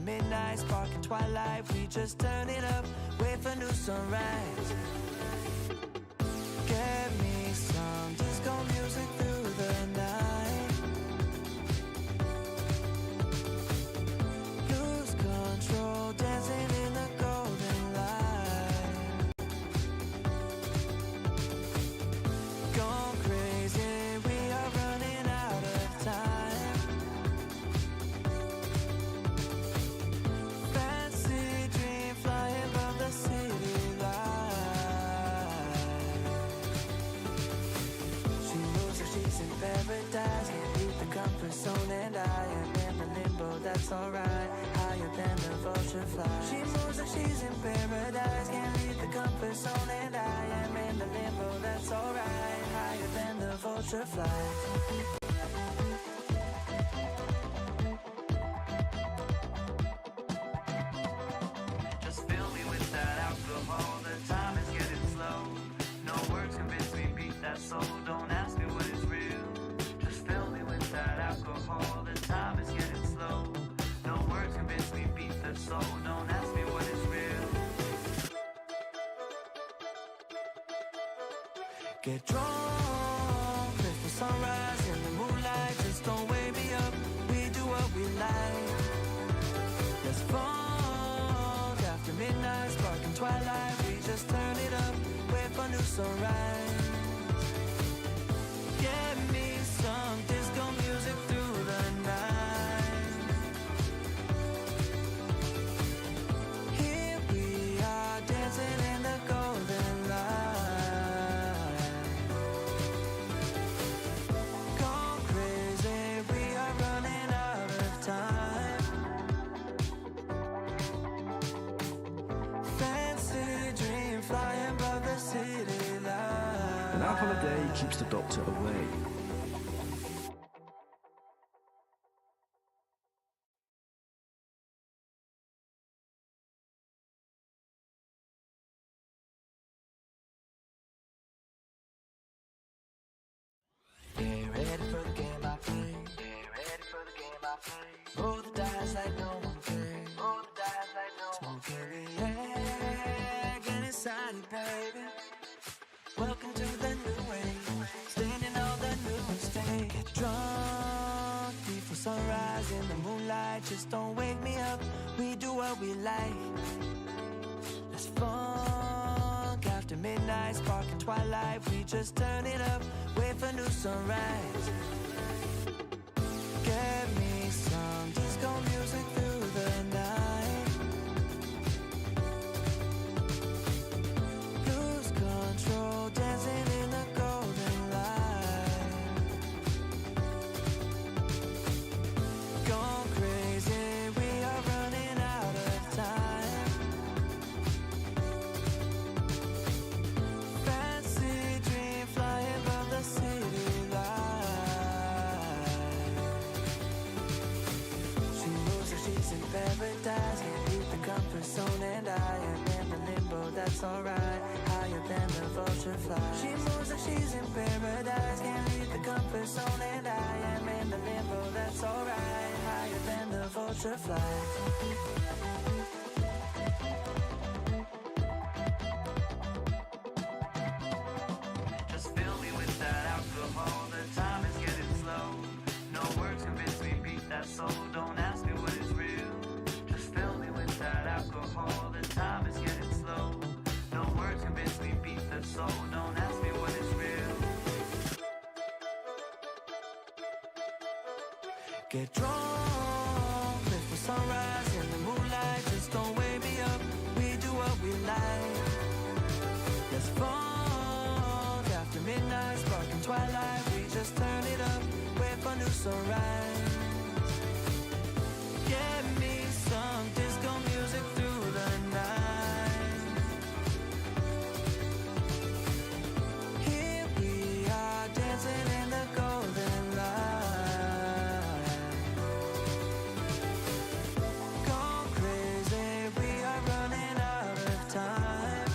after midnight, sparking twilight. We just turn it up, wait for new sunrise. Get me some disco music through the night. Lose control, dancing in the golden light. Gone crazy, we are running out of time. Fancy dream, flying above the city light. She moves like she's in paradise, can't leave the comfort zone, and I am in the limbo, that's alright. Higher than the vulture fly. She moves like she's in paradise, can't leave the comfort zone, and I am in the limbo, that's alright. Higher than the vulture fly. Just fill me with that alcohol, the time is getting slow. No words convince me, beat that soul, don't ask me what is real. Just fill me with that alcohol, the time is getting slow. No words convince me, beat the soul, don't ask me what is real. Get drunk, live for sunrise in the moonlight, just don't wake me up, we do what we like. Let's funk after midnight, sparking twilight. We just turn it up, wait for new sunrise. Get me some disco music through the night. Here we are dancing in the golden light. Gone crazy, we are running out of time. Fancy dream, flying above the city light. An apple a day keeps the doctor away. Get ready for the game I play. Get ready for the game I play. Roll the dice like no one cares. Roll the dice like no one cares. Smoke every get excited, baby. Welcome to the new way. Standing on the new stage. Get drunk before sunrise in the moonlight. Just don't wake me up. We do what we like. Let's funk after midnight, sparking twilight. We just turn it up, wait for new sunrise. Get me some disco music through the night. Lose control, dancing in the golden light. Gone crazy, we are running out of time. Fancy dream, flying above the city light. She moves like she's in paradise, can't leave the comfort zone, and I am in the limbo, that's alright. Higher than the vulture fly. She moves like she's in paradise, can't leave the comfort zone, and I am in the limbo, that's alright. Higher than the vulture fly. Just fill me with that alcohol, the time is getting slow. No words convince me, beat that soul, don't ask me what is real. Just fill me with that alcohol, the time is getting slow. No words convince me, beat the soul, don't ask me what is real. Get drunk, live for sunrise in the moonlight. Just don't wake me up, we do what we like. Let's funk after midnight, sparking twilight. We just turn it up, wait for new sunrise. Get me some disco music through the night. Here we are dancing in the golden light. Gone crazy, we are running out of time.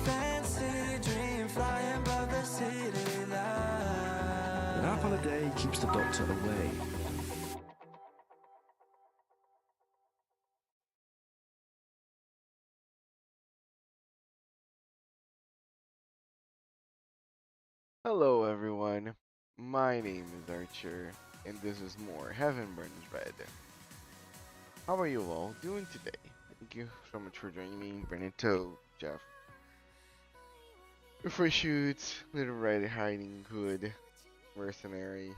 Fancy dream, flying above the city light. An apple a day keeps the doctor away. Hello everyone, my name is Archer, and this is more Heavenburnsred. How are you all doing today? Thank you so much for joining me, Benito, Jeff, for shoots, Little Red Hiding Hood, Mercenary.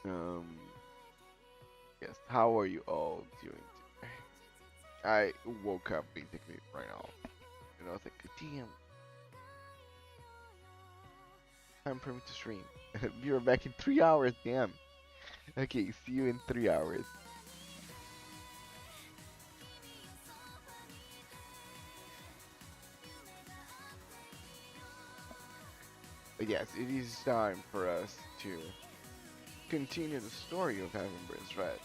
Um, yes, how are you all doing today? I woke up basically right now, and I was like, damn, time for me to stream. Be right back in 3 hours, damn. Okay, see you in 3 hours. But yes, it is time for us to continue the story of heavenburnsred.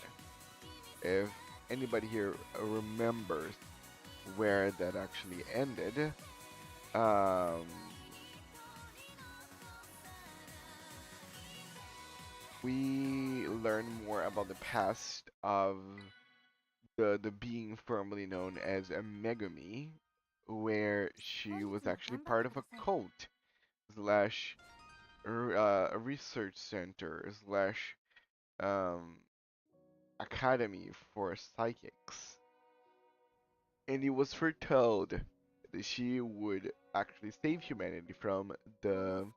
If anybody here remembers where that actually ended, um, we learn more about the past of the being formerly known as a Megami, where she was actually part of a cult slash a research center slash um, academy for psychics. And it was foretold that she would actually save humanity from the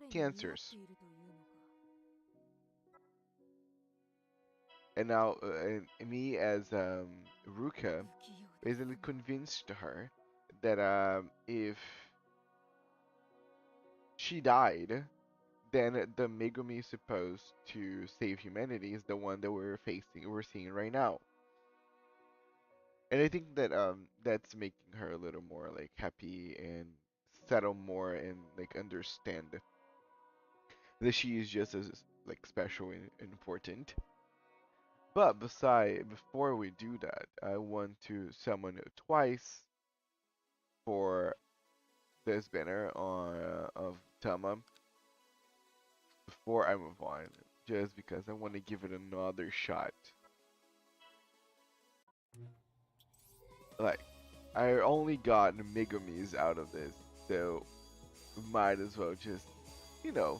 cancers. And now, me as Ruka basically convinced her that if she died, then the Megumi supposed to save humanity is the one that we're seeing right now. And I think that that's making her a little more like happy and settle more and like understand that she is just as like special and important. But before we do that, I want to summon twice for this banner on of Tama before I move on, just because I want to give it another shot. Like I only got Megumis out of this, so might as well just, you know.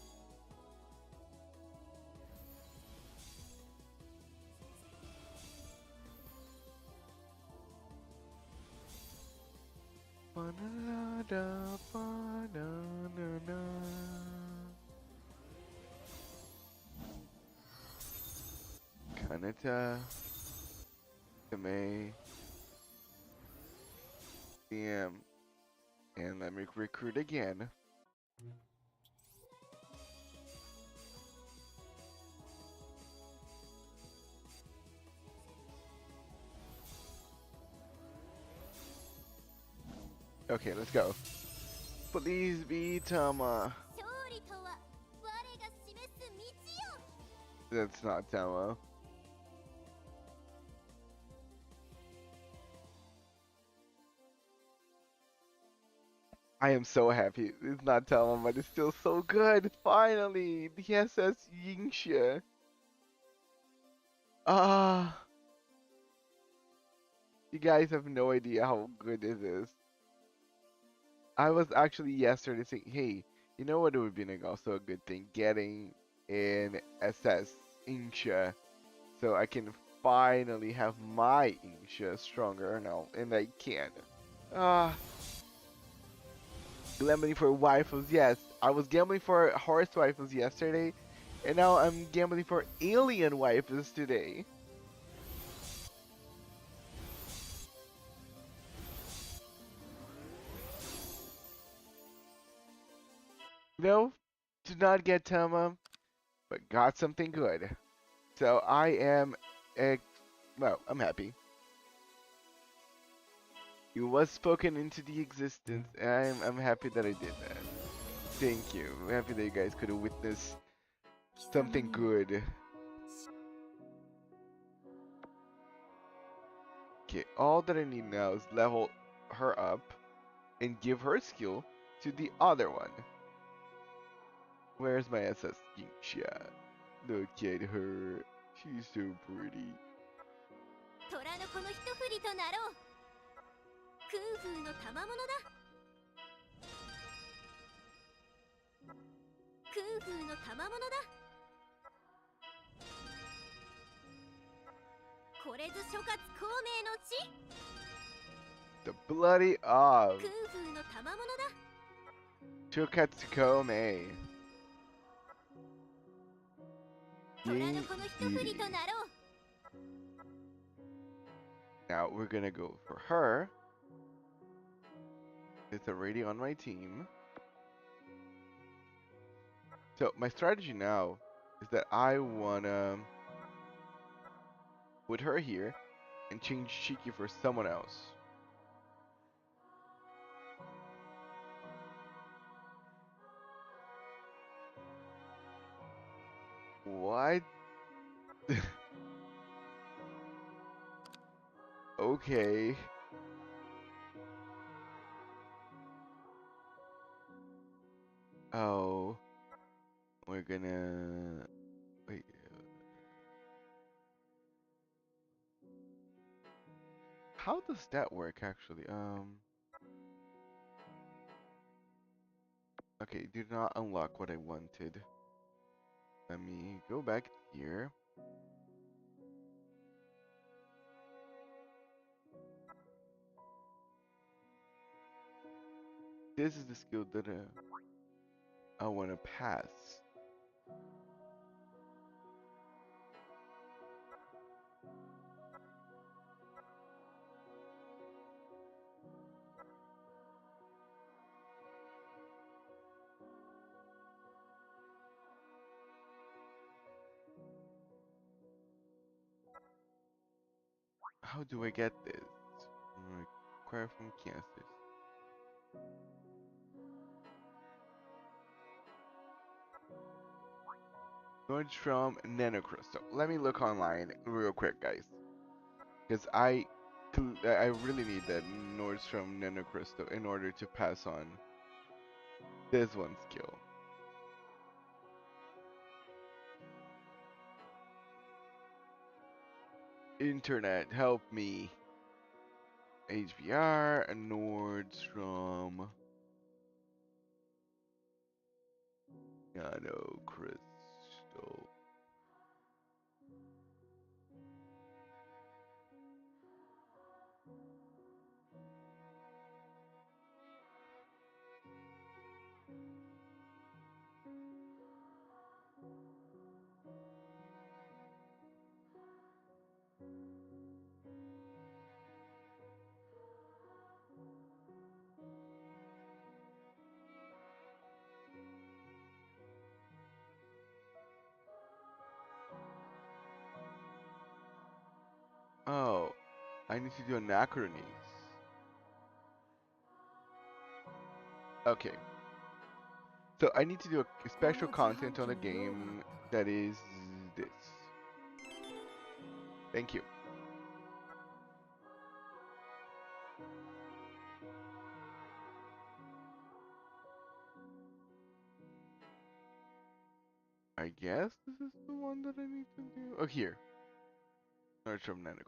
Kanata, Kame, DM, and let me recruit again. Okay, let's go. Please be Tama. That's not Tama. I am so happy. It's not Tama, but it's still so good. Finally, the SS Yingxia. Ah, you guys have no idea how good this is. I was actually yesterday saying, hey, you know what it would be like also a good thing? Getting an SS Yingxia so I can finally have my Yingxia stronger now, and I can. Ah. Gambling for waifus, yes. I was gambling for horse waifus yesterday, and now I'm gambling for alien waifus today. No, did not get Tama, but got something good. So I am, well, I'm happy. It was spoken into the existence, and I'm happy that I did that. Thank you. I'm happy that you guys could have witnessed something good. Okay, all that I need now is level her up and give her skill to the other one. Where's my SS Yingxia? Look at her. She's so pretty. The bloody of Chukatsukome. Now we're gonna go for her. It's already on my team. So my strategy now is that I wanna put her here and change Shiki for someone else. What? Okay. Oh, we're gonna wait. How does that work actually? Okay, did not unlock what I wanted. Let me go back here. This is the skill that I want to pass. How do I get this? Require from Kansas. Nordstrom Nanocrystal. Let me look online real quick, guys, because I really need that Nordstrom Nanocrystal in order to pass on this one skill. Internet, help me. HBR, Nordstrom, Nanocrystal. Oh, I need to do anachronies. Okay. So I need to do a special content on the game that is this. Thank you. I guess this is the one that I need to do. Oh, here. Nordstrom Nanocrystals.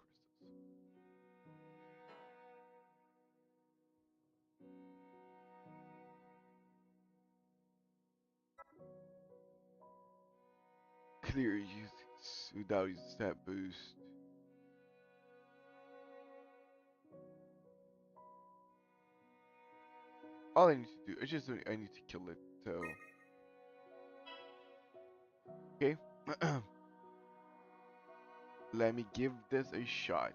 Clear use without using stat boost. All I need to do is just I need to kill it. So okay. Let me give this a shot.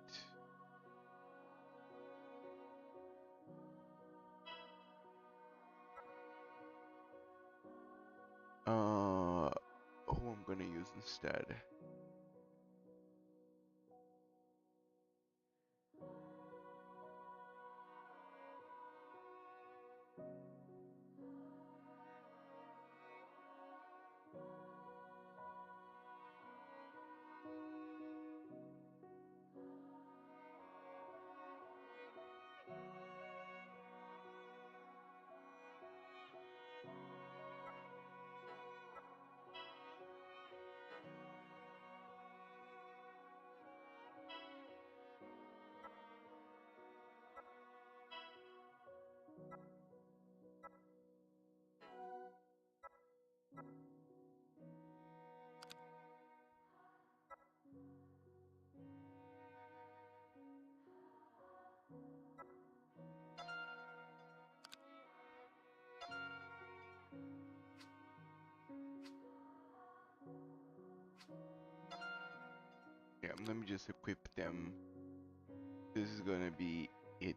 Who I'm gonna use instead? Yeah, let me just equip them. This is gonna be it.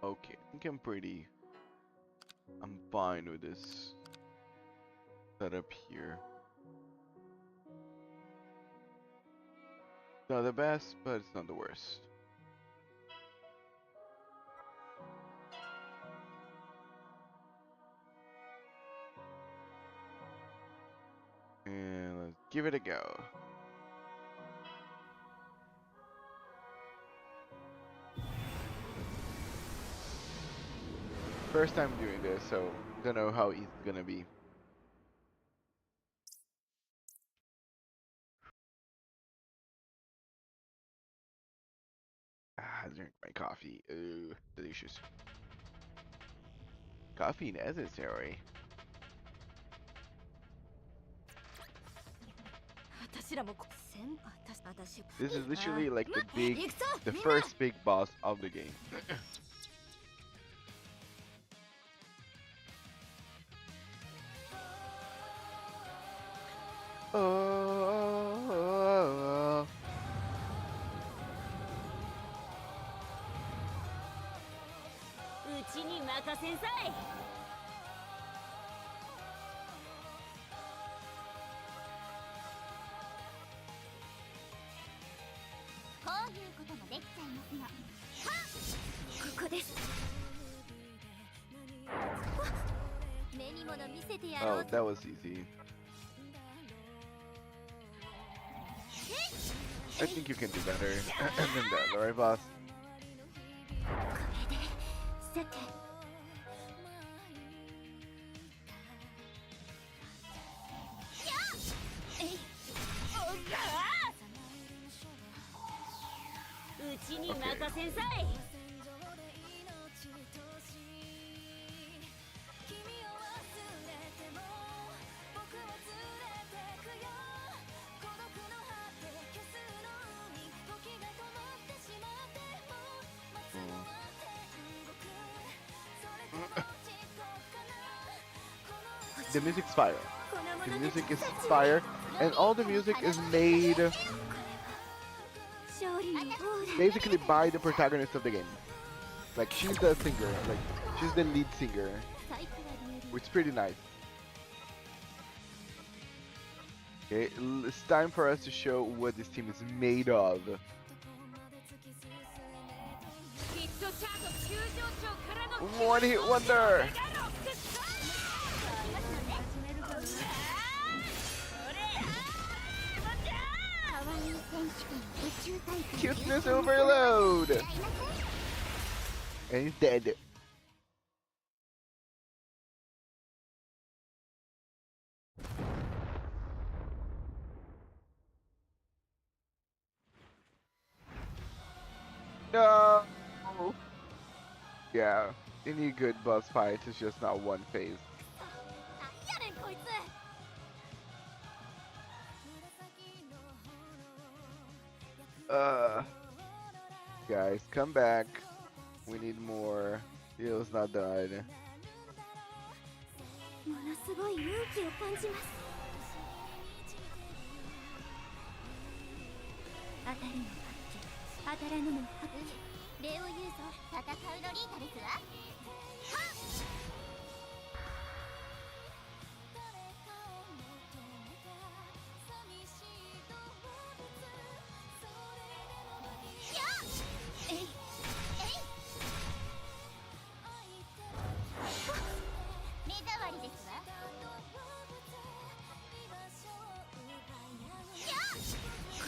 Okay, I think I'm fine with this setup here. Not the best, but it's not the worst. And let's give it a go. First time doing this, so don't know how easy it's gonna be. I drink my coffee. Ooh, delicious. Coffee necessary. This is literally like the first big boss of the game. Oh. うちに任せんさい。こういうこともできちゃいますの。はっ、ここです。目に物見せてやろ Oh, う。that was easy. I think you can do better than that, alright, boss? これで、さて。うちに任せんさい。The music's fire. The music is fire, and all the music is made basically by the protagonist of the game. Like she's the singer, like she's the lead singer, サイクは流流 which is pretty nice. Okay, it's time for us to show what this team is made of. ヒットチャート急上昇からの One hit wonder. メガロックスター可愛い選手権宇宙大会 Cuteness overload. And he's dead. No. Yeah, any good boss fight is just not one phase. 何やねんこいつ Guys, come back. We need more. Heal's not done. ものすごい勇気を感じます当たるのパッチ当たらぬのパッチ礼を言うぞ戦うロリータですわはっやっえいえい目障りですわやっ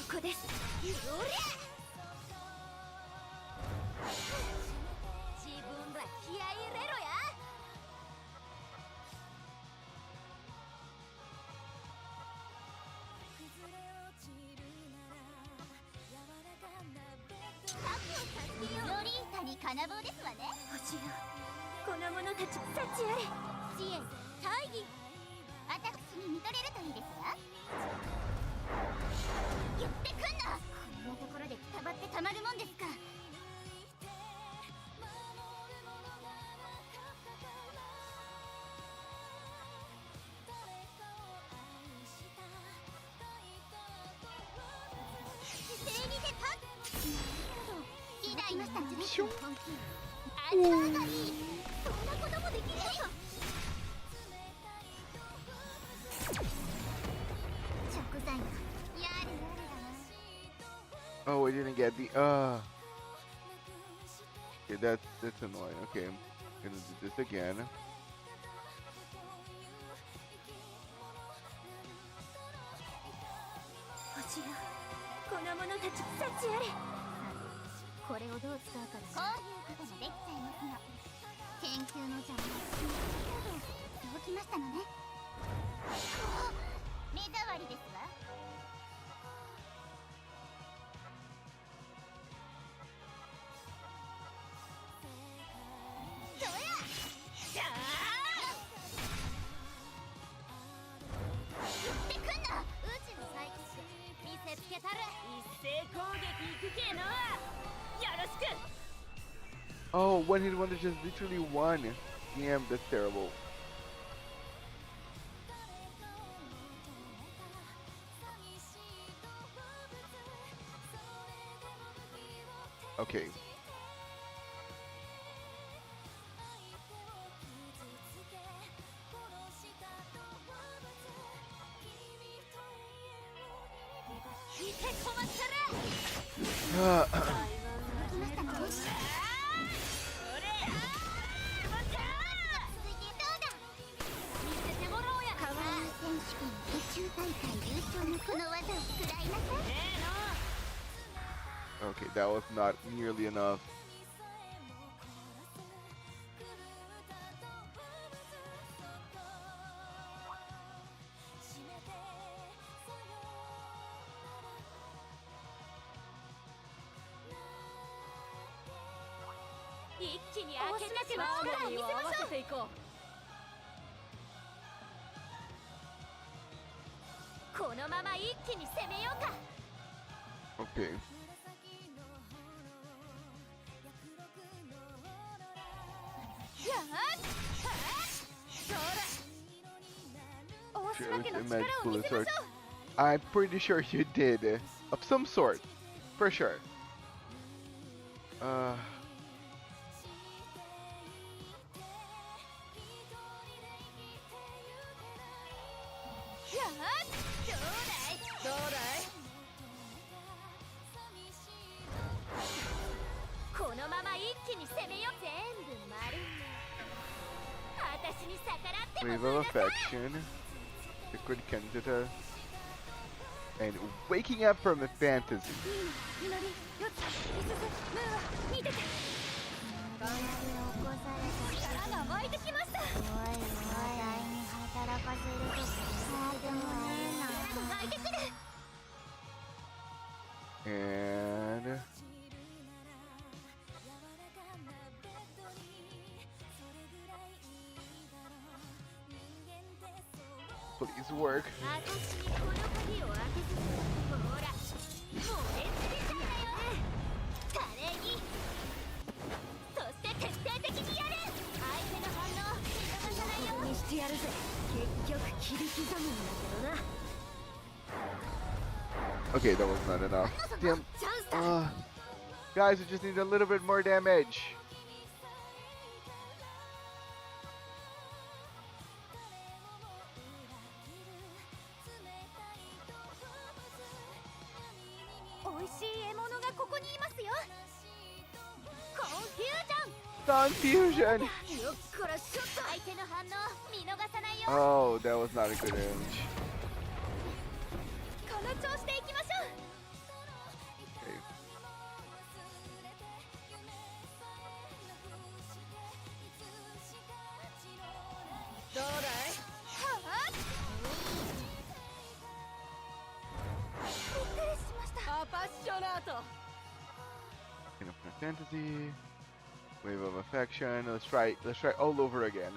ここですおりゃ自分ら気合い入れろやロリータに金棒ですわね星よこの者たち幸あれ知恵大義私に見とれるといいですわ言ってくんなこんなところでくたばってたまるもんですか姿勢に出たいらいましたねシュン本気あんたがいいそんなこともできるよ食材がやれやれだな Oh, we didn't get the Okay, that's annoying. Okay, I'm gonna do this again. 星よこの者たち幸あれこれをどう使うかこういうこともできちゃいますの研究の邪魔がそうきましたのね目障りですわどやじゃあ言ってくんな宇宙サイクス見せつけたる一斉攻撃いくけのよろしく Oh, one hit wonder just literally won. Damn, that's terrible. Okay. Okay, that was not nearly enough. Okay. I'm pretty sure you did. Of some sort. For sure. Wave of affection. Liquid candida. And waking up from a fantasy. And please work. Okay, that was not enough. Damn. Guys, we just need a little bit more damage. Confusion! Oh, that was not a good image. Okay. Kind of fantasy. Wave of affection. Let's try all over again.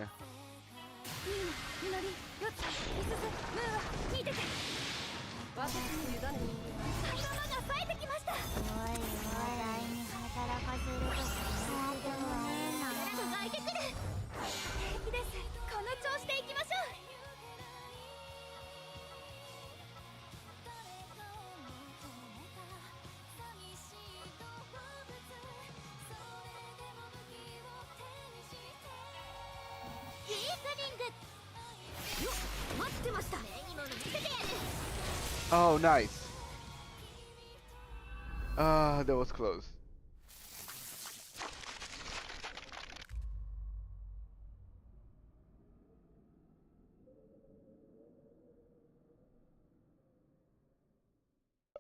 Oh, nice. That was close.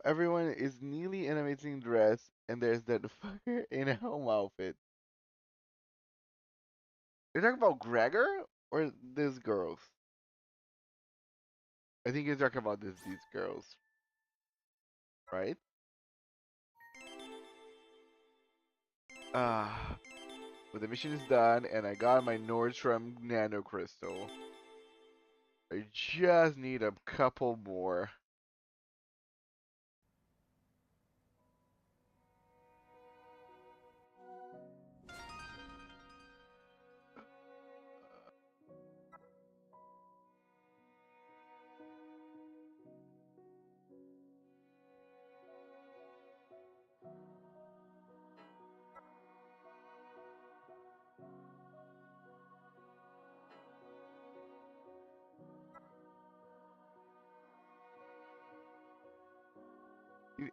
Everyone is nearly in amazing dress, and there's that fucker in a home outfit. You're talking about Gregor or these girls? I think you're talking about these girls, right? But the mission is done, and I got my Nordstrom Nano Crystal. I just need a couple more.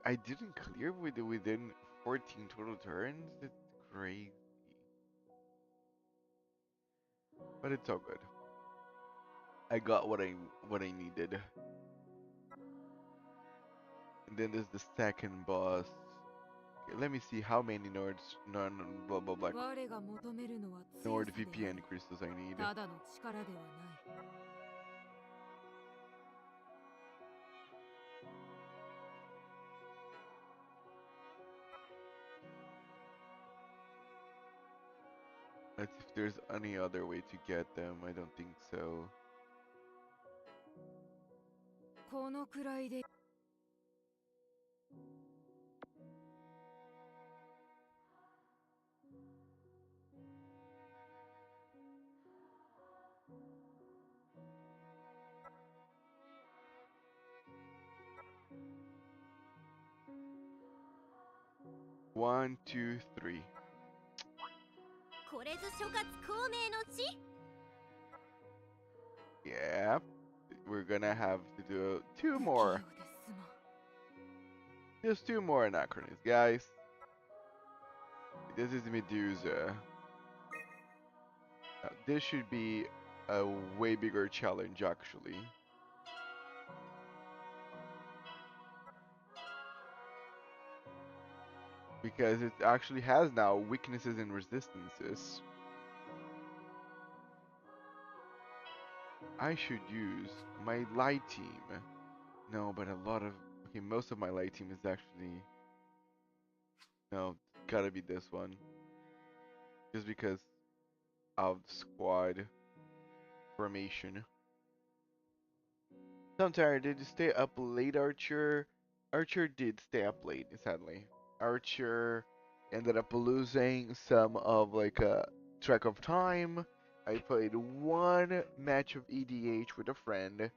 I didn't clear within 14 total turns. It's crazy, but it's all good. I got what I needed. And then there's the second boss. Okay, let me see how many blah blah blah Nord VPN crystals I need. Let's see if there's any other way to get them. I don't think so. One, two, three. Yeah. we're gonna have to do 2 more. Just 2 more anachronisms, guys. This is Medusa. Now, this should be a way bigger challenge, actually. Because it actually has now weaknesses and resistances. I should use my light team. No, but a lot of... Okay, most of my light team is actually... No, gotta be this one. Just because of squad formation. So I'm tired. Did you stay up late, Archer? Archer did stay up late, sadly. Archer ended up losing some of like a track of time. I played 1 match of EDH with a friend,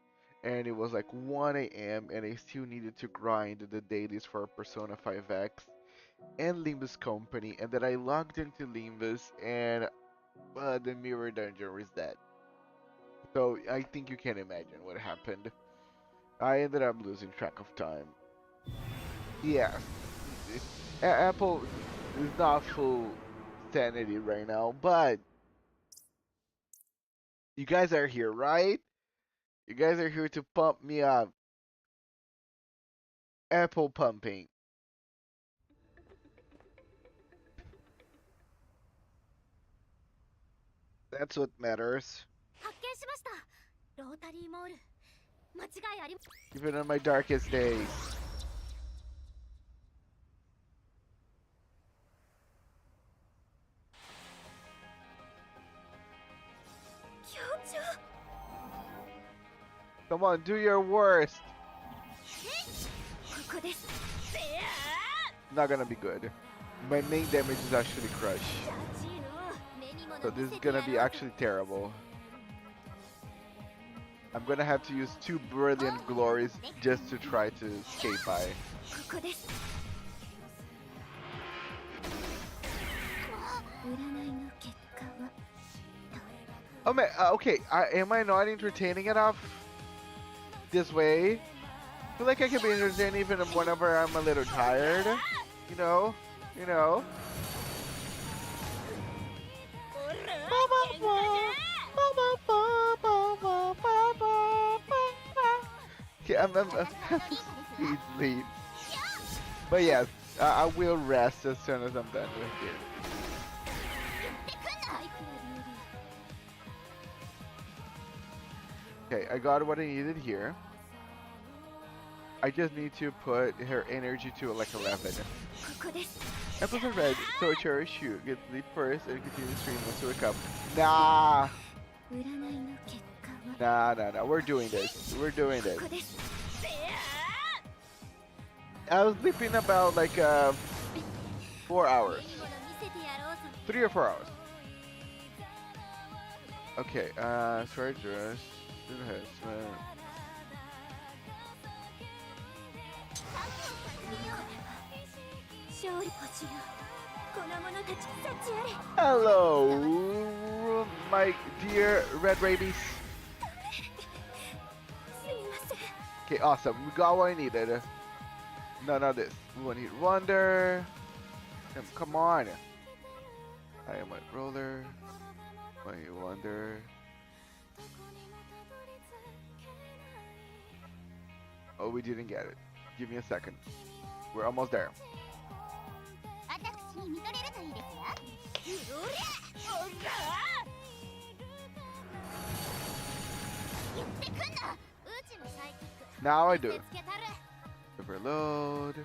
and it was like 1 a.m. and I still needed to grind the dailies for Persona 5X and Limbus Company, and then I logged into Limbus and the mirror dungeon was dead. So I think you can imagine what happened. I ended up losing track of time. Yes, Apple is not full sanity right now, but you guys are here, right? You guys are here to pump me up. Apple pumping. That's what matters. Even on my darkest days. Come on, do your worst. Not gonna be good. My main damage is actually crush. So this is gonna be actually terrible. I'm gonna have to use 2 brilliant glories just to try to skate by. Oh man, okay, am I not entertaining enough this way? I feel like I can be entertained even whenever I'm a little tired. You know? Okay, I'm speed sleep. But yes, I will rest as soon as I'm done with it. Okay, I got what I needed here. I just need to put her energy to like 11. Episode red, so cherish you. Get sleep first and continue stream once you wake up. Nah. Nah. We're doing this. I was sleeping about like 4 hours. 3 or 4 hours. Okay, sorry, dress. Hello, my dear red rabies. Okay, awesome. We got what I needed. No, not this. We want to hit Wonder. Come on. I am a roller. My Wonder. Oh, we didn't get it. Give me a second. We're almost there. Now I do. Overload.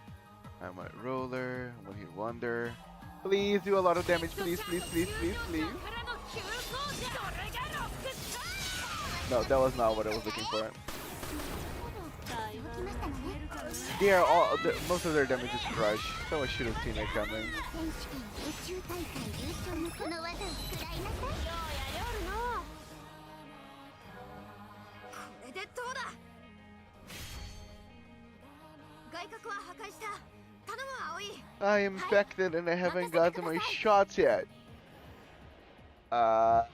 I'm a roller. I'm gonna hit Wonder. Please do a lot of damage. Please. No, that was not what I was looking for. They are most of their damage is crush, so I should have seen it coming. I am infected and I haven't gotten my shots yet. Where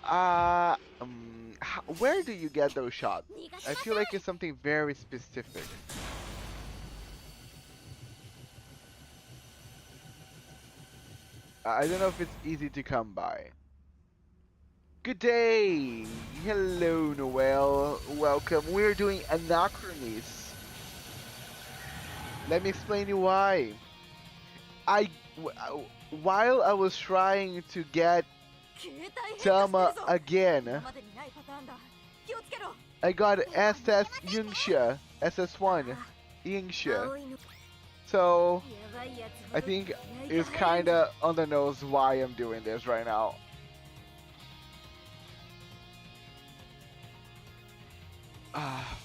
do you get those shots? I feel like it's something very specific. I don't know if it's easy to come by. Good day! Hello, Noel. Welcome. We're doing Anachronis. Let me explain you why. While I was trying to get Tama again, I got SS Yungsha, SS1 Yungsha. So I think it's kinda on the nose why I'm doing this right now. Ah.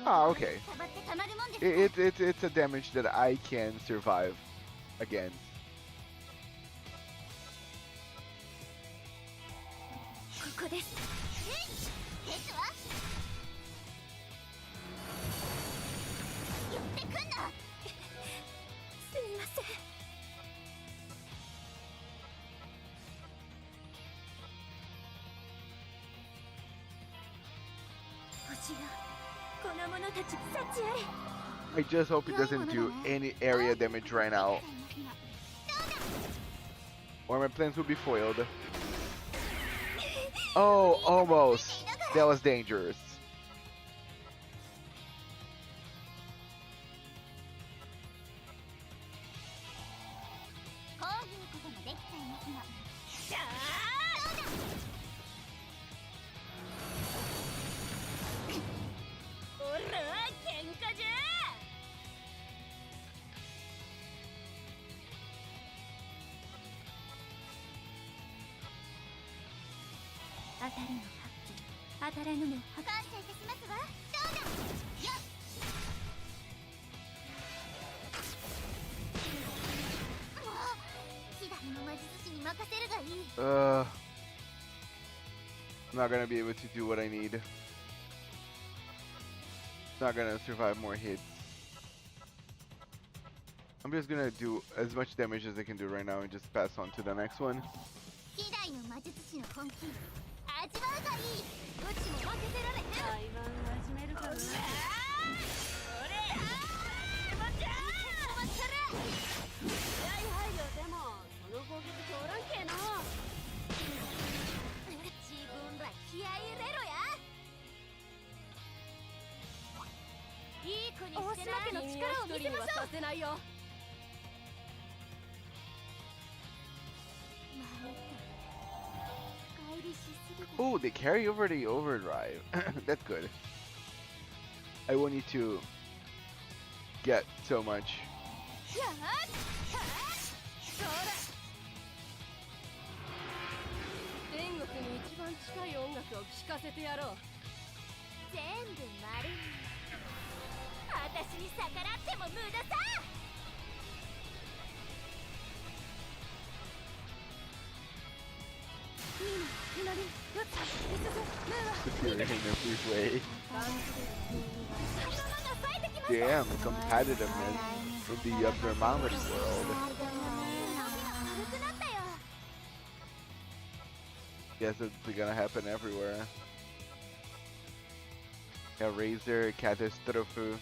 Ah, okay. It's a damage that I can survive against. I just hope it doesn't do any area damage right now, or my plans will be foiled. Oh, almost. That was dangerous. I'm not gonna be able to do what I need. Not gonna survive more hits. I'm just gonna do as much damage as I can do right now and just pass on to the next one. Oh, they carry over the overdrive. That's good. I won't need to get so much. Superior in every way. Damn, competitiveness in the abnormality world. Guess it's gonna happen everywhere. Razor, catastrophe.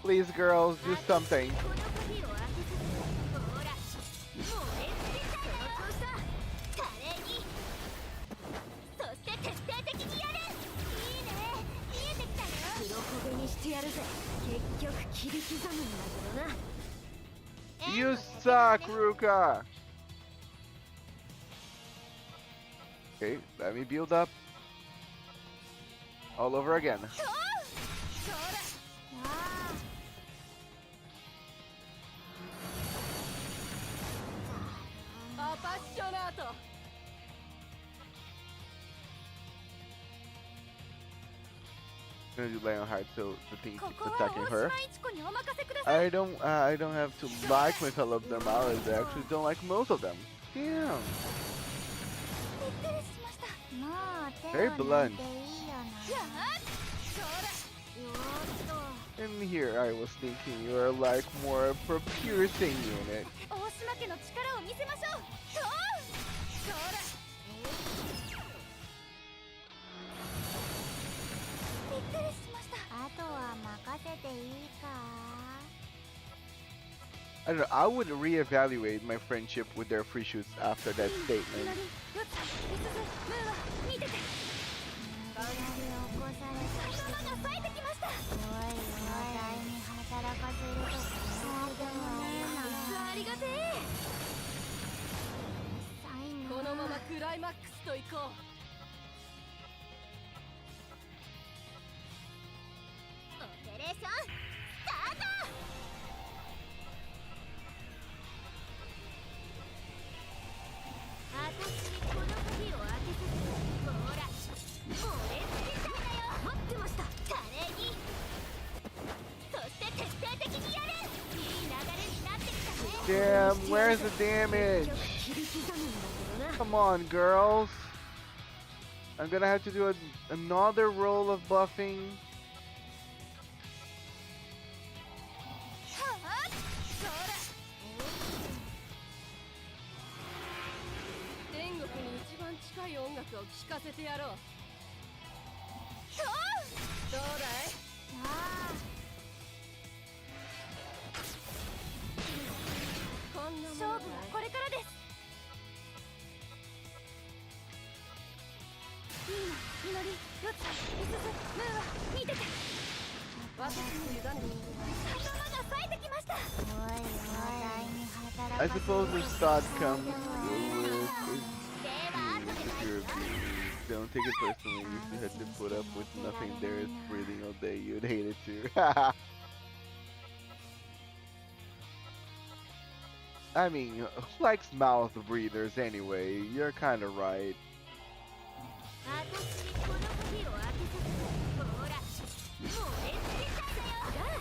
Please, girls, do something. You suck, Ruka! Okay, let me build up. All over again. gonna do Lion Heart so the thing こ keeps こは attacking 大 her. 島一子にお任せください。 I don't have to like my fellow abnormalities. I actually don't like most of them. Damn. びっくりしました。もう手 Very を抜い blunt. ていいよな。やっそれ。よーっと。 And here I was thinking you are like more of a piercing unit. 大島家の力を見せましょう。そうそれ。びっくりしました。あとは任せていいか。 I don't know, I would reevaluate my friendship with their free shoots after that statement. よっつ、みすず、ムーは見てて。無理やり起こされた人が冴えてきました。おいおい、話題に働かせるとそうでもねえな。ありがてえ。このままクライマックスと行こう。オペレーションスタート。私にこの鍵を開けさせて。ほら、俺つけたいだよ。待ってました。華麗に。そして徹底的にやる。いい流れになってきたね。 Damn, where's the damage? Come on, girls. I'm gonna have to do another roll of buffing. はあ、そら。天国に一番近い音楽を聴かせてやろう。そうどうだい。ああ。こんな勝負はこれからです。いいな、みのり、よつ、みすず、ムーは見てて。私に委ねて。頭が冴えてきました。おいおい、話題に働かせる。 I suppose this thought comes with if you're don't take it personally. If you had to put up with nothing there is breathing all day, you'd hate it too. I mean, who likes mouth breathers anyway? You're kinda right. 私にこの鍵を開けさせて。ほら、もうレスリしたんだよ。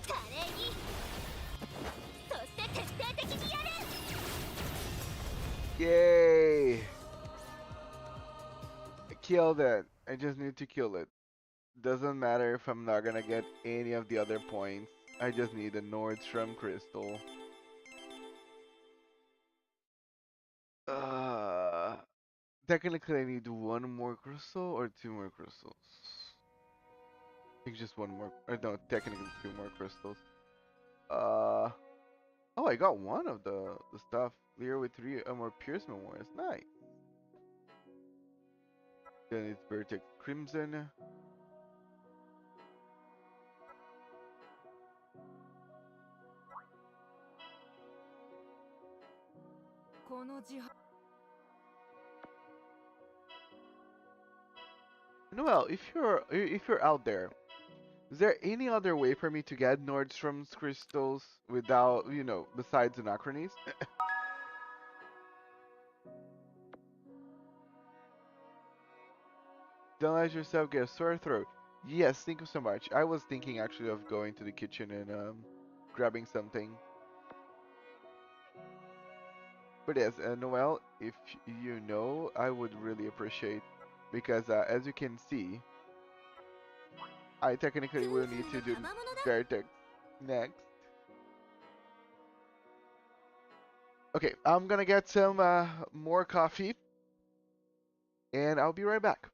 華麗に。そして徹底的にやる。 Yay! Kill that. I just need to kill it. Doesn't matter if I'm not gonna get any of the other points. I just need a Nordstrom crystal. Technically I need one more crystal or two more crystals. I think just one more. Or no, technically two more crystals. Oh, I got one of the stuff. Clear with 3 more Pierce Memoirs. Nice. Then it's Vertex Crimson. Noel, if you're out there, is there any other way for me to get Nordstrom's crystals without, you know, besides Anachrones? Don't let yourself get a sore throat. Yes, thank you so much. I was thinking actually of going to the kitchen and grabbing something. But yes, Noel, if you know, I would really appreciate, because as you can see, I technically will need to do Vertex next. Okay, I'm gonna get some more coffee, and I'll be right back.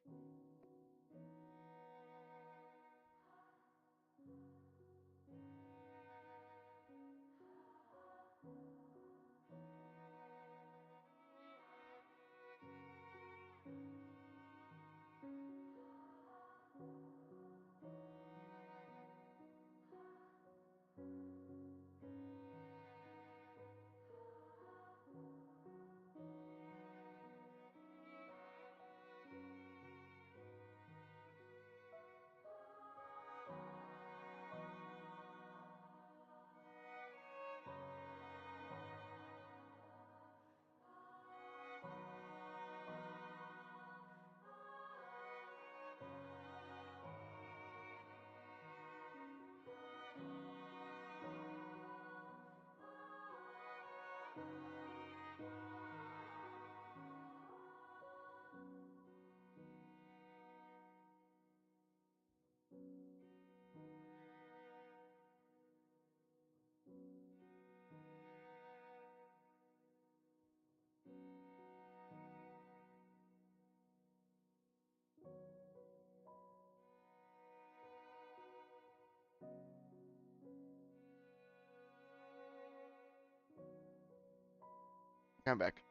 I'm back.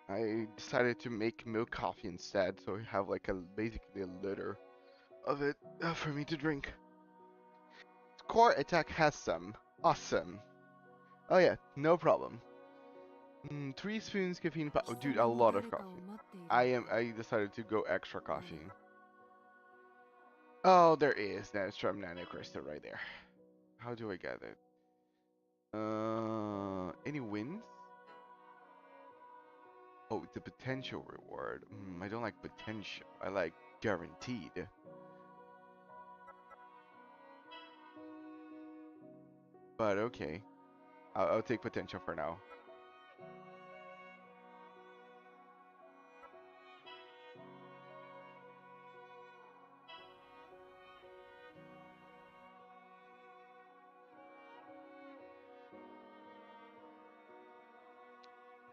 I decided to make milk coffee instead, so I have like basically a liter of it for me to drink. Core attack has some. Awesome. Oh yeah, no problem. 3 spoons caffeine. Oh, dude, a lot of coffee. I decided to go extra coffee. Oh, there is that Strum Nano Crystal right there. How do I get it? Any wins? Oh, it's a potential reward. I don't like potential. I like guaranteed. But okay, I'll take potential for now.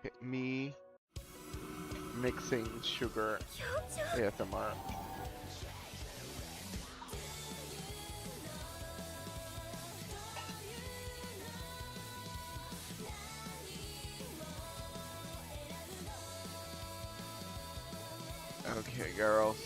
Okay, me mixing sugar ASMR. Okay, girls.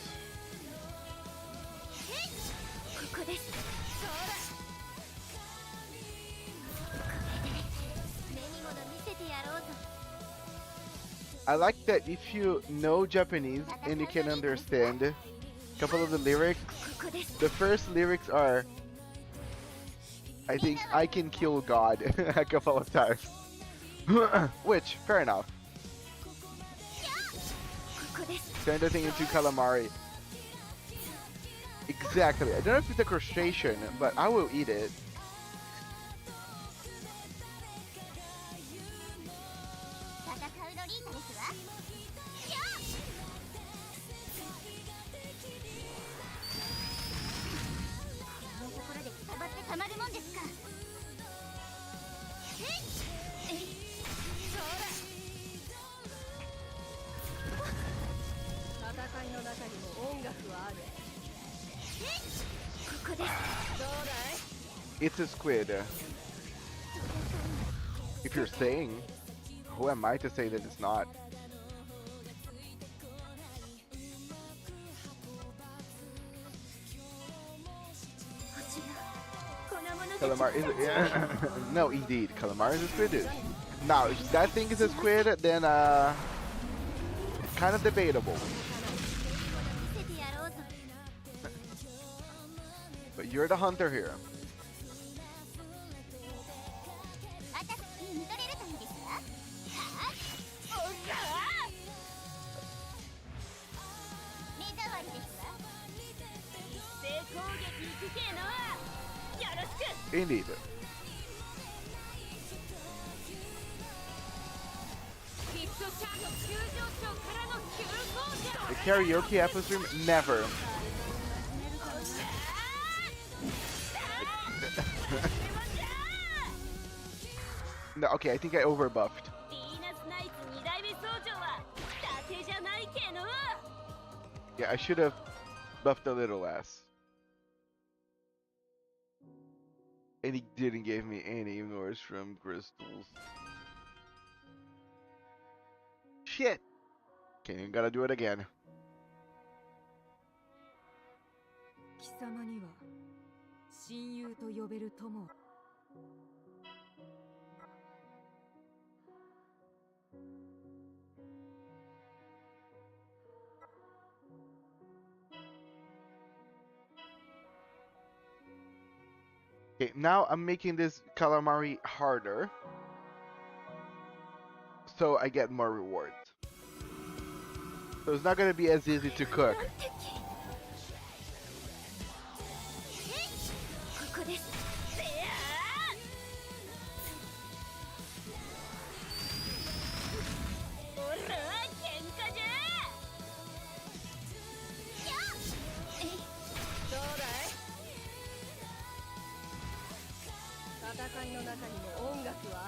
I like that if you know Japanese and you can understand a couple of the lyrics, the first lyrics are, I think I can kill God a couple of times. Which, fair enough. Turn the thing into calamari. Exactly. I don't know if it's a crustacean, but I will eat it. It's a squid. If you're saying, who am I to say that it's not? Calamari is no, indeed, calamari is a squid. Dude. Now, if that thing is a squid, then it's kind of debatable. But you're the hunter here. Indeed. The karaoke episode? Never. No, okay, I think I overbuffed. Yeah, I should have buffed a little less. And he didn't give me any more shrimp crystals. Shit! Okay, you gotta do it again. Okay, now I'm making this calamari harder, so I get more rewards. So it's not gonna be as easy to cook.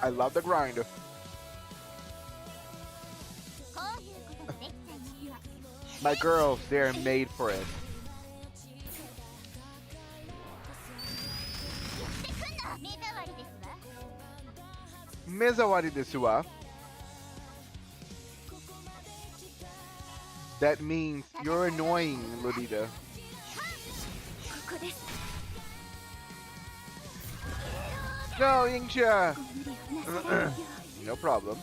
I love the grind. My girls, they're made for it. Mezawari desu wa. That means you're annoying, Lolita. ここです No, Yingxia! ご無理をなさらぬよ No problem. こ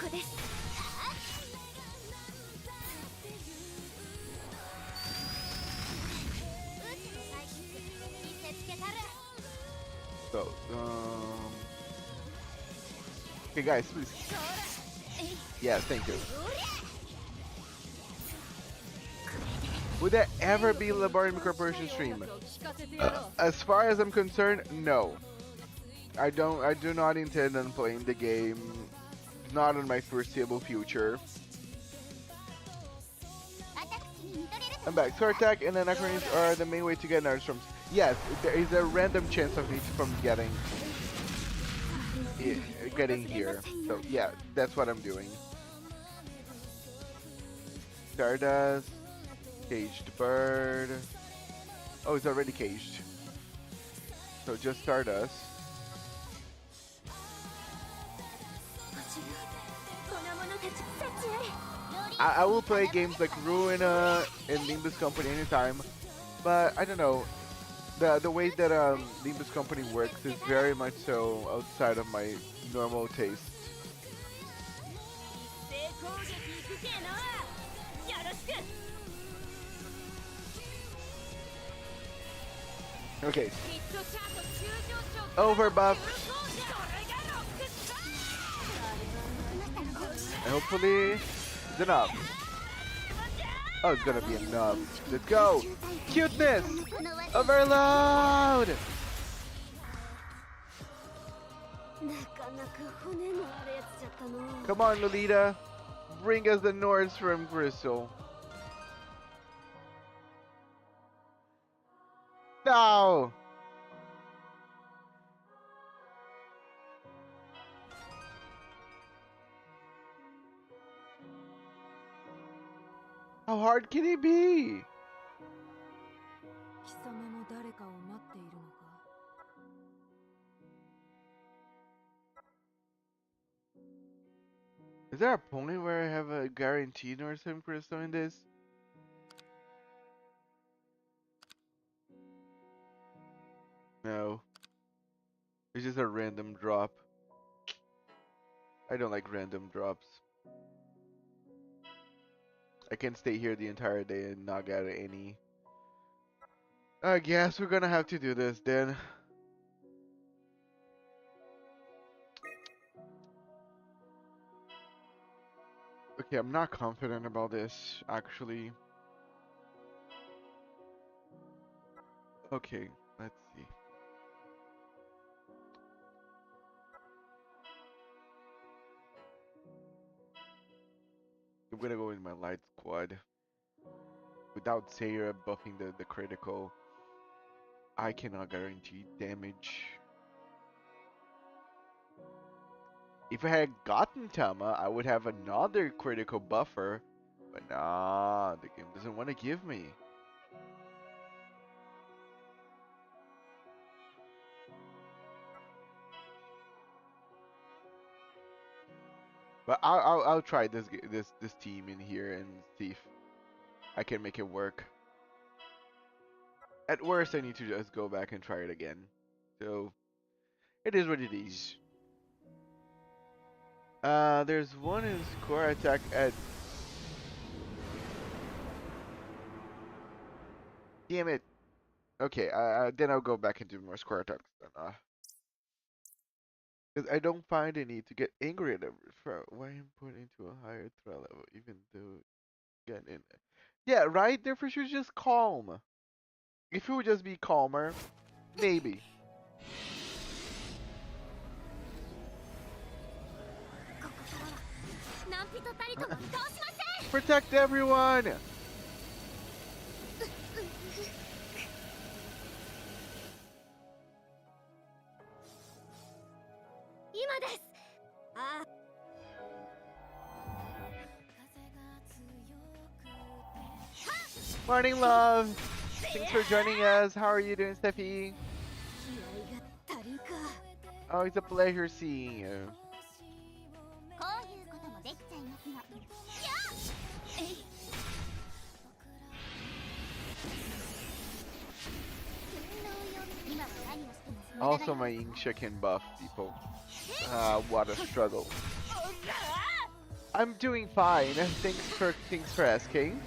こです So, okay, guys, please. Yeah, thank you. Would that ever be Labarn Corporation stream? As far as I'm concerned, no. I do not intend on playing the game. Not in my foreseeable future. I'm back. Sword attack and anachronisms are the main way to get Nardstroms. Yes, there is a random chance of me from getting here. So yeah, that's what I'm doing. Stardust, caged bird. Oh, it's already caged. So just Stardust. I will play games like Ruina and Nimbus Company anytime, but I don't know. The way that Nimbus Company works is very much so outside of my normal taste. Okay. Overbuff. And hopefully, it's enough. Oh, it's gonna be enough. Let's go. Cuteness. Overload. Come on, Lolita. Bring us the Nords from Crystal. No. How hard can it be? Is there a point where I have a guaranteed North Sim Crystal in this? No. It's just a random drop. I don't like random drops. I can stay here the entire day and not get any. I guess we're gonna have to do this then. Okay, I'm not confident about this, actually. Okay, let's see. I'm gonna go in my light squad. Without Sarah buffing the critical, I cannot guarantee damage. If I had gotten Tama, I would have another critical buffer. But nah, the game doesn't want to give me. But I'll try this team in here and see if I can make it work. At worst, I need to just go back and try it again. So it is what it is. There's one in score attack at. Damn it. Okay, then I'll go back and do more score attacks. Because I don't find a need to get angry at them for why I'm put into a higher threat level, even though getting. Yeah, right. Therefore, she was just calm. If it would just be calmer, maybe. Protect everyone! Morning, love! Thanks for joining us. How are you doing, Steffi? Oh, it's a pleasure seeing you. こういうこともできちゃいますの。やっえい今は何をしても無駄な Also, my Inksha can buff people. Ah, what a struggle. I'm doing fine. Thanks for asking.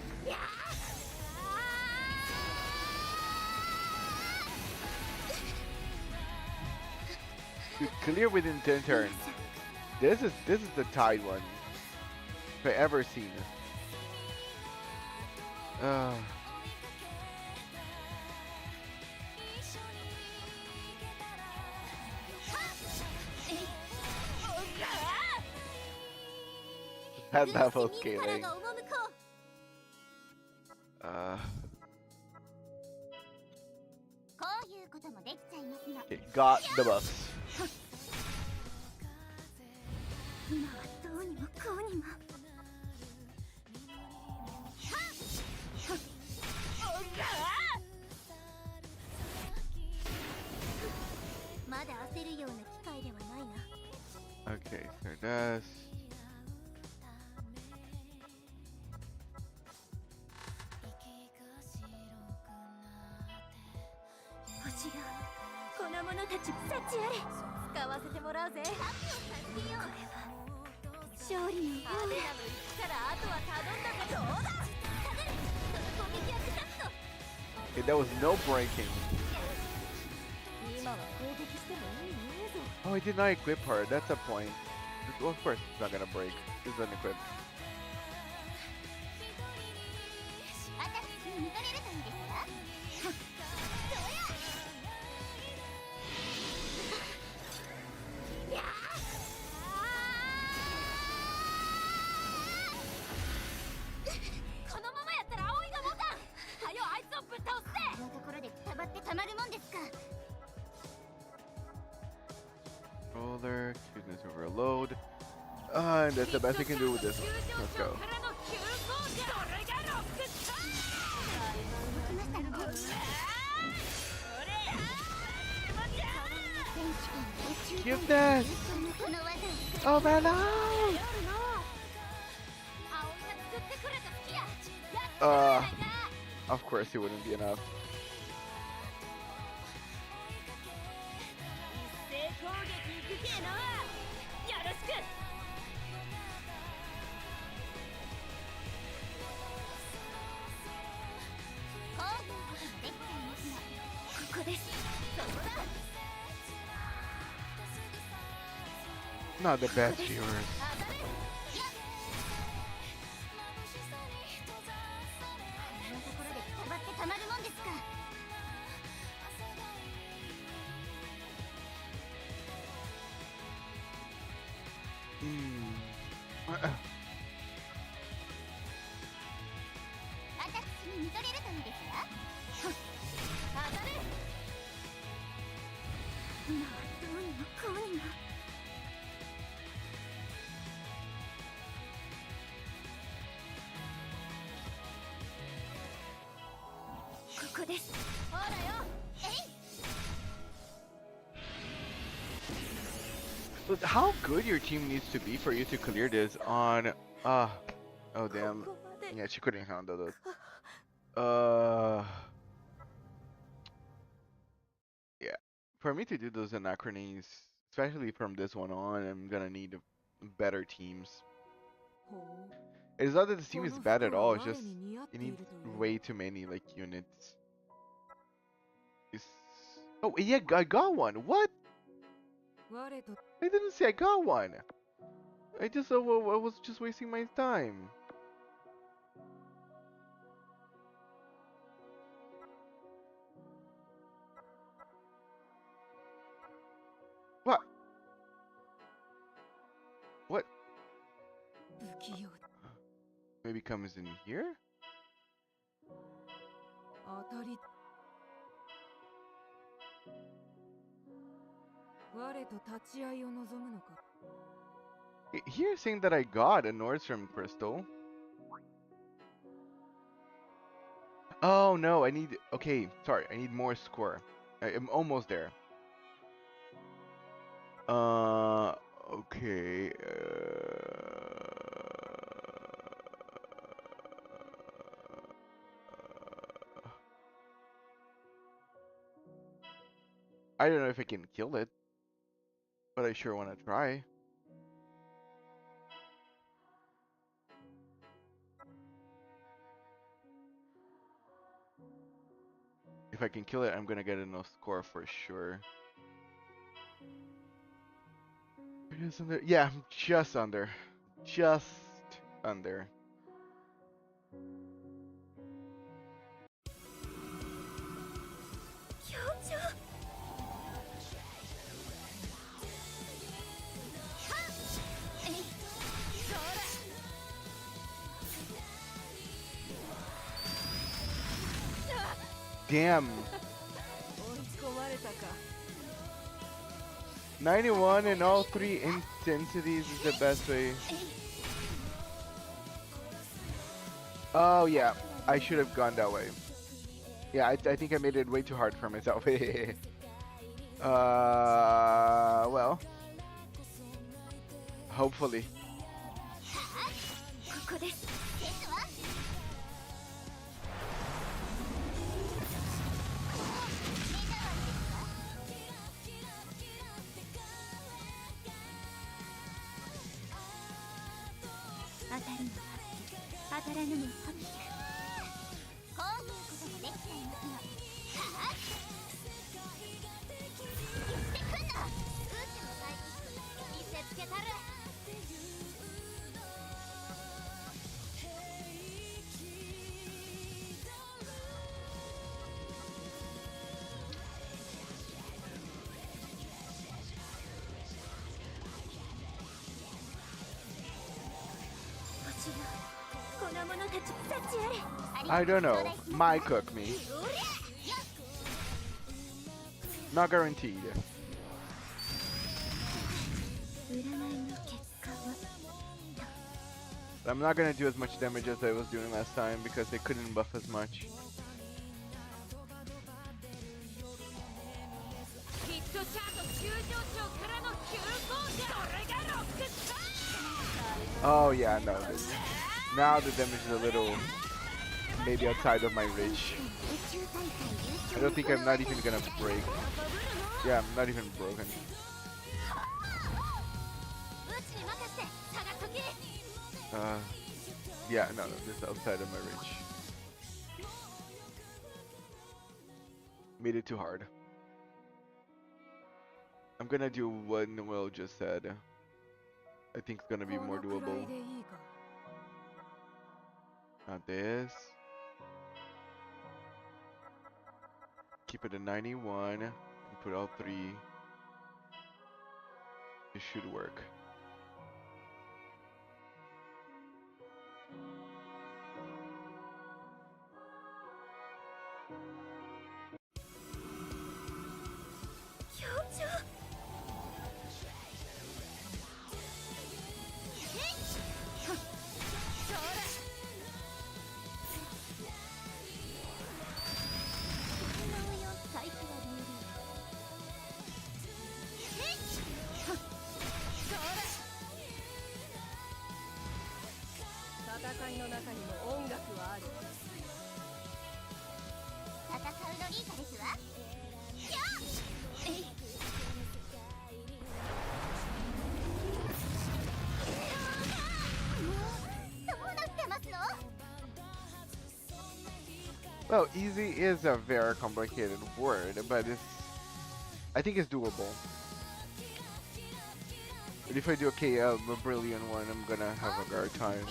To clear within 10 turns. This is the tied one if I ever seen. Uh, that level scaling. Okay, got the buffs. 今はどうにもこうにもまだ焦るような機会ではないな。 Okay, so that's 星がこの者たち幸あれ使わせてもらうぜ。これは勝利のアレナの行くからあとは頼んだぜ。どうだその攻撃はクタッと okay. That was no breaking. 今は攻撃しても意味ねえぞ。 Oh, I did not equip her. That's a point. Well, of course, it's not gonna break. It's unequipped. 私に見とれるといいですか。このままやったら葵が持たん。はよあいつをぶっ倒すぜ。こんなところでくたばってたまるもんですか。 Roller, cuteness overload. And that's the best I can do with this one. Let's go. Give this! Oh man, no! Of course it wouldn't be enough. Not the best viewers. But how good your team needs to be for you to clear this on oh damn. Yeah, she couldn't handle it. Yeah. For me to do those anachronies, especially from this one on, I'm gonna need better teams. It's not that this team is bad at all, it's just you need way too many like units. Oh yeah, I got one. What? I didn't say I got one. I was just wasting my time. What? What? Maybe comes in here? Here saying that I got a Nordstrom crystal. Oh no, I need, okay, sorry, I need more score. I'm almost there. Okay. I don't know if I can kill it, but I sure want to try. If I can kill it, I'm gonna get a no score for sure. It is under. Yeah, just under. Just under. Damn. 91 in all three intensities is the best way. Oh yeah, I should have gone that way. Yeah, I think I made it way too hard for myself. Well, hopefully. I don't know. Might cook me. Not guaranteed. But I'm not gonna do as much damage as I was doing last time because they couldn't buff as much. Oh yeah, no. Now the damage is a little maybe outside of my reach. I don't think I'm not even gonna break. Yeah, I'm not even broken. Yeah, no, this is outside of my reach. Made it too hard. I'm gonna do what Noel just said. I think it's gonna be more doable. Not this. Keep it at 91 and put all three. This should work. Well, easy is a very complicated word, but I think it's doable. But if I do a KL, a brilliant one, I'm gonna have a hard time.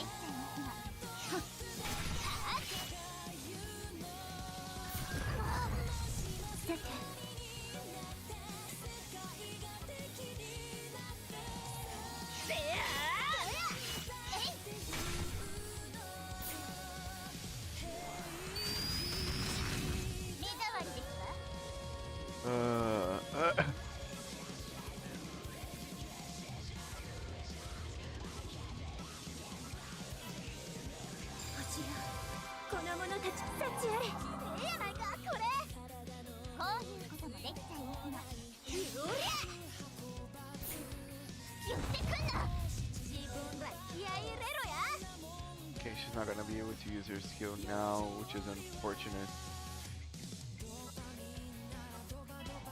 Okay, she's not gonna be able to use her skill now, which is unfortunate.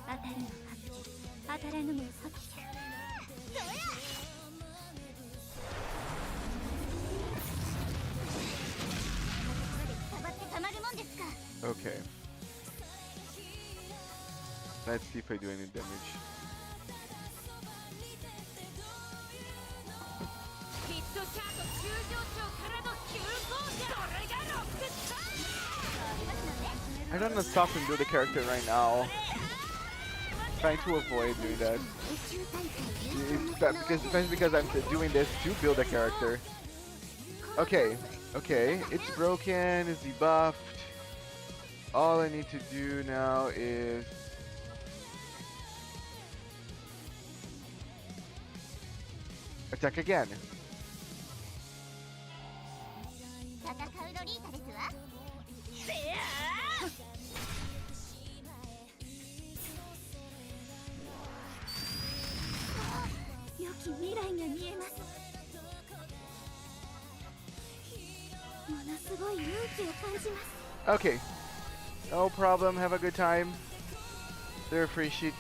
当たるの勝ち当たらぬもそっちだそりゃ Okay. Let's see if I do any damage. I don't know stop and build a character right now. Trying to avoid doing that. It's because I'm doing this to build a character. Okay, okay, it's broken, it's debuffed. All I need to do now is attack again. 良き未来が見えます。ものすごい勇気を感じます。 Okay, no problem. Have a good time. There are free sheets.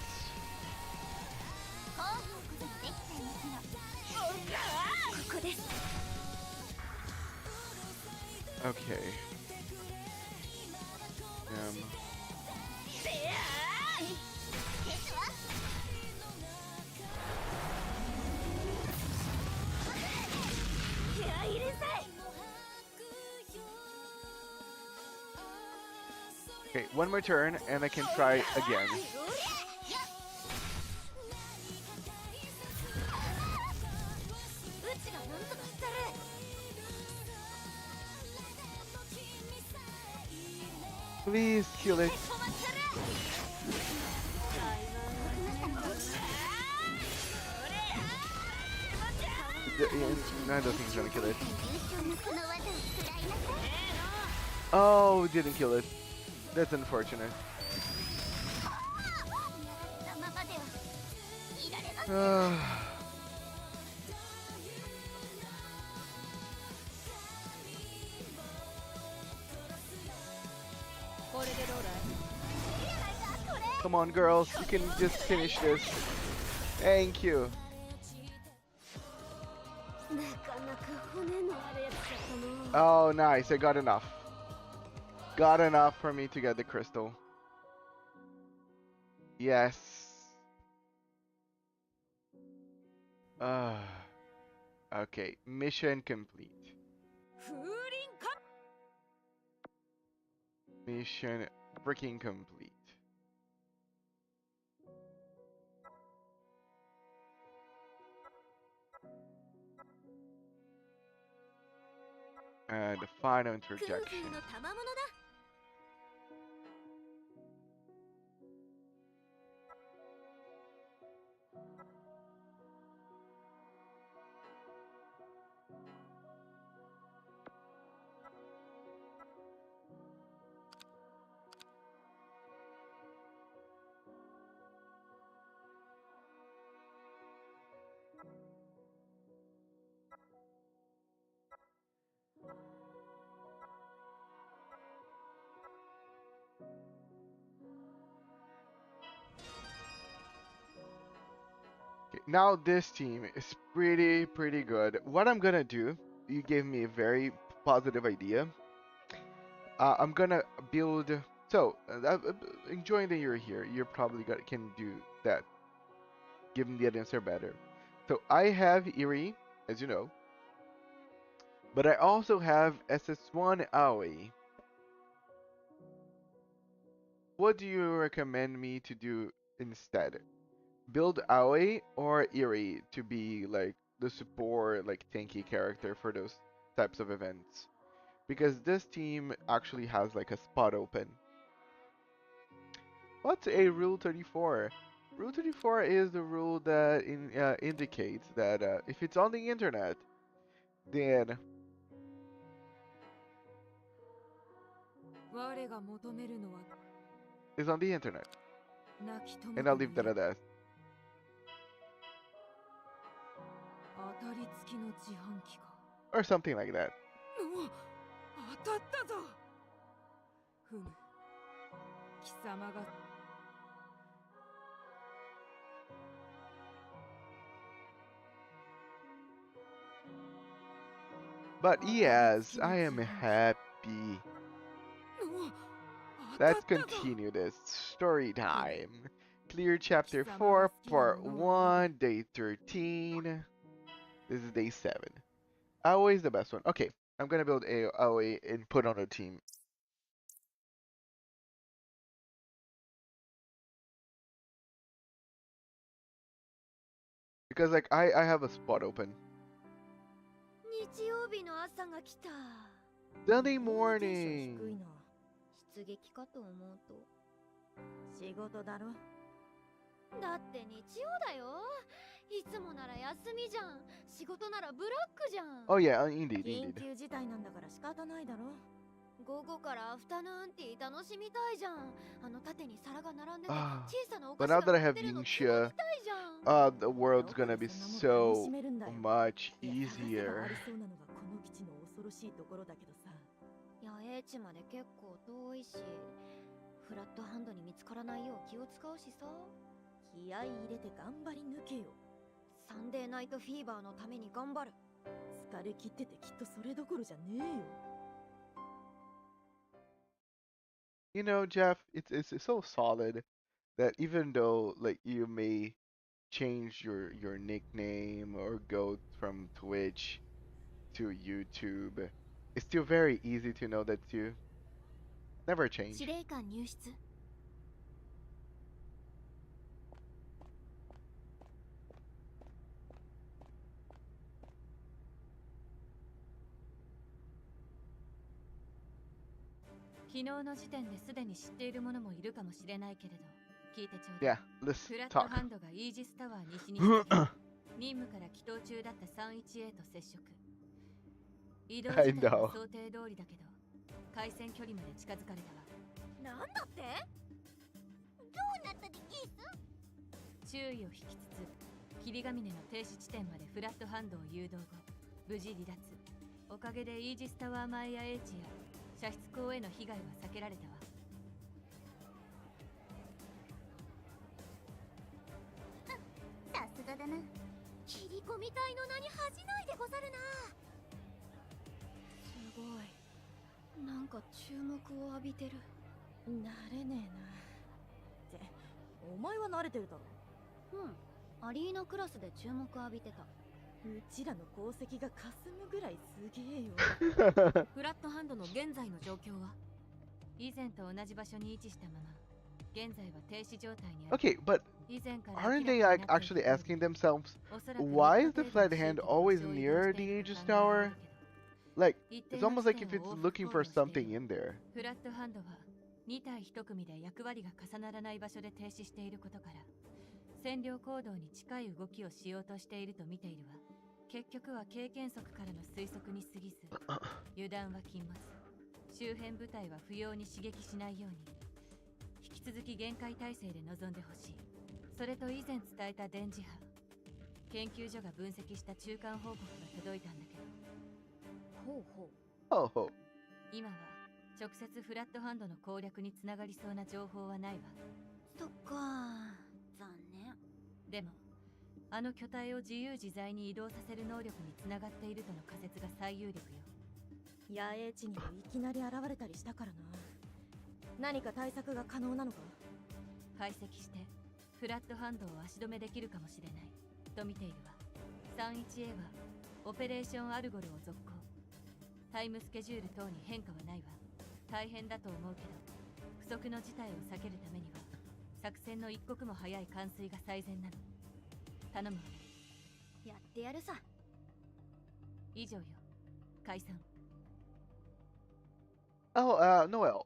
Okay. Okay, one more turn and I can try again. Please kill it. No, I don't think he's gonna kill it. Oh, didn't kill it. That's unfortunate. Come on, girls, you can just finish this. Thank you. Oh, nice. I got enough. Got enough for me to get the crystal. Yes. Okay. Mission complete. Mission freaking complete. And the final interjection. Now this team is pretty good. What I'm gonna do, you gave me a very positive idea. I'm gonna build. So, enjoying that you're here, you're probably can do that. Given the answer better. So I have Eri, as you know, but I also have SS1 Aoi. What do you recommend me to do instead? Build Aoi or Eri to be like the support, like tanky character for those types of events? Because this team actually has like a spot open. What's a Rule 34? Rule 34 is the rule that indicates that if it's on the internet, then it's on the internet. And I'll leave that at that. Or something like that. But yes, I am happy. Let's continue this story time. Clear chapter 4, part 1, day 13. This is day 7. Always the best one. Okay, I'm gonna build AOE and put on a team. Because like I have a spot open. Sunday morning. 出撃かと思うと仕事だろだって日曜だよいつもなら休みじゃん仕事ならブラックじゃん Oh yeah, indeed, 緊 indeed. 急事態なんだから仕方ないだろ午後からアフタヌーンティー楽しみたいじゃんあの縦に皿が並んでて Ah, 小さなお but 菓 now 子 that が I 乗っ have てるの Yingxia, たいじゃん the world's gonna be so much いや easier. 探せばありそうなのがこの基地の恐ろしいところだけどさ野営地まで結構遠いしフラットハンドに見つからないよう気を使うしさ気合い入れて頑張り抜けよサンデーナイトフィーバーのために頑張る疲れ切っててきっとそれどころじゃねえよ You know, Jeff, it's so solid that even though like you may change your nickname or go from Twitch to YouTube, it's still very easy to know that you never change. 司令官入室昨日の時点ですでに知っている者もいるかもしれないけれど聞いてちょうだい Yeah, let's フラット talk. ハンドがイージスタワー西に出現任務から帰投中だった 31A と接触移動自体は想定通りだけど回線距離まで近づかれたわなんだってどうなったでギース注意を引きつつ霧ヶ峰の停止地点までフラットハンドを誘導後無事離脱おかげでイージスタワー前や英知や射出口への被害は避けられたわさすがだなキリコみたいの名に恥じないでござるなすごいなんか注目を浴びてる慣れねえなってお前は慣れてるだろアリーナクラスで注目浴びてたうちらの功績が霞むぐらいすげえよフラットハンドの現在の状況は以前と同じ場所に位置したまま現在は停止状態にある Okay, but 以前から aren't they like actually asking themselves, why is the flight hand always near the Aegis Tower? Like, it's almost like if it's looking for something in there. フラットハンドは2対1組で役割が重ならない場所で停止していることから占領行動に近い動きをしようとしていると見ているわ結局は経験則からの推測に過ぎず油断は禁物周辺部隊は不要に刺激しないように引き続き厳戒態勢で臨んでほしいそれと以前伝えた電磁波研究所が分析した中間報告が届いたんだけどほうほう Oh, ho. 今は直接フラットハンドの攻略につながりそうな情報はないわそっか残念でもあの巨体を自由自在に移動させる能力につながっているとの仮説が最有力よ野営地にもいきなり現れたりしたからな何か対策が可能なのか解析してフラットハンドを足止めできるかもしれないと見ているわ 31A はオペレーションアルゴルを続行タイムスケジュール等に変化はないわ大変だと思うけど不測の事態を避けるためには作戦の一刻も早い完遂が最善なの頼むわやってやるさ以上よ解散 Oh, Noel,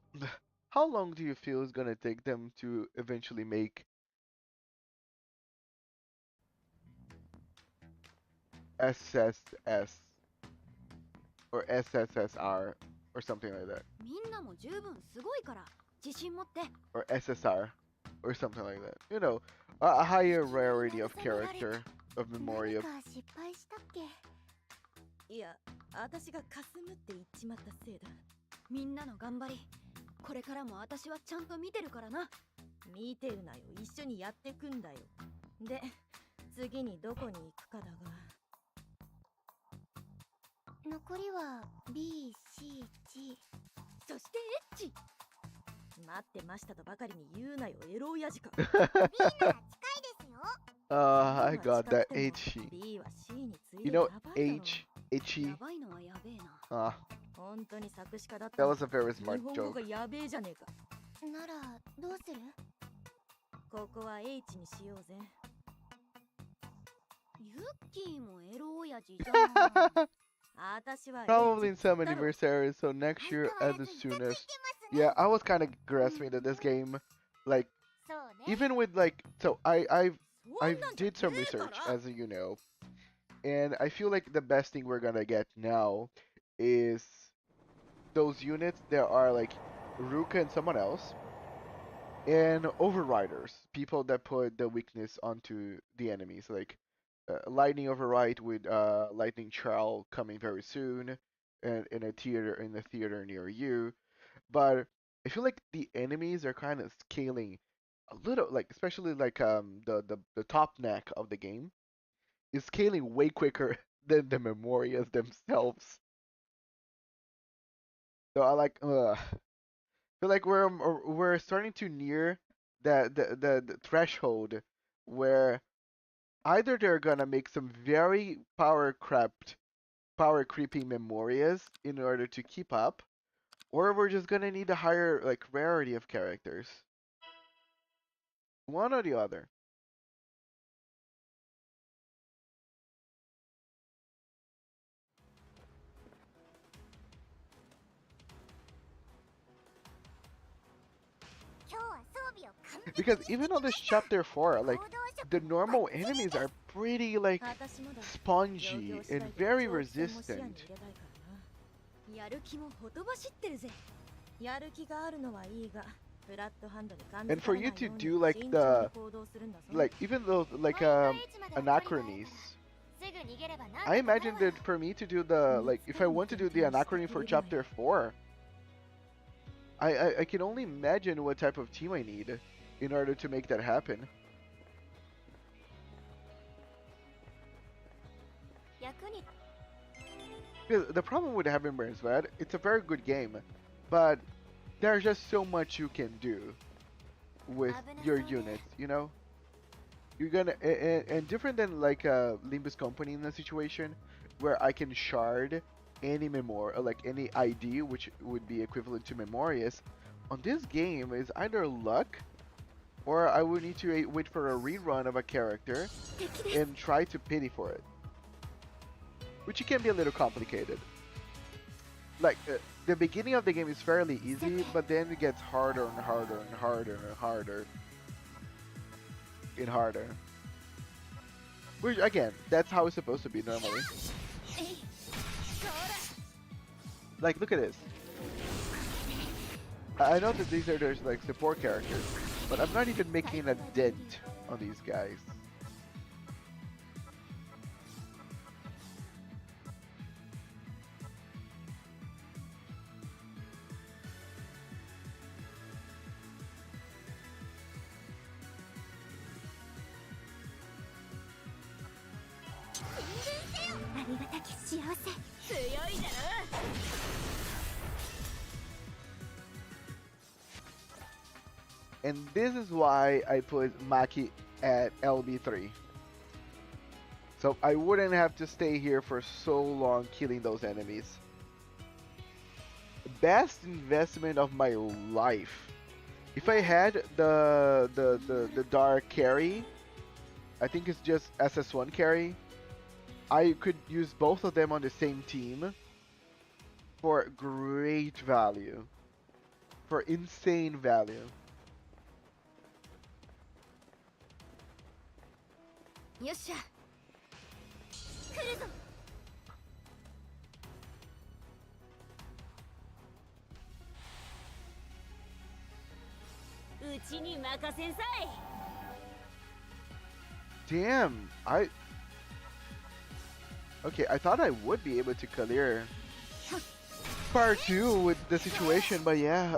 how long do you feel is gonna take them to eventually make SSS or SSSR or something like that? みんなも十分すごいから自信持って Or SSR or something like that. You know, a higher rarity of character. of memory of. 何か失敗したっけ？いや、私がかすむって言っちまったせいだ。みんなの頑張り、これからも私はちゃんと見てるからな。見てるなよ、一緒にやってくんだよ。で、次にどこに行くかだが。残りは B、C、G。そしてエッチ。待ってましたとばかりに言うなよ、エロ親父か。B なら近いですよ。I got that H. B は C に次い You で know やばいだろ。 H, itchy. やばいのはやべえな。Ah, 本当に作詞家だった that の was a very 日 smart 本語 joke. がやべえじゃねえか。ならどうする？ここは H にしようぜ。ユッキーもエロ親父じゃん。私は Probably in H some だろ。 anniversary, so next year as soon as. Yeah, I was kind of grasping that this game, like そうね。 even with like, so I そ I んなんじゃ did some ねえか research, ら。 as you know, and I feel like the best thing we're gonna get now is those units that are like Ruka and someone else, and overriders, people that put the weakness onto the enemies, like lightning override with lightning trial coming very soon, and in the theater near you. But I feel like the enemies are kind of scaling a little, like especially like the top neck of the game is scaling way quicker than the memorias themselves. So I like feel like we're starting to near the threshold where either they're gonna make some very power creeping memorias in order to keep up, or we're just gonna need a higher like rarity of characters. One or the other. Because even on this chapter 4, like the normal enemies are pretty like 私もだ。 spongy and very resistant. やる気もほとばしってるぜ。やる気があるのはいいが、フラットハンドに感じ And 取 for ら you ない to ように do like 慎重 the に行動するんだぞ。 like even though like anachronies, I imagine that for me to do the like if I want to do the anachrony for chapter 4, I can only imagine what type of team I need in order to make that happen. 役に Because the problem with heavenburnsred, it's a very good game, but there's just so much you can do with your units, you know? You're gonna and different than like Limbus Company in a situation where I can shard any like any ID, which would be equivalent to Memorius. On this game is either luck, or I would need to wait for a rerun of a character and try to pity for it, which can be a little complicated. Like the beginning of the game is fairly easy, but then it gets harder and harder and harder and harder and harder. Which again, that's how it's supposed to be normally. Like, look at this. I know that these are just like support characters, but I'm not even making a dent on these guys. And this is why I put Maki at LB3. So I wouldn't have to stay here for so long killing those enemies. Best investment of my life. If I had the dark carry, I think it's just SS1 carry, I could use both of them on the same team for great value. For insane value. よっしゃ。来るぞ。うちに任せんさい。 Damn, Okay, I thought I would be able to clear part 2 with the situation, but yeah,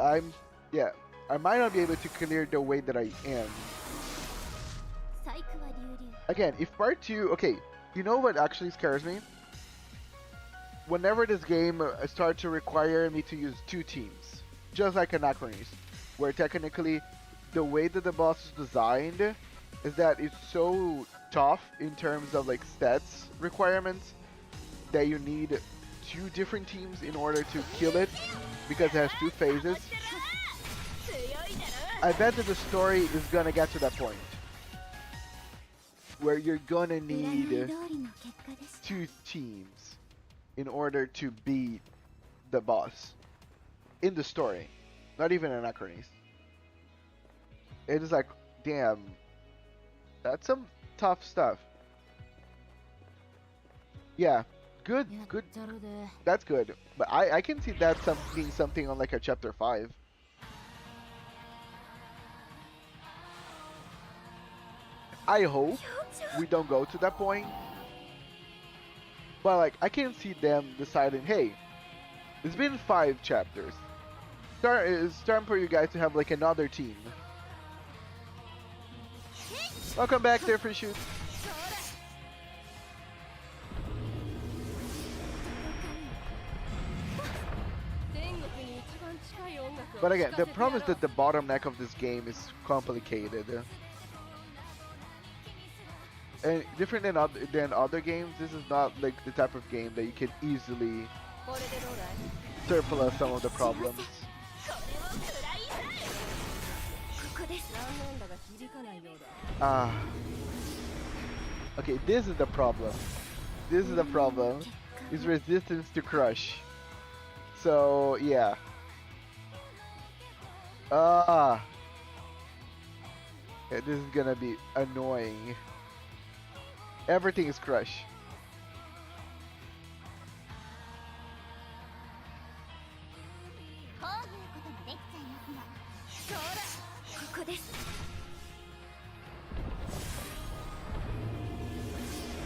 I might not be able to clear the way that I am. 細工は流々 Again, if part 2, okay, you know what actually scares me? Whenever this game starts to require me to use 2 teams, just like Anachronis, where technically the way that the boss is designed is that it's so tough in terms of like stats requirements that you need 2 different teams in order to kill it because it has 2 phases. I bet that the story is gonna get to that point where you're gonna 占い need 通りの結果でした 2 teams in order to beat the boss in the story, not even Anachronis. It is like, damn, that's some tough stuff. Yeah, good, やっ good, たろで that's good. But I can see that being something on like a chapter 5. I hope we don't go to that point. But like, I can see them deciding, hey, it's been 5 chapters. It's time for you guys to have like another team. Welcome back there, Free Shoot. But again, the problem is that the bottleneck of this game is complicated. And different than other games, this is not like the type of game that you can easily surplus some of the problems. ここです Ah. Okay, this is the problem. This is the problem. Is resistance to crush. So yeah. Ah. Yeah, this is gonna be annoying. Everything is crush. こういうことができちゃいますのここです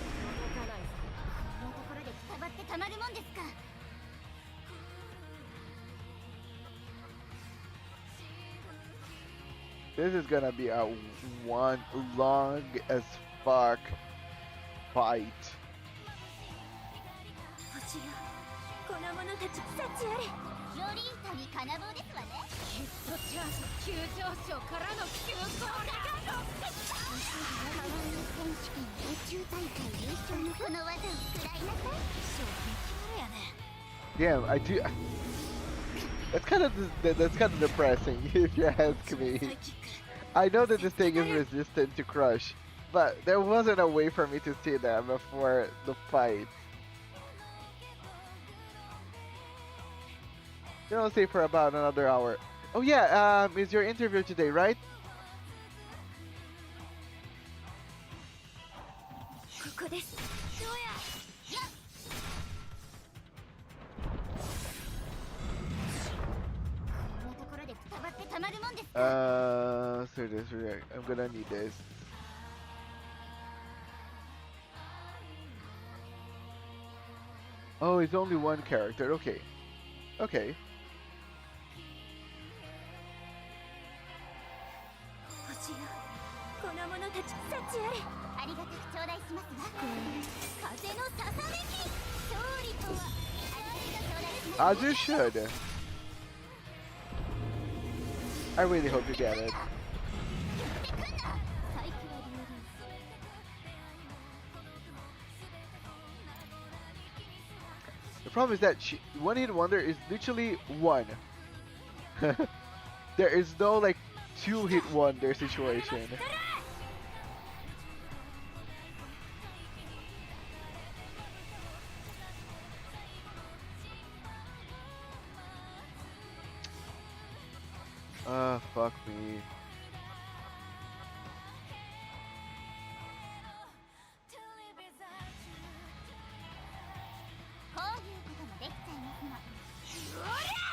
こんなところでくたばってたまるもんですか This is gonna be a one long as fuck fight. 星よこの者たち幸あれより痛み金棒ですわねヒットチャージ急上昇からの急降下ハワイの選手権宇宙大会優勝のこの技を食らいなさい衝撃あるやね Damn, I do. That's kind of depressing if you ask me. I know that this thing is resistant to crush, but there wasn't a way for me to see that before the fight. You know, stay for about another hour. Oh yeah, is your interview today, right? ここですどうややっこんなところでくたばってたまるもんですか So this, I'm gonna need this. Oh, it's only one character. Okay. Okay. 星よこの者たち幸あれありがたく頂戴しますわ風のささめき勝利とはありがたく頂戴します As you should. I really hope you get it. サイクは流々 The problem is that one hit wonder is literally one. There is no like 2 hit wonder situation. Fuck me. こういうこともできちゃいますのおりゃ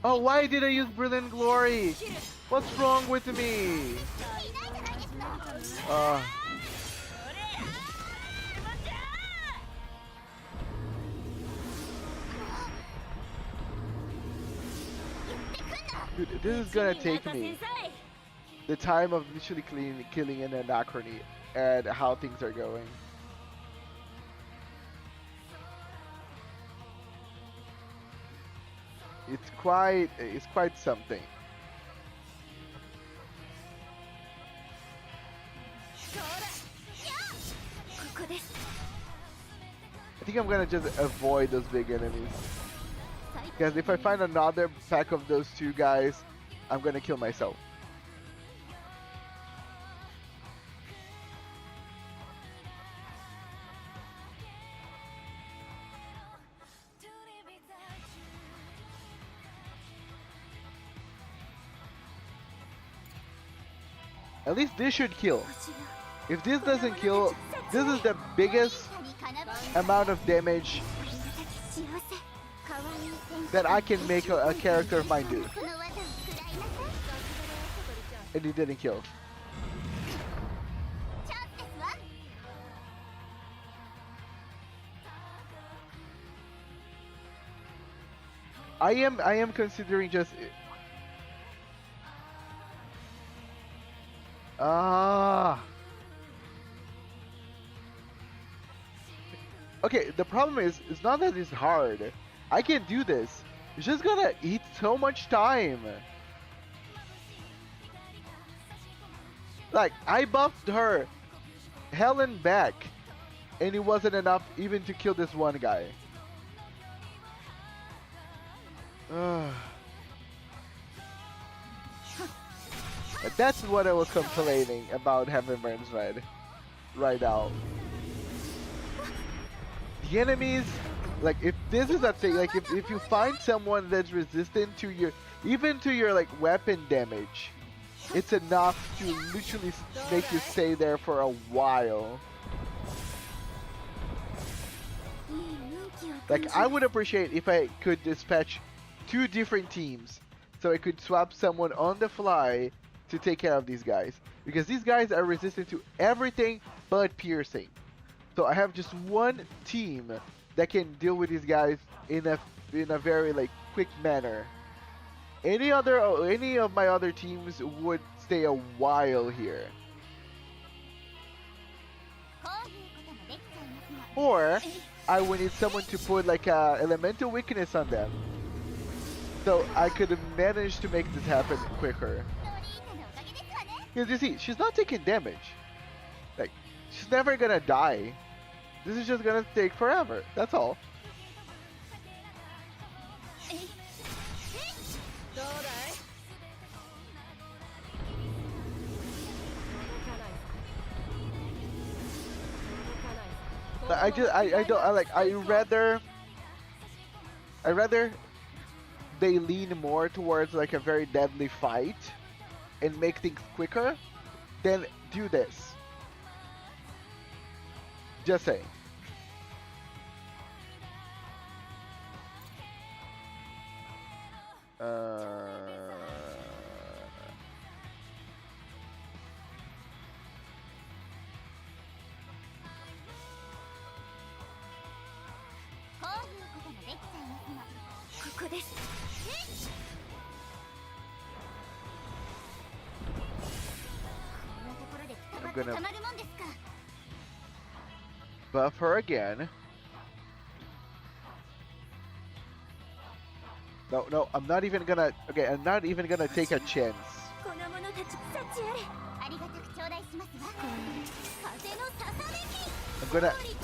Oh, why did I use Brilliant Glory? What's wrong with me? Dude, this is gonna take me the time of literally killing an anachrony and how things are going. It's quite something. I think I'm gonna just avoid those big enemies. Because if I find another pack of those two guys, I'm gonna kill myself. At least this should kill. If this doesn't kill, this is the biggest amount of damage that I can make a character of mine do. And he didn't kill. I am considering just okay, the problem is, it's not that it's hard. I can do this. It's just gonna eat so much time. Like, I buffed her hell and back, and it wasn't enough even to kill this one guy. That's what I was complaining about heavenburnsred right now. The enemies, like, if this is a thing, like if you find someone that's resistant to your, even to your like weapon damage, it's enough to literally make you stay there for a while. Like, I would appreciate if I could dispatch 2 different teams so I could swap someone on the fly to take care of these guys, because these guys are resistant to everything but piercing. So I have just one team that can deal with these guys in a very like quick manner. Any of my other teams would stay a while here. Or I would need someone to put like a elemental weakness on them, so I could have managed to make this happen quicker. Because you see, she's not taking damage. Like, she's never gonna die. This is just gonna take forever. That's all. I rather they lean more towards like a very deadly fight and make things quicker than do this. Just saying. I'm gonna buff her again. No, I'm not even gonna. Okay, I'm not even gonna take a chance. I'm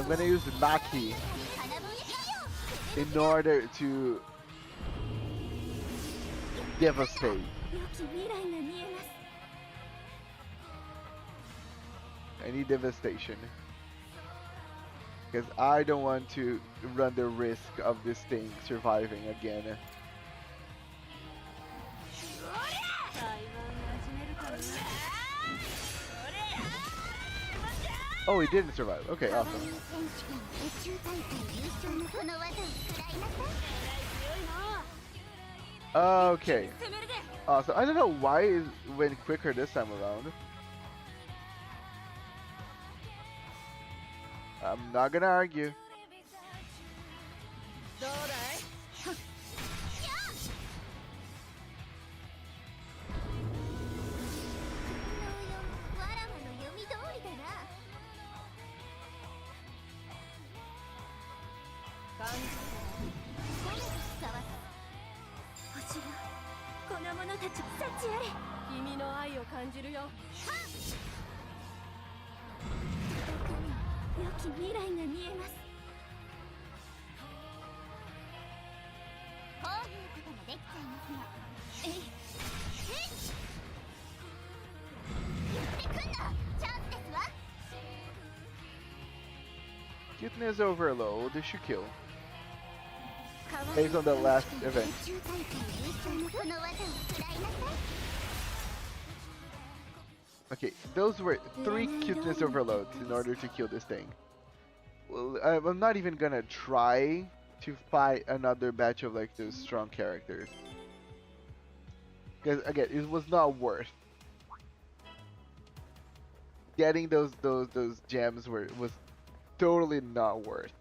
gonna use Maki in order to devastate. I need devastation, because I don't want to run the risk of this thing surviving again. Oh, he didn't survive. Okay, awesome. Okay. So I don't know why it went quicker this time around. I'm not gonna argue. どうだい？わらわの読み通りだな。感じ褒めて使わ星よ、この者たち幸あれ。君の愛を感じるよ。届かぬ良き未来が見えます。こういうことができちゃいますの。えい言ってくんな。チャンスですわ。 Cuteness overload, they should kill. Based on the last event. 宇宙大会一緒にこの技を食らいなさい。 Okay, those were 3 cuteness overloads in order to kill this thing. Well, I'm not even gonna try to fight another batch of like those strong characters. Because again, it was not worth. Getting those gems was totally not worth.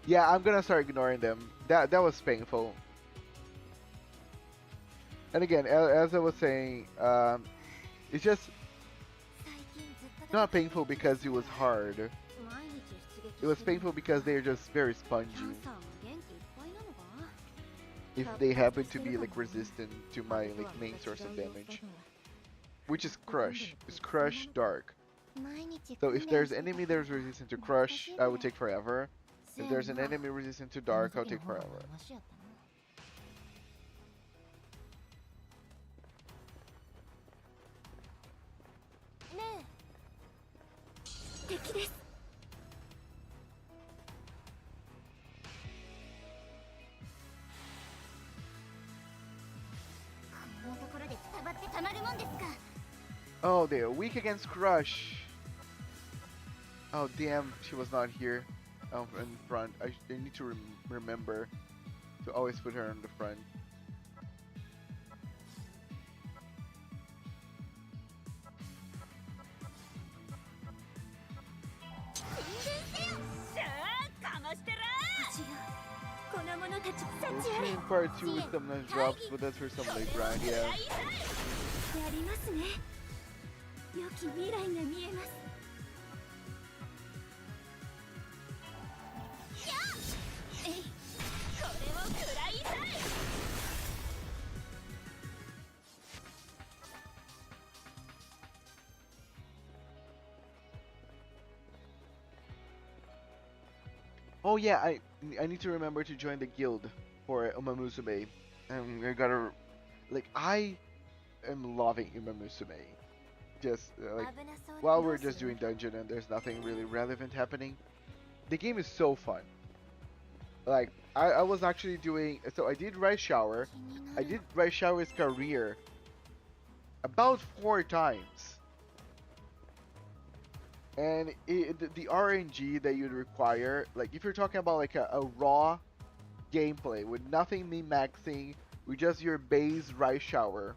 Yeah, I'm gonna start ignoring them. That was painful. And again, as I was saying, it's just not painful because it was hard. It was painful because they're just very spongy. If they happen to be like resistant to my like main source of damage, which is crush. It's crush dark. So if there's enemy that is resistant to crush, I would take forever. If there's an enemy resistant to dark, I'll take forever. ねえ敵です。こんなところでくたばってたまるもんですか。 Oh, they're weak against crush. Oh damn, she was not here. In front. I need to remember to always put her in the front. We'll see in part 2 with some nice drops, but that's for some late grind, yeah. やりますね。良き未来が見えます。 Oh yeah, I need to remember to join the guild for Umamusume. I gotta, like, I am loving Umamusume. Just like while we're just doing dungeon and there's nothing really relevant happening, the game is so fun. Like I was actually doing, so I did Rice Shower. I did Rice Shower's career about 4 times. And the RNG that you'd require, like if you're talking about like a raw gameplay with nothing min-maxing, with just your base Rice Shower,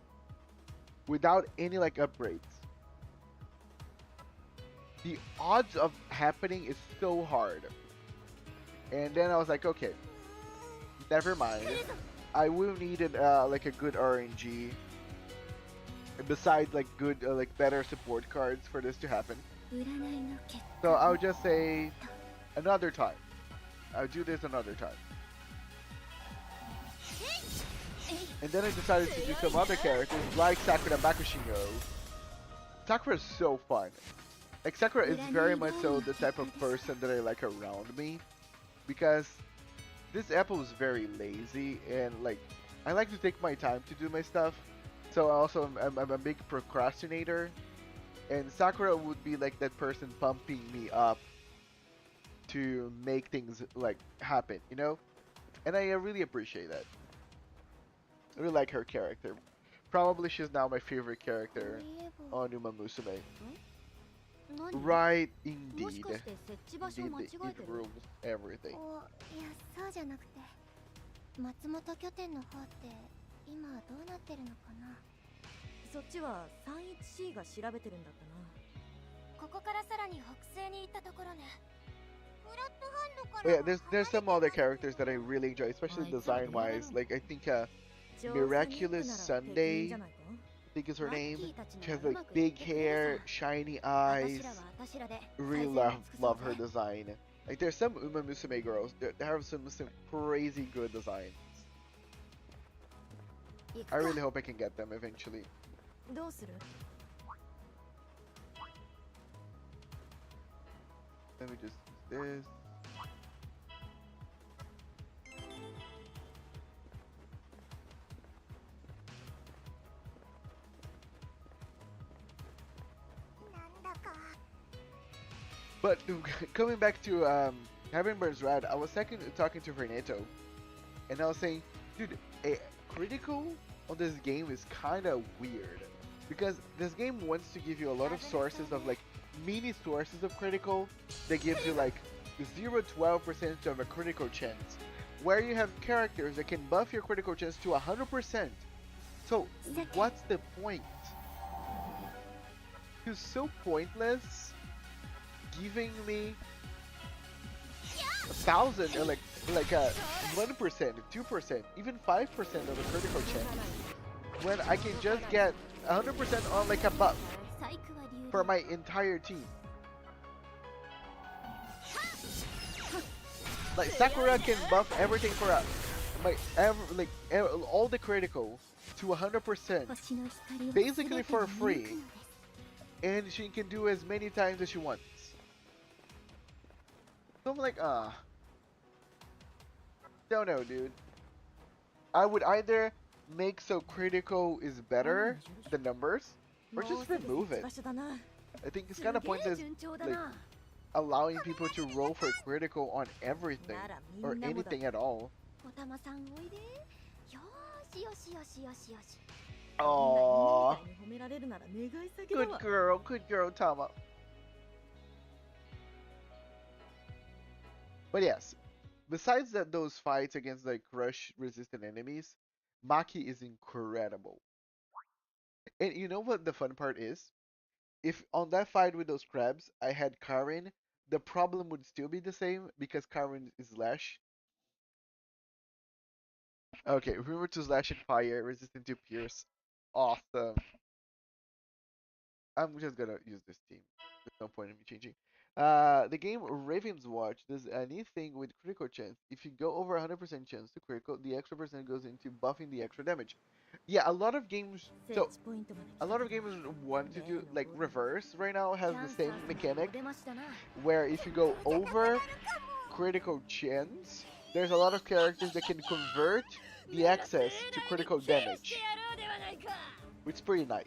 without any like upgrades, the odds of happening is so hard. And then I was like, okay, never mind. I will need like a good RNG, besides like good like better support cards for this to happen. So I'll just say another time. I'll do this another time. And then I decided to do some other characters like Sakura Makushinyo. Sakura is so fun. Like Sakura is very much so the type of person that I like around me, because this apple is very lazy and like I like to take my time to do my stuff. So also I'm a big procrastinator. And Sakura would be like that person pumping me up to make things like happen, you know? And I really appreciate that. I really like her character. Probably she's now my favorite character on Uma Musume. Right, indeed. Indeed, it rules everything. いやそうじゃなくて松本拠点の方って今どうなってるのかな。そっちは 31C が調べてるんだったな。ここからさらに北西に行ったところね。フラットハンドか But ら yeah, there's some other characters that I really enjoy, especially design wise. Like I think Miraculous Sunday, I think is her name. She has like big hair, shiny eyes. Really love her design. Like there's some Uma Musume girls that have some crazy good designs. I really hope I can get them eventually. どうする？ Let me just use this. But coming back to heavenburnsred, I was talking to Renato, and I was saying, dude, a critical on this game is kind of weird, because this game wants to give you a lot of sources of like mini sources of critical that gives you like 0-12% of a critical chance, where you have characters that can buff your critical chance to 100%. So what's the point? It's so pointless giving me 1,000 or like 1%, 2%, even 5% of a critical chance, when I can just get 100% on like a buff for my entire team. Like Sakura can buff everything for us, all the critical to 100%, basically for free, and she can do as many times as she wants. So I'm like, don't know, dude. I would either make so critical is better, the numbers, or just remove it. I think it's kind of pointless, like, allowing people to roll for critical on everything, or anything at all. Aww. Good girl, Tama. But yes, besides those fights against like crush resistant enemies, Maki is incredible. And you know what the fun part is? If on that fight with those crabs I had Karin, the problem would still be the same because Karin is slash. Okay, remember to slash and fire, resistant to pierce. Awesome. I'm just gonna use this team. There's no point in me changing. The game Raven's Watch does a neat thing with critical chance. If you go over 100% chance to critical, the extra percent goes into buffing the extra damage. Yeah, a lot of games. So a lot of games want to do like reverse right now has the same mechanic, where if you go over critical chance, there's a lot of characters that can convert the excess to critical damage, which is pretty nice.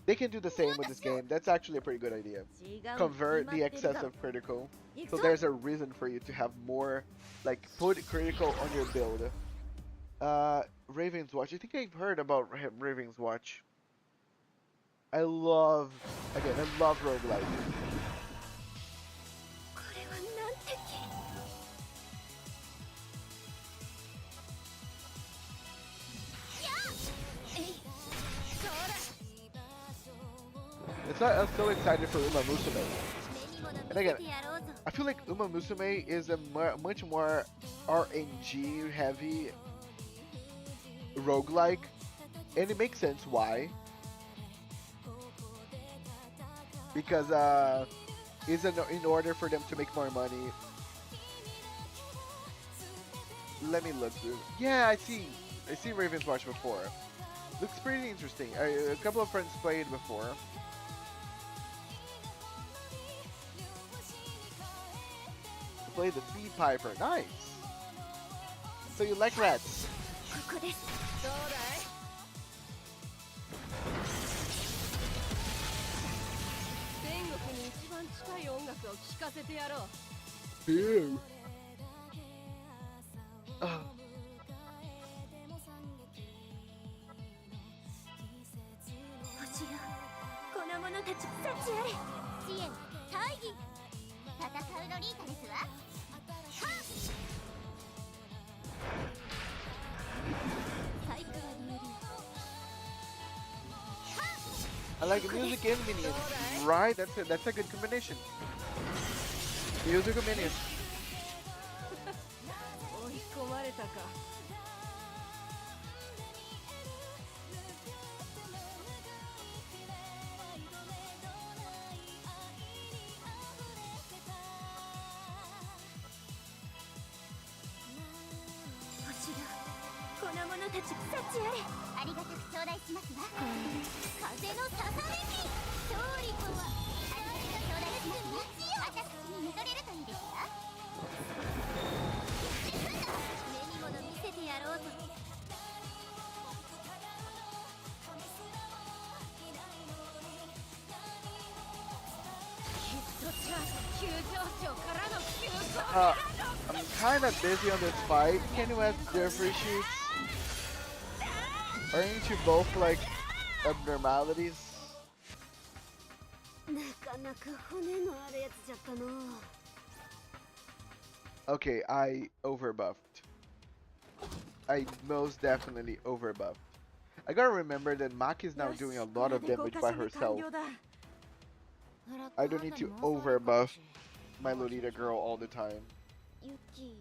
They can do the same with this game. That's actually a pretty good idea. Convert the excess of critical. So there's a reason for you to have more, like, put critical on your build. Raven's Watch. I think I've heard about Raven's Watch. I love roguelike. I'm so excited for Uma Musume. And again, I feel like Uma Musume is a much more RNG heavy roguelike, and it makes sense why. Because it's in order for them to make more money. Let me look through. Yeah, I see Raven's Watch before. Looks pretty interesting. A couple of friends played before. Play the Speed Piper. Nice. So you like rats? Ew. Oh. 星よ、この者たち幸あれ。知恵大義戦うロリータですわ。サイクロリー I like music and minions, right? That's a good combination. Music and minions. 追い込まれたか。星よ、この者たち幸あれ。ありがたく頂戴しますわ。風のささめき勝利とはありがたく頂戴しますわ。私に見とれるといいですわ。目に物見せてやろうと。きっとじゃあ急上昇からの急降 I'm kind of busy on this fight. Can you ask Jeffrey shoots? Aren't you both like abnormalities? なかなか骨のあるやつじゃったの。 Okay, I overbuffed. I most definitely overbuffed. I gotta remember that Maki is now doing a lot of damage by herself. I don't need to overbuff my Lolita girl all the time. ユキ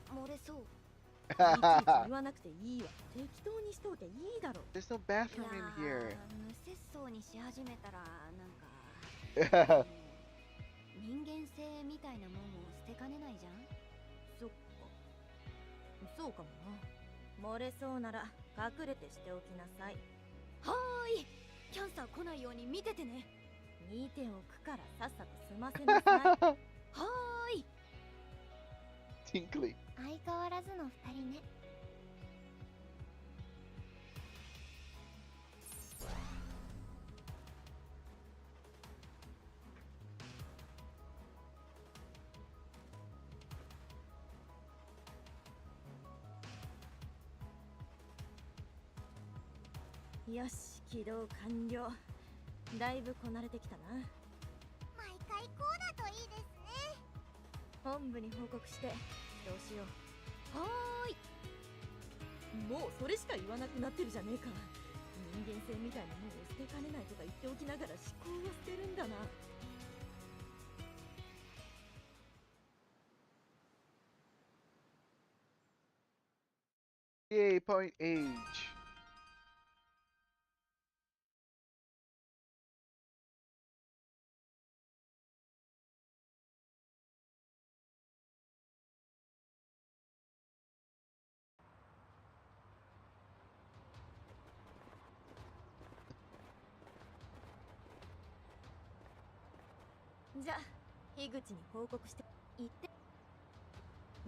漏れそう。いちいち There's 言わなくていいわ。適当にしとけいいだろ。 no bathroom in here. 無節操にし始めたらなんか人間性みたいなもんを捨てかねないじゃん。そっか、そうかもな。漏れそうなら隠れてしておきなさい。はーい、キャンサー来ないように見ててね。見ておくからさっさと済ませなさい。はーい。Tinkly. 相変わらずの二人ね。よし、起動完了。だいぶこなれてきたな。毎回こうだといいですね。本部に報告してどうしよう。はーい。もうそれしか言わなくなってるじゃねえか。人間性みたいなものを捨てかねないとか言っておきながら思考を捨てるんだな。Yay, point age.じゃあ樋口に報告して言って。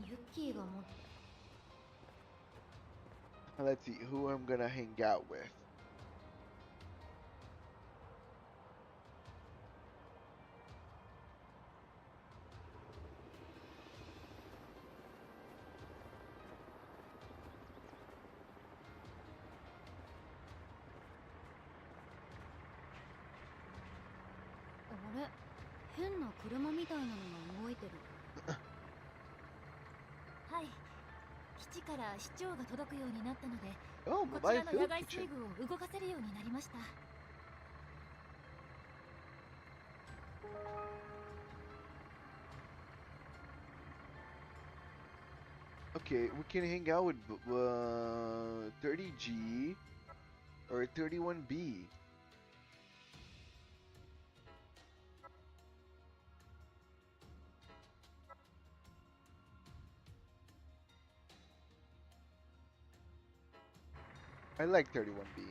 ユッキーが持って Let's see who I'm gonna hang out with.あれ、変な車みたいなのが動いてる。はい、基地から市長が届くようになったので、 Oh, こち my らの野 field 外 kitchen. 水具を動かせるようになりました。 Okay, we can hang out with 30G or 31B. I like 31B.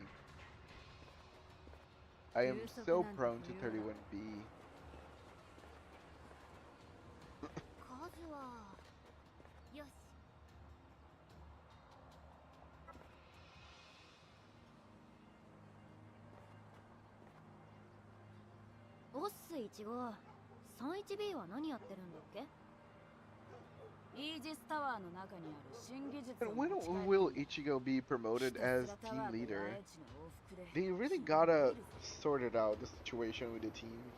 I am so prone to 31B. 数はよし。オッス1号、31B は何やってるんだっけ？ And when will Ichigo be promoted as team leader? They really gotta sort it out, the situation with the teams.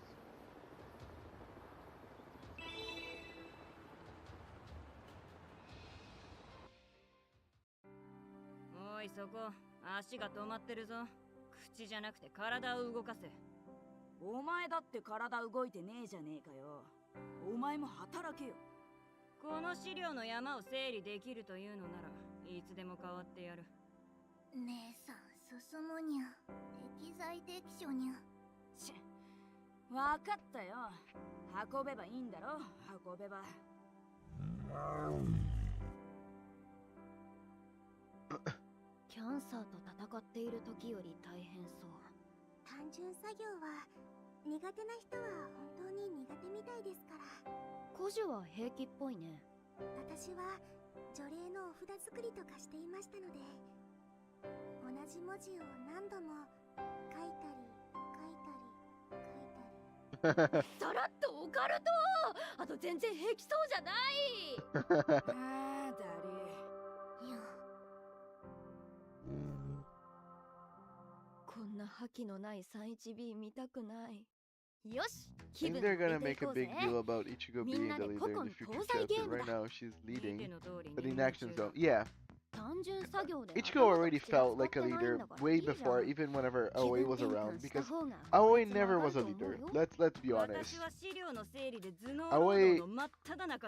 おいそこ、足が止まってるぞ。口じゃなくて体を動かせ。お前だって体動いてねえじゃねえかよ。お前も働けよ。この資料の山を整理できるというのならいつでも変わってやる。姉さん進むにゃ、適材適所にゃ。し、わかったよ。運べばいいんだろ、運べば。キャンサーと戦っている時より大変そう。単純作業は苦手な人は本当に苦手みたいですから。古樹は平気っぽいね。私は除霊のお札作りとかしていましたので、同じ文字を何度も書いたり書いたり書いたり。さらっとオカルト。あと全然平気そうじゃない。あーだり。いや、こんな覇気のない 31B 見たくない。よし、 I 気 think 分 they're 上 gonna げてい make こ a うぜ。 big deal about Ichigo being the leader in the future chapter. Right now she's leading, but in action zone, yeah. 単純作業で Ichigo already felt like a leader way before, even whenever Aoi was around, because Aoi never was a leader. Let's be honest. Aoi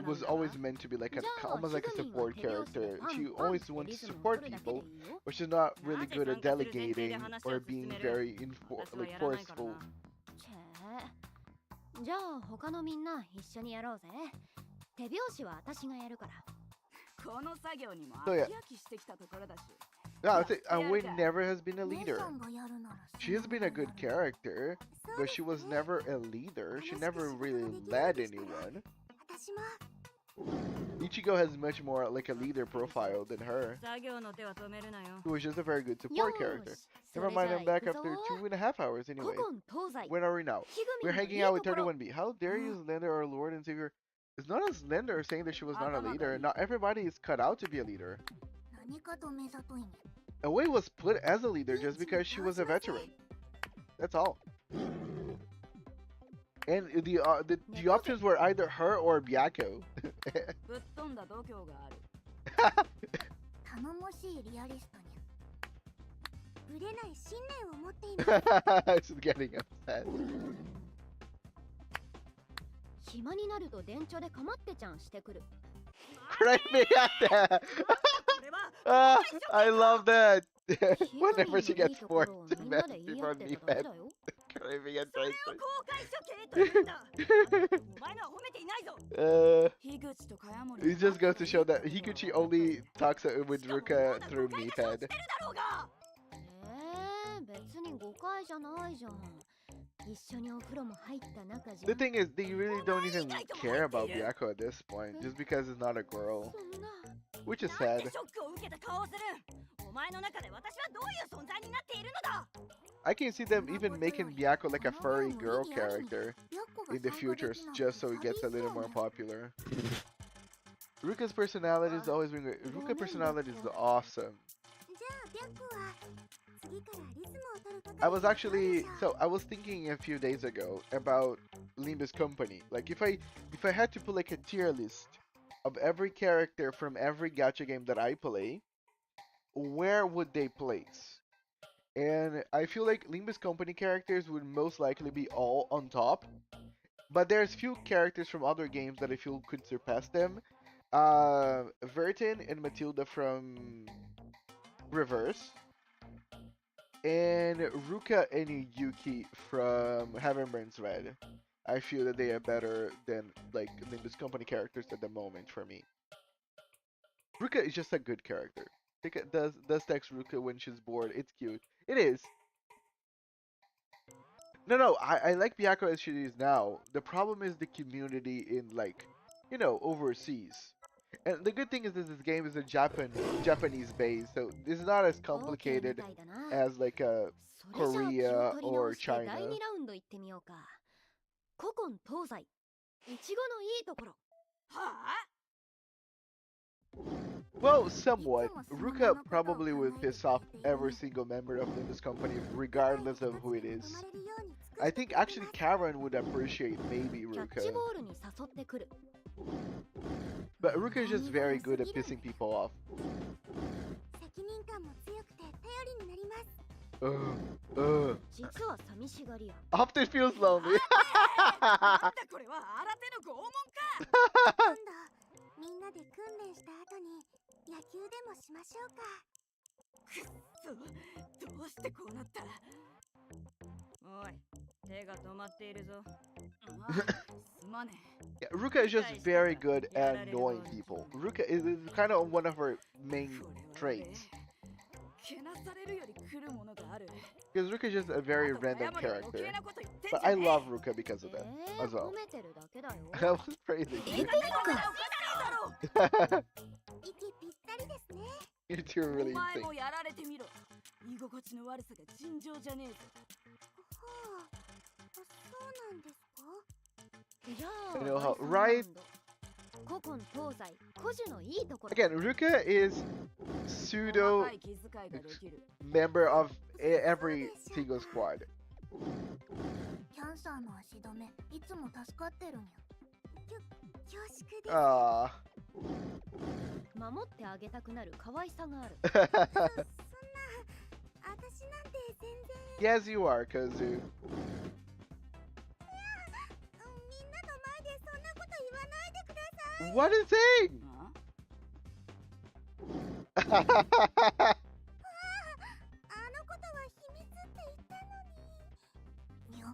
was always meant to be like almost like a support character. She always wants to support people, but she's not really good at delegating or being very forceful. じゃあ他のみんな一緒にやろうぜ。手拍子は私がやるから。この作業にも So yeah. 飽き飽きしてきたところだし。 Yeah, I think Aoi never has been a leader. She has been a good character, but she was never a leader. She never really led anyone. 私も Ichigo has much more like a leader profile than her. 作業の手は止めるなよ。 Who was just a very good support character. よし、 Never それ mind, じゃあ I'm back 行くぞ。 after 2.5 hours 古 anyway. 今東西。 Where are we now? ひぐ We're みの hanging いい out と with ころ。 31B. How dare you slander our lord and savior? It's not a slander saying that she was not a leader. Not everybody is cut out to be a leader. 何かと目ざといね。 Away was put as a leader just because she was a veteran. That's all. And the options were either her or Byakko. ぶっ飛んだ度胸がある。頼もしいリアリストにゃ。ぶれない信念を持っています。 She's getting upset. 暇になると電車でかまってちゃんしてくる。 Correct me at that. I love that. Whenever she gets forced to mess before defense. Correct me at それを that. 公開処刑と言うんだ。お前のは褒めていないぞ。樋口と茅森 It just goes to show that Higuchi only talks with Ruka through Meathead. 別に誤解じゃないじゃん。一緒にお風呂も入った仲じゃ The ん。 thing is, they really don't even care about Byakko at this point, just because it's not a girl, そんな。 which is なん sad. でショックを受けた顔をする。お前の中で私はどういう存在になっているのだ。 I can see them even making Byakko like a furry girl character in the future, just so it gets a little more popular. Ruka's personality has always been great. Ruka's personality is awesome. じゃあビャックは次からリズムを取る係 I was actually I was thinking a few days ago about Limbus Company. Like if I had to put like a tier list of every character from every gacha game that I play, where would they place? And I feel like Limbus Company characters would most likely be all on top. But there's few characters from other games that I feel could surpass them. Vertin and Matilda from Reverse. And Ruka and Yuki from heavenburnsred. I feel that they are better than like Limbus Company characters at the moment for me. Ruka is just a good character. Does text Ruka when she's bored. It's cute. It is. No, I like Byakko as she is now. The problem is the community in like, you know, overseas. And the good thing is that this game is a Japanese base, so this is not as オーケーみ complicated たいだな。 as like それじゃあ気を Korea 取り直 or して第 China. 2ラウンド行ってみようか。古今東西。いちごのいいところ。はあ Well, somewhat. Ruka probably would piss off every single member of Nimbus Company regardless of who it is. I think actually Karen would appreciate maybe キャッ Ruka. チボールに誘ってくる But Ruka is just very good at pissing people off. 責任感も強くて頼りになります 実は寂しがり屋 Often feels lonely. なんだこれは新手の拷問か今度みんなで訓練した後に野球でもしましょうかどうしてこうなったおい手が止まっているぞすまねえ Yeah, Ruka is just very good at annoying people. Ruka is kind of one of her main traits. けなされるより来るものがある Because Ruka is just a very random あと謝る余 character. 計なこと言ってん But じゃ I ねえ love Ruka because of that as 褒 well. めてるだけだよ That was crazy. いいか 息ぴったりですね You two are お really 前 insane. もやられてみろ居心地の悪さが尋常じゃねえぞはあそうなんですかじゃ You know how あ right 古今東西古樹のいいところ Again, Ruka is 細 pseudo かい気遣いができる member of every single squad. キャンサーの足止めいつも助かってるにゃ恐縮です Ah. 守ってあげたくなる可愛さがあるそんな私なんて全然 Yes, you are, Kazu. みんなの前でそんなこと言わないでください What is saying? ああのことは秘密って言ったのににょ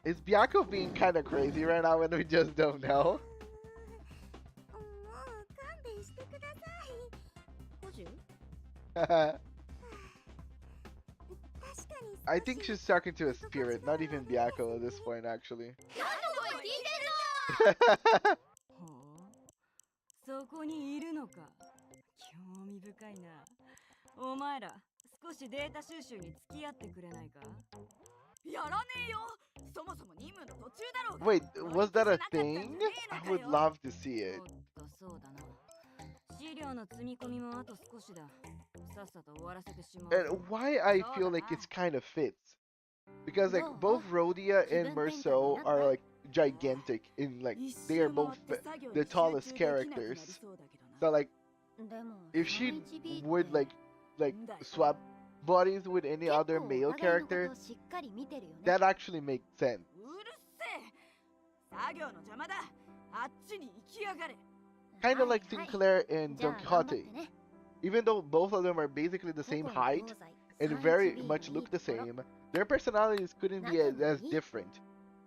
Is Byako being kind of crazy right now and we just don't know? もう勘弁してください古樹 確かに I think she's talking to a spirit, not even Byako at this point, actually. ほうそこにいるのか興味深いなお前ら少しデータ収集に付き合ってくれないかやらねえよそもそも任務の途中だろうが Wait, was that a thing? I would love to see お it. っとそうだな資料の積み込みもあと少しださっさと終わらせてしまう And why I feel like it's kind of fits. Because like both Rhodia and Merceau are like gigantic in like they are both the tallest characters. So like でも if she 毎日 would like swap bodies with any other male 結構お互いの character, ことをしっかり見てるよね that actually makes sense. うるせえ作業の邪魔だあっちに行きやがれ Kind of like はいはい Sinclair and じゃ Don あ頑張って Quixote. ね Even though both of them are basically the 古 same 今 height 東西 and 3 very 1 much のい look い the ところ same, their personalities couldn't be as different.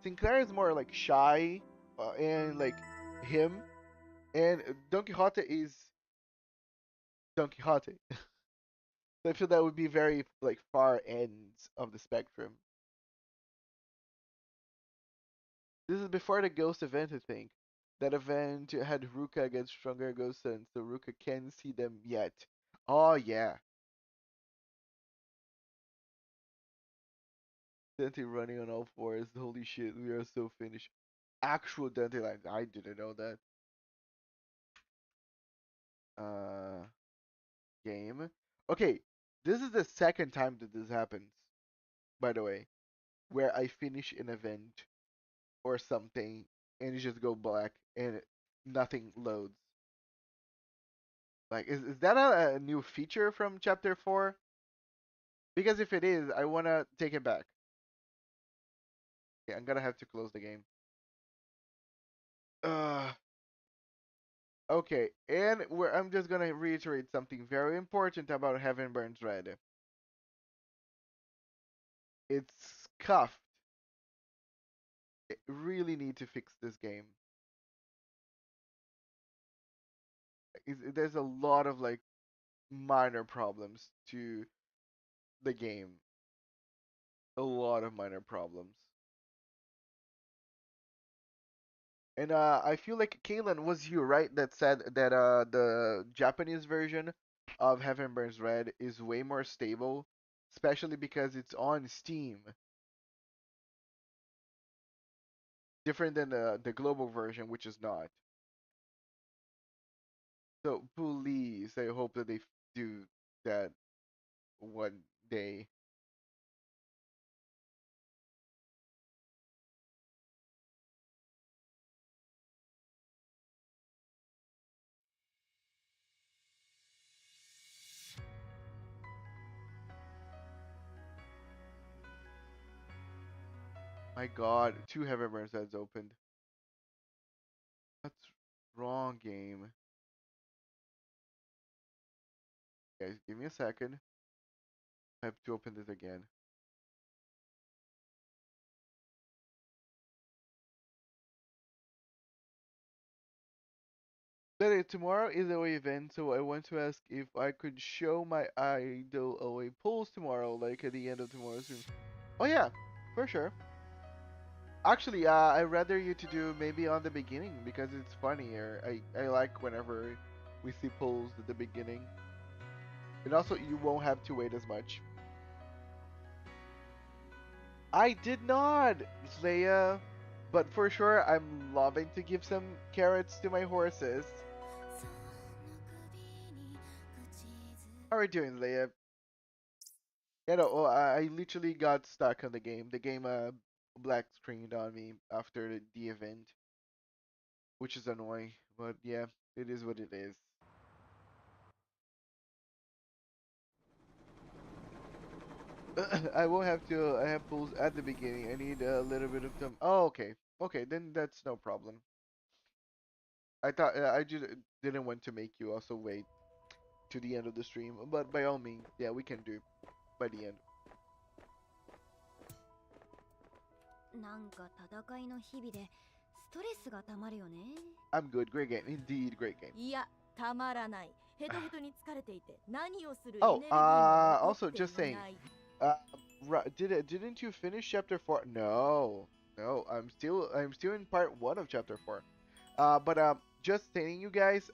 Sinclair is more like shy and like him, and Don Quixote is Don Quixote. So I feel that would be very like far ends of the spectrum. This is before the ghost event, I think. That event had Ruka against stronger ghosts, and so Ruka can't see them yet. Oh yeah. Dante running on all fours. Holy shit, we are so finished. Actual Dante lines. I didn't know that. Game. Okay, this is the second time that this happens, by the way, where I finish an event or something and it just go black and nothing loads. Like, is that a new feature from chapter 4? Because if it is, I wanna take it back. Yeah, I'm gonna have to close the game. Okay, and I'm just gonna reiterate something very important about heavenburnsred. It's scuffed. It really need to fix this game. There's a lot of like minor problems to the game. A lot of minor problems. And I feel like Kalen, was you right that said that the Japanese version of Heaven Burns Red is way more stable, especially because it's on Steam. Different than the global version, which is not. So please, I hope that they do that one day. My God, two heavenburns that's opened. That's wrong game. Guys, give me a second. I have to open this again. That tomorrow is OA event, so I want to ask if I could show my idol OA pulls tomorrow, like at the end of tomorrow's stream. Oh yeah, for sure. Actually, I'd rather you to do maybe on the beginning because it's funnier. I like whenever we see pulls at the beginning. And also, you won't have to wait as much. I did not, Leia. But for sure, I'm loving to give some carrots to my horses. How are you doing, Leia? Yeah, no, oh, I literally got stuck on the game. The game black screened on me after the event, which is annoying. But yeah, it is what it is. I won't have to. I have pulls at the beginning. I need a little bit of time. Oh, okay. Okay, then that's no problem. I thought I just didn't want to make you also wait to the end of the stream, but by all means, yeah, we can do by the end. なんか戦いの日々でストレスがたまるよね。I'm good. Great game. Indeed, great game. いや、たまらない。ヘトヘトに疲れていて何をするエネルギー Oh, も残 also って just い saying. ない。Uh, didn't you finish chapter 4? No, no. I'm still in part 1 of chapter 4. But just saying, you guys.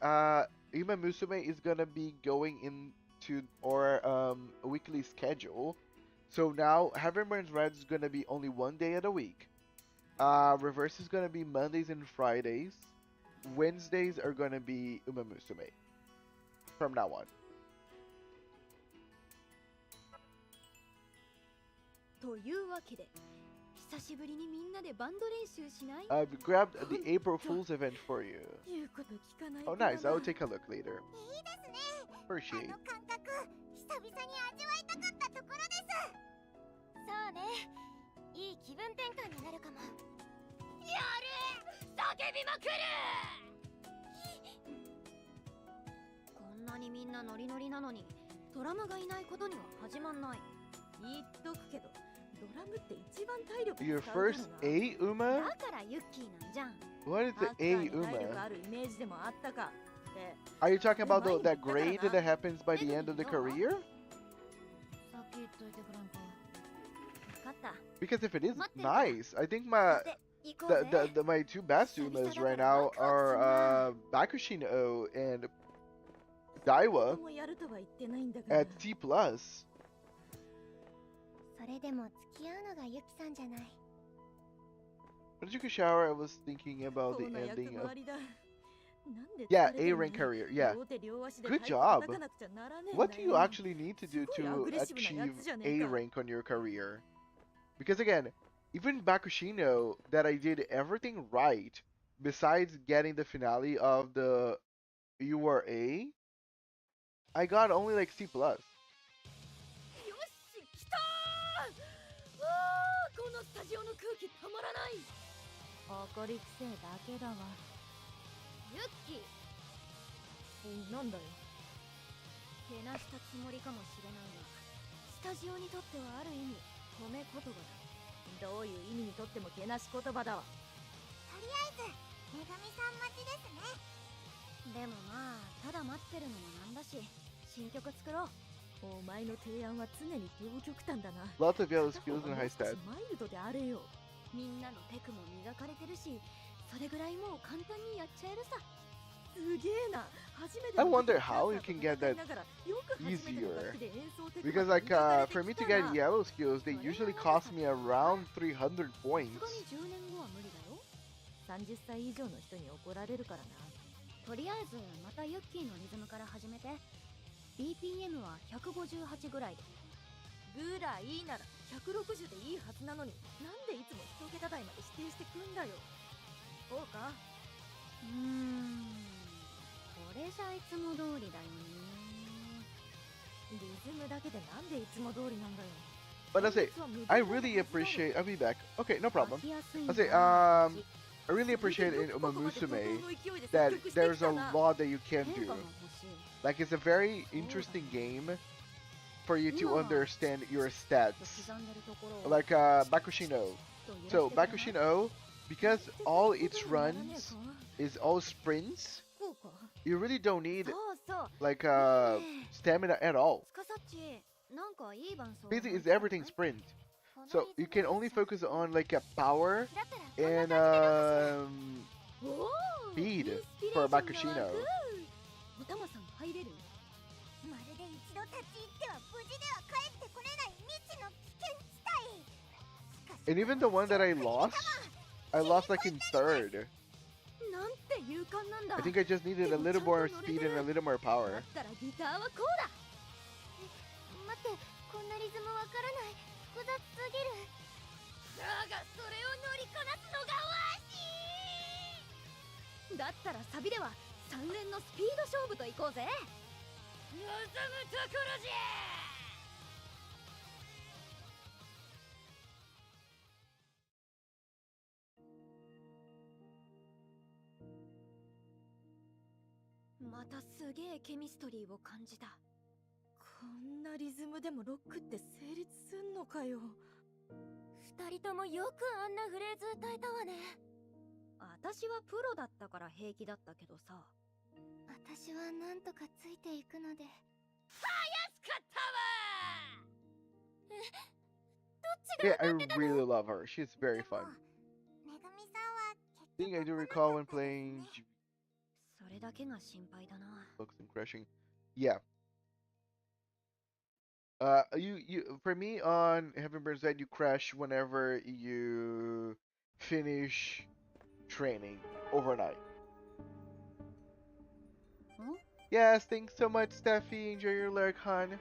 Ima Musume is gonna be going into our weekly schedule. So now heavenburnsred is gonna be only one day of the week. Reverse is gonna be Mondays and Fridays. Wednesdays are gonna be Uma Musume from now on. というわけで、久しぶりにみんなでバンド練習しない？ I've grabbed the April Fool's event for you. 言うこと聞かない Oh, からな。 nice. I'll take a look later. いいですね。 Appreciate. あの感覚、久々に味わいたかったところです。そうね。いい気分転換になるかも。やる！叫びまくる！こんなにみんなノリノリなのに、ドラムがいないことには始まんない。言っとくけど、ドラムって一番体力 Your 使うからな。 first A, Uma? だからユッキーなんじゃん。 What is ハッ the A, カーに体力 Uma? あるイメージでもあったか。で、 Are you talking about that grade that happens by the end of the career? さっき言っといてくれんか。わかった。 Because if it is 待ってるから。 nice, I think my さて、行こうぜ。 my two best Umas right now are Bakushino and Daiwa もやるとは言ってないんだから。 at C plus. それでも付き合うのがユキさんじゃない。 When you could shower, I was thinking about こ the んな役 ending of 回りだ。なんで Yeah, 疲れて A んの rank career. Yeah. 両手両足で Good 太鼓 job. 叩かなくちゃならねえん What だ do you よ。 actually need to do すごいア to グレッシブなや achieve つじゃね A えか。 rank on your career? Because again, even Bakushino, that I did everything right, besides getting the finale of the URA, I got only like C plus. よし、来たー！あー、このスタジオの空気たまらない。怒りくせえだけだわ。ユッキー。なんだよ。けなしたつもりかもしれないが、スタジオにとってはある意味褒め言葉だ。どういう意味にとってもけなし言葉だわ。とりあえず、めぐみさん待ちですね。でもまあ、ただ待ってるのもなんだし、新曲作ろう。お前の提案は常に両極端だな。 Lots of yellow skills and high stats. マイルドであれよ。みんなのテクも磨かれてるし、それぐらいもう簡単にやっちゃえるさ。すげえな。初めて I wonder how you can get that easier. Because like for me to get yellow skills, they usually cost me around 300 points. 10年後は無理だよ。30歳以上の人に怒られるからな。とりあえずまたユッキーのリズムから始めて。 BPM は158ぐらいで。ぐらいなら160でいいはずなのに、なんでいつも1桁台まで指定してくんだよ。そうか。これじゃいつも通りだよね。リズムだけでなんでいつも通りなんだよ。 But I say, I really appreciate. I'll be back. Okay, no problem. 飽きやすい I say, な。 I really appreciate in Uma Musume that there's a lot that you can 変 do. 化が欲しい。 Like it's a very interesting game for you to understand your stats. 刻んでるところを Like Bakushino. ちょ So っと揺らしてくれない？ Bakushino, because all its runs is all sprints, こうか。 you really don't need そうそう。 like stamina at all. スカサッチ、なんかいい伴奏。 Basically, it's everything sprint. So you can only focus on like a power だったら and おー speed インスピレーショ for ンが湧 Bakushino. く。おたまさん入れる？まるで一度立ち入っては無事では帰ってこれない未知の危険地帯。 And even the one that I lost like in third. なんて勇敢なんだ。 I think I just needed a little more speed and a little more だ power. ったらギターはこうだ。待って、こんなリズムわからない。複雑すぎる。だがそれを乗りこなすのがわし。だったらサビでは3連のスピード勝負といこうぜ。望むところじゃ。またすげえケミストリーを感じた。こんなリズムでもロックって成立すんのかよ。二人ともよくあんなフレーズ歌えたわね。私はプロだったから平気だったけどさ。私はなんとかついていくので。安かったわ。どっち Yeah, が I 歌ってたの？ really love her. She's very fun. めぐみさんは I think I do recall when playing それだけが心配だな。 books and crashing. Yeah. You for me on heavenburnsred, you crash whenever you finish training overnight. Huh? Yes, thanks so much, Steffi. Enjoy your lurk, hon.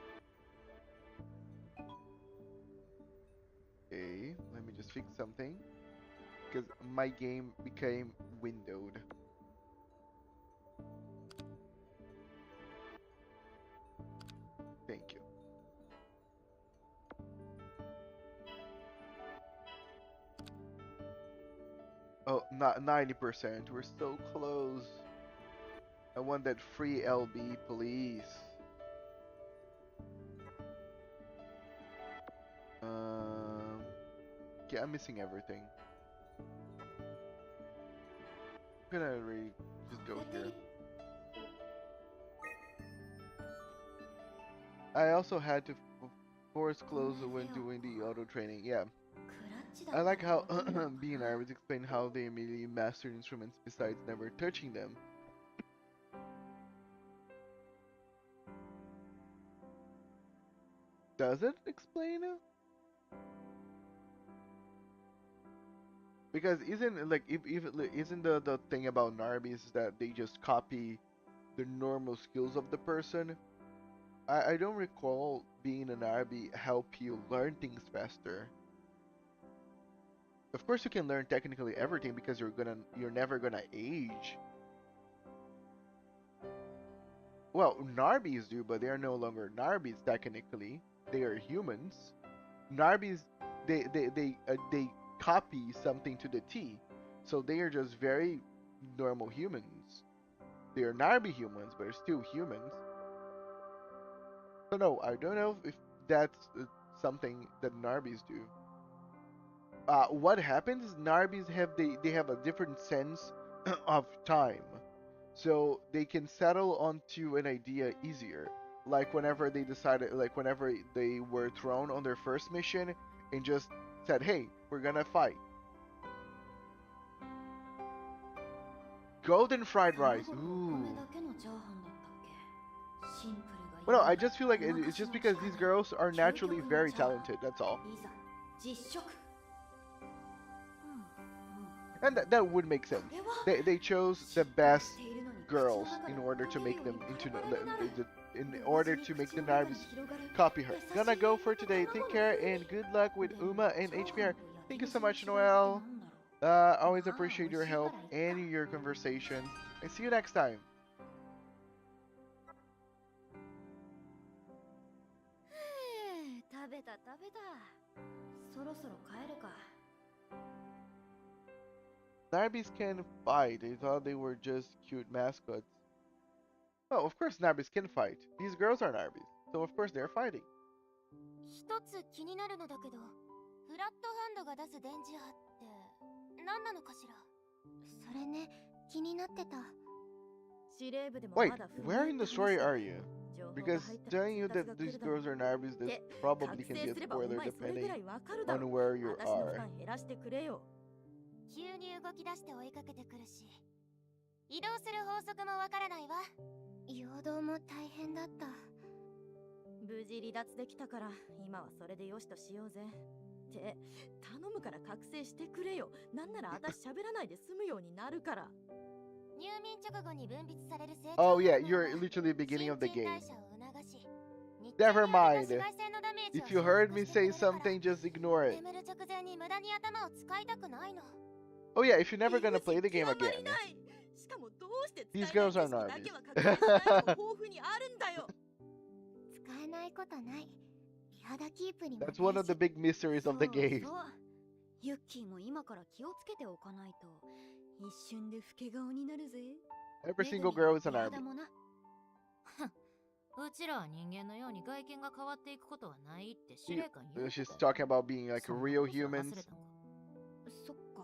Okay, let me just fix something because my game became windowed. Thank you. Oh, not 90%. We're so close. I want that free LB, please. Okay, I'm missing everything. I'm gonna just go here. I also had to force close when doing the auto training. Yeah. クラッチだ。 I like how B and I was explain how they immediately mastered instruments besides never touching them. Does it explain it? Because isn't like if isn't the thing about Narbis is that they just copy the normal skills of the person? I don't recall being an Narbi help you learn things faster. Of course you can learn technically everything because you're never gonna age. Well, Narbis do, but they are no longer Narbis technically. They are humans. Narbis they copy something to the T. So they are just very normal humans. They are Narbi humans, but they're still humans. So no, I don't know if that's something that Narbis do. What happens is Narbis they have a different sense of time, so they can settle onto an idea easier. Like whenever they decided, like whenever they were thrown on their first mission and just said, "Hey, we're gonna fight." Golden fried rice. Ooh. Well, no, I just feel like it's just because these girls are naturally very talented. That's all. And that would make sense. They chose the best girls in order to make them into in order to make the Narbis copy her. Gonna go for today. Take care and good luck with Uma and HBR. Thank you so much, Noel. Always appreciate your help and your conversations. And see you next time. 食べた食べた。そろそろ帰るか。Narbis can fight. I thought they were just cute mascots. Oh, of course Narbis can fight. These girls are Narbis, so of course they're fighting. 一つ気になるのだけど、フラットハンドが出す電磁波って何なのかしら。それね、気になってた。司令部でも Wait, まだ不明 where in the story are you? 情報が Because 入ったら telling you 知った that が来 these るだろう。 girls are Narbis, this probably can be a 覚醒すればお spoiler 前それぐ depending らいわかるだろ on う。 where you 私の負 are. 担減らしてくれよ。急に動き出して追いかけてくるし、移動する法則もわからないわ。陽動も大変だった。無事離脱できたから今はそれでよしとしようぜ。って頼むから覚醒してくれよ。なんなら私喋らないで済むようになるから。入眠直後に分泌される成長 Oh ホ yeah, ルモン you're が literally beginning of the 新陳 game. 代謝を促し、 Never 日中に mind. 浴びた紫外線のダメージを If you heard me 修復して say くれるから something, just ignore it. 眠る直前に無駄に頭を使いたくないの。 Oh yeah, if you're never gonna play the game 極まり again. ない。しかもどうして使え These ない girls 知 are 識だ Narbis. けは覚醒しないと豊富にあるんだよ。使えないことない。美肌キープにも That's one of the big mysteries of the そう game. そうユッキーも今から気をつけておかないと一瞬で老け顔になるぜ。 Every single girl is an 美 Narbis. 肌もな。うちらは人間のように外見が変わっていくことはないって司令官言うて She's たよ。 talking about being like そんな real こと忘れ humans. たんか。そっか。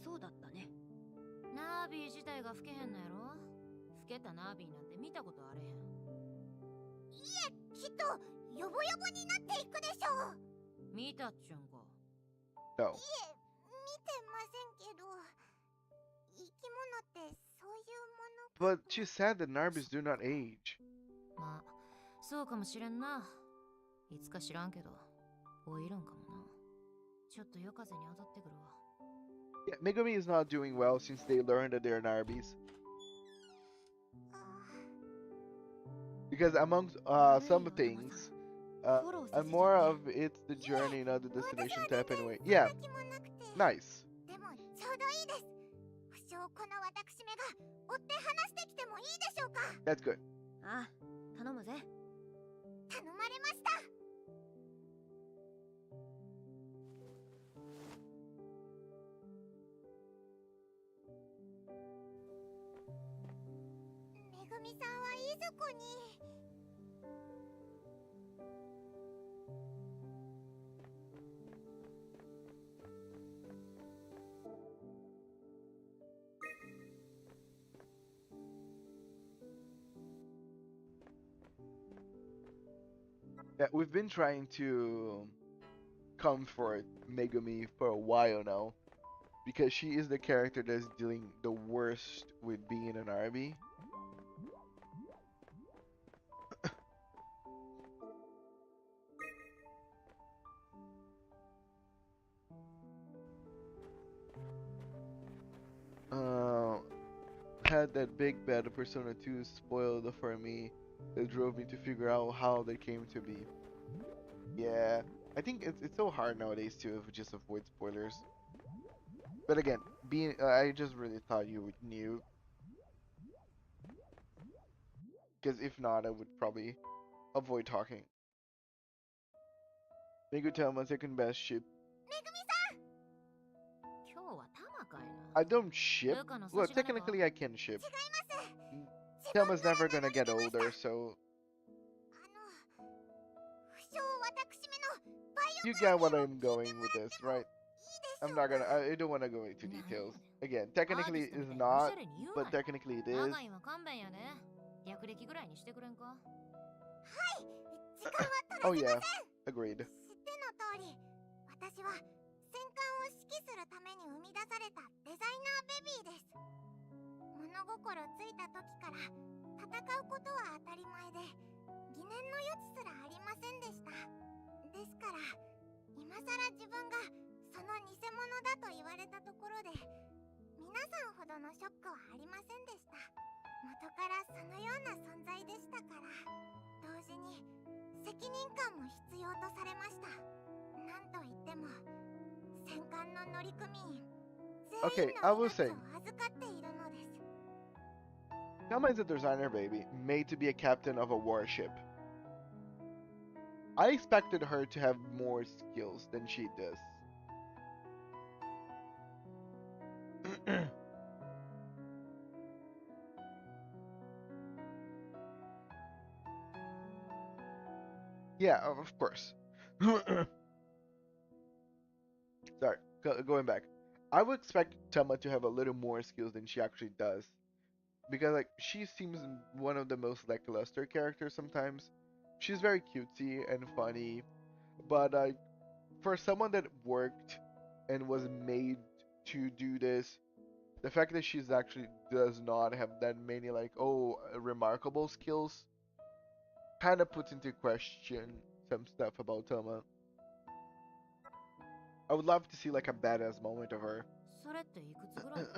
そうだったね。ナービー自体が老けへんのやろ。老けたナービーなんて見たことあれへん。きっとヨボヨボになっていくでしょう。見たっちゅうんか。 No. 見てませんけど、生き物ってそういうもの。 But she said that Narbis do not age. まあ、そうかもしれんな。いつか知らんけど、老いるんかもな。ちょっと夜風に当たってくるわ。Yeah, Megumi is not doing well since they learned that they're Narbis. Because amongst some things, and more of it's the journey, not the destination type anyway. Yeah, nice. でもちょうどいいです。不詳この私めが追って話してきてもいいでしょうか。 That's good. ああ、頼むぜ。頼まれました。めぐみさんはいずこに。 Yeah, we've been trying to comfort Megumi for a while now. Because she is the character that's dealing the worst with being an RB. Had that big bad Persona 2 spoiled for me that drove me to figure out how they came to be. Yeah, I think it's so hard nowadays to just avoid spoilers. But again, I just really thought you knew. Because if not, I would probably avoid talking. Megutama, second best ship. めぐみさん。今日はタマかいな。 I don't ship. ルカの Well, 差し金か。 technically I can ship. 違います。 Tama's never gonna get older, so 不詳私めのバイオ you get what I'm going with this, right? いいでし I'm ょう not か。 gonna. I don't want to go into なんや details. ねん。 Again, technically アーティスト it's みたいにお not, しゃれに言う but なよ。 technically it is. 長いは勘弁やで。略歴ぐらいにしてくれんか。時間は Oh 取らせ yeah, ません。 agreed. 知っての通り、私は戦艦を指揮するために生み出されたデザイナーベビーです。物心ついた時から戦うことは当たり前で、疑念の余地すらありませんでした。ですから、今さら自分がその偽物だと言われたところで、皆皆さんほどのショックはありませんでした。元からそのような存在でしたから、同時に責任感も必要とされました。なんといっても戦艦の乗組員全 Okay, 員 I の will 命 say, を預かっているのです。 Thelma is a designer baby, made to be a captain of a warship. I expected her to have more skills than she does. Yeah, of course. Sorry, going back. I would expect Thelma to have a little more skills than she actually does. Because like she seems one of the most lackluster characters sometimes. She's very cutesy and funny, but for someone that worked and was made to do this, the fact that she's actually does not have that many like remarkable skills kind of puts into question some stuff about Thelma. I would love to see like a badass moment of her. それっていくつぐらい？ 6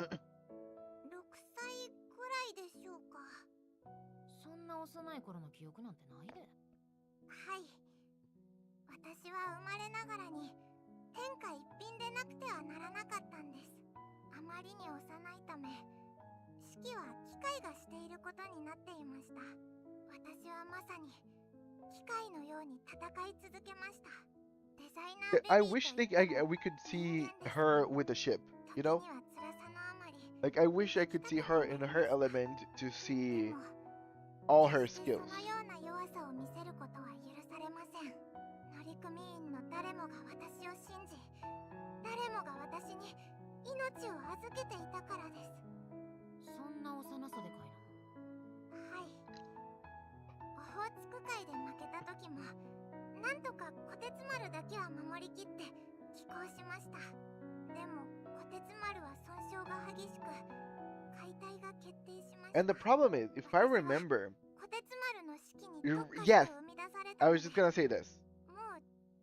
歳くらいでしょうか。そんな幼い頃の記憶なんてないで。はい。私は生まれながらに天下一品でなくてはならなかったんです。あまりに幼いため、指揮は機械がしていることになっていました。私はまさに機械のように戦い続けました。デザイナーベビー I wish we could see her with a ship, you know? Like I wish I could see her in her element to see all her skills. そのような弱さを見せることは許されません。乗組員の誰もが私を信じ、誰もが私に命を預けていたからです。そんな幼さでかいはい。オホーツク海で負けた時も、なんとか虎鉄丸だけは守りきって寄港しました。でも虎鉄丸は損傷が激しく、解体が決定しました。 And the problem is, if I remember, 虎鉄丸の指揮に特化して yes, 生み出された I の was で、 just gonna say this. もう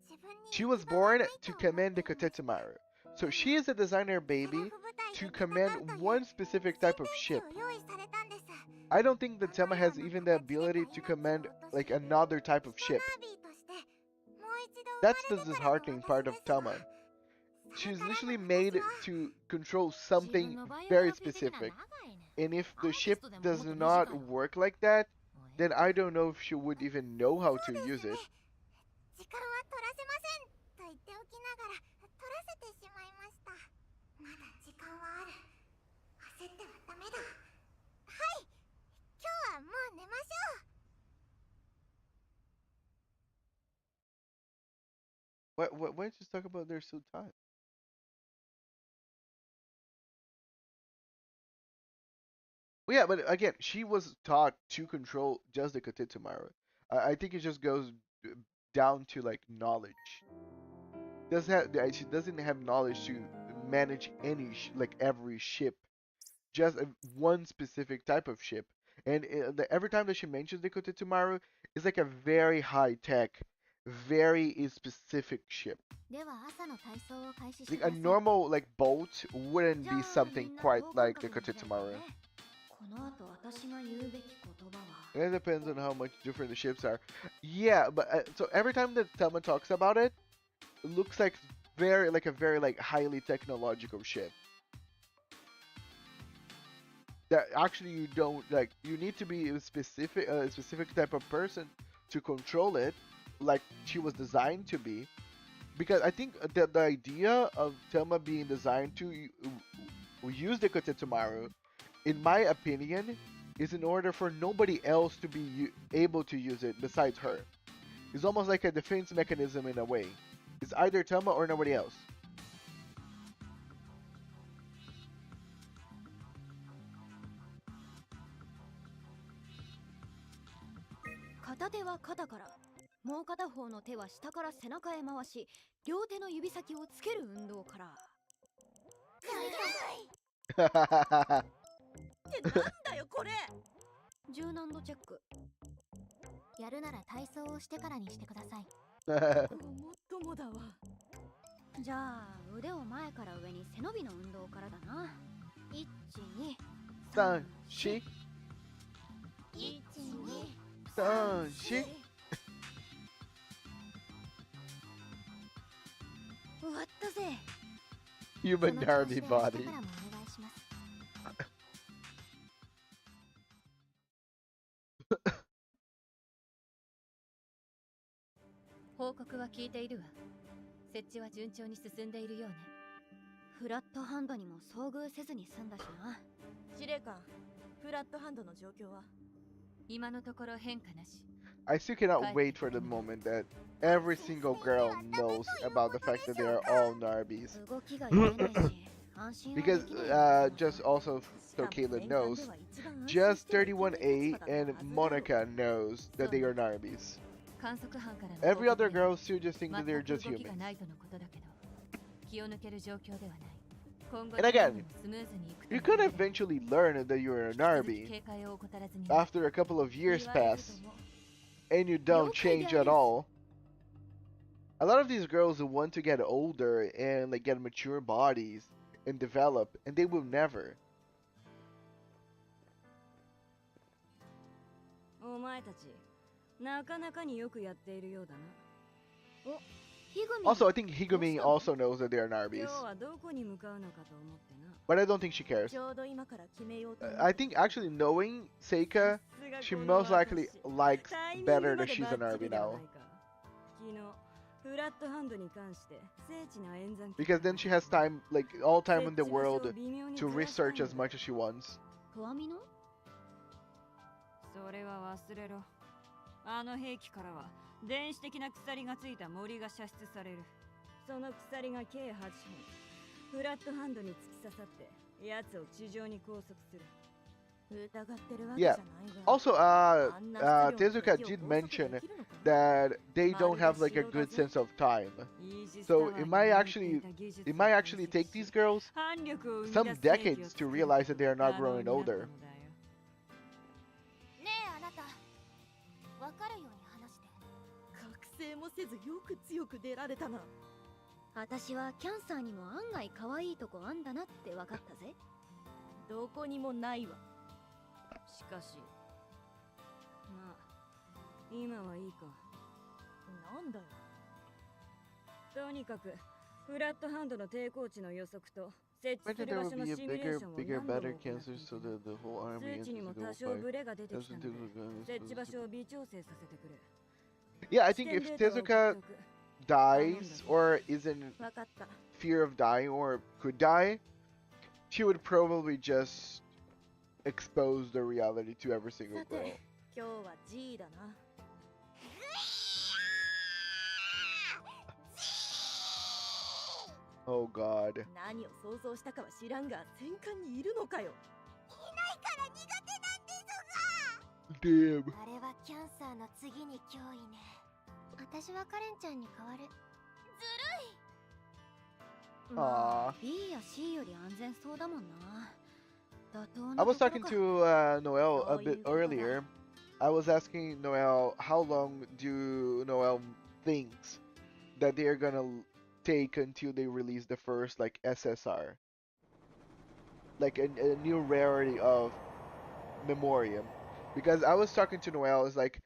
自分に She was 行き場は born ない to と思 command っ the ていました。 Kotetsumaru. So she is a designer baby to command one specific type of ship. 戦闘機を用意されたんです。 I don't think that Thelma has even the ability to command like another type of ship. ストナービーとしてもう一度生ま That's れ the てからの disheartening part of 私ですが、 Thelma. そ She's れから literally の made 私は to control 自 something 分のバイオグ very ラフィー的な specific. 長いね。 And if the ship Artist でも does もっと not 短いわ。 work like that, もうええ then I don't know if she would even know how to そうです use ね。 it. 時間は取らせませんと言っておきながら取らせてしまいました。まだ時間はある。焦ってはダメだ。はい、今日はもう寝ましょう。 Why don't you talk about they're so tired? Well, yeah, but again, she was taught to control just the Kotetsumaru. I think it just goes down to like knowledge. She doesn't have knowledge to manage any like every ship, just one specific type of ship. And every time that she mentions the Kotetsumaru, it's like a very high tech, very specific ship. では朝の体操を開始し Like て a ください。 normal like boat wouldn't じゃあ be something みんな quite 等間 like the 隔にしてね。 Kotetsumaru. この後私が言うべき言葉は It depends on how much different the ships are. Yeah, but so every time that Thelma talks about it, it looks like a very like highly technological ship. That actually you don't like. You need to be a specific type of person to control it, like she was designed to be. Because I think that the idea of Thelma being designed to use the Kotetsumaru, in my opinion, is in order for nobody else to be able to use it besides her. It's almost like a defense mechanism in a way. It's either Thelma or nobody else. 片手は肩から、もう片方の手は下から背中へ回し、両手の指先をつける運動から。ってなんだよこれ。柔軟度チェック。やるなら体操をしてからにしてください。もっともだわ。じゃあ腕を前から上に背伸びの運動からだな。言っ三四三四。終わったぜ。 Human Narby body. 報告は聞いているわ。設置は順調に進んでいるようね。フラットハンドにも遭遇せずに済んだしな。司令官、フラットハンドの状況は？今のところ変化なし。 I still cannot wait for the moment that every single girl knows about the fact that they are all Narbis. 動きが読めないし、安心はでき Because ない。 just also so Kayla knows, just 31A and Monica knows that they are Narbis. 観測班からの Every 報告 other では girl still just think that 全 they're く just 動きが humans. ないとのことだけど、気を抜ける状況ではない。今後 And again, もスムーズにいくと You 思う could ので eventually learn that you're a 引き続き Narbi 警戒を怠らずに after a couple of years 言われると pass 思う。 and you don't change at all. A lot of these girls who want to get older and like get mature bodies and develop, and they will never. お前たちなかなかによくやっているようだな。ヒグミ Also, I think Higumi also knows that they are 今 Narbis, 日はどこに向かうのかと思ってな。 but I don't think she cares. ちょうど今から決めようと思って I think actually knowing Seika, さすが she この most likely 私 likes タイミング better ま that で she's a バッチ Narbi リでは now. ないか。昨日フラットハンドに関して精緻な演算 Because then she has time, like all time in the 設置場所を world 微妙に to ずらしたん research だ as much as she wants. トアミノそれは忘れろ。あの兵器からは電子的な鎖がついた森が射出される。その鎖が計8本フラットハンドに突き刺さって奴を地上に拘束する。疑ってるわけじゃ Yeah. ないが。 Also, あんな質量の Tezuka 敵を did 拘束 mention できるのか？ that they don't have like a good sense of time. So it might actually take these girls some decades to realize that they are not growing older. ねえあなた、わかるように話して。覚醒もせずよく強く出られたな。私はキャンサーにも案外可愛いとこあんだなって分かったぜ。どこにもないわ。しかしまあ今はいいか。なんだよ。とにかくフラットハンドの抵抗値の予測と設置 Imagine する there 場 would 所の be a シミュレー bigger, ションを bigger, 何度も better 行ってい cancer た so that the whole army 数値にも enters the 多 whole 少 fight. ブレが出てきたので設置場所を微調整させてくれ。 Yeah, I think if Tezuka dies or is in わかった。 fear of dying or could die, she would probably just expose the reality to every single さ girl. て、今日は G だな。 Oh god. 何を想像したかは知らんが、戦艦にいるのかよ。 Damn. あれはキャンサーの次に脅威ね。私はカレンちゃんに代わる。まあ Aww. B や C より安全そうだもんな。妥当 I なと was ころ talking か。 to Noel a Oh, bit you got earlier. I was asking Noel how long do Noel thinks that they are gonna take until they release the first like SSR, like a new rarity of Memoriam. Because I was talking to Noel, is like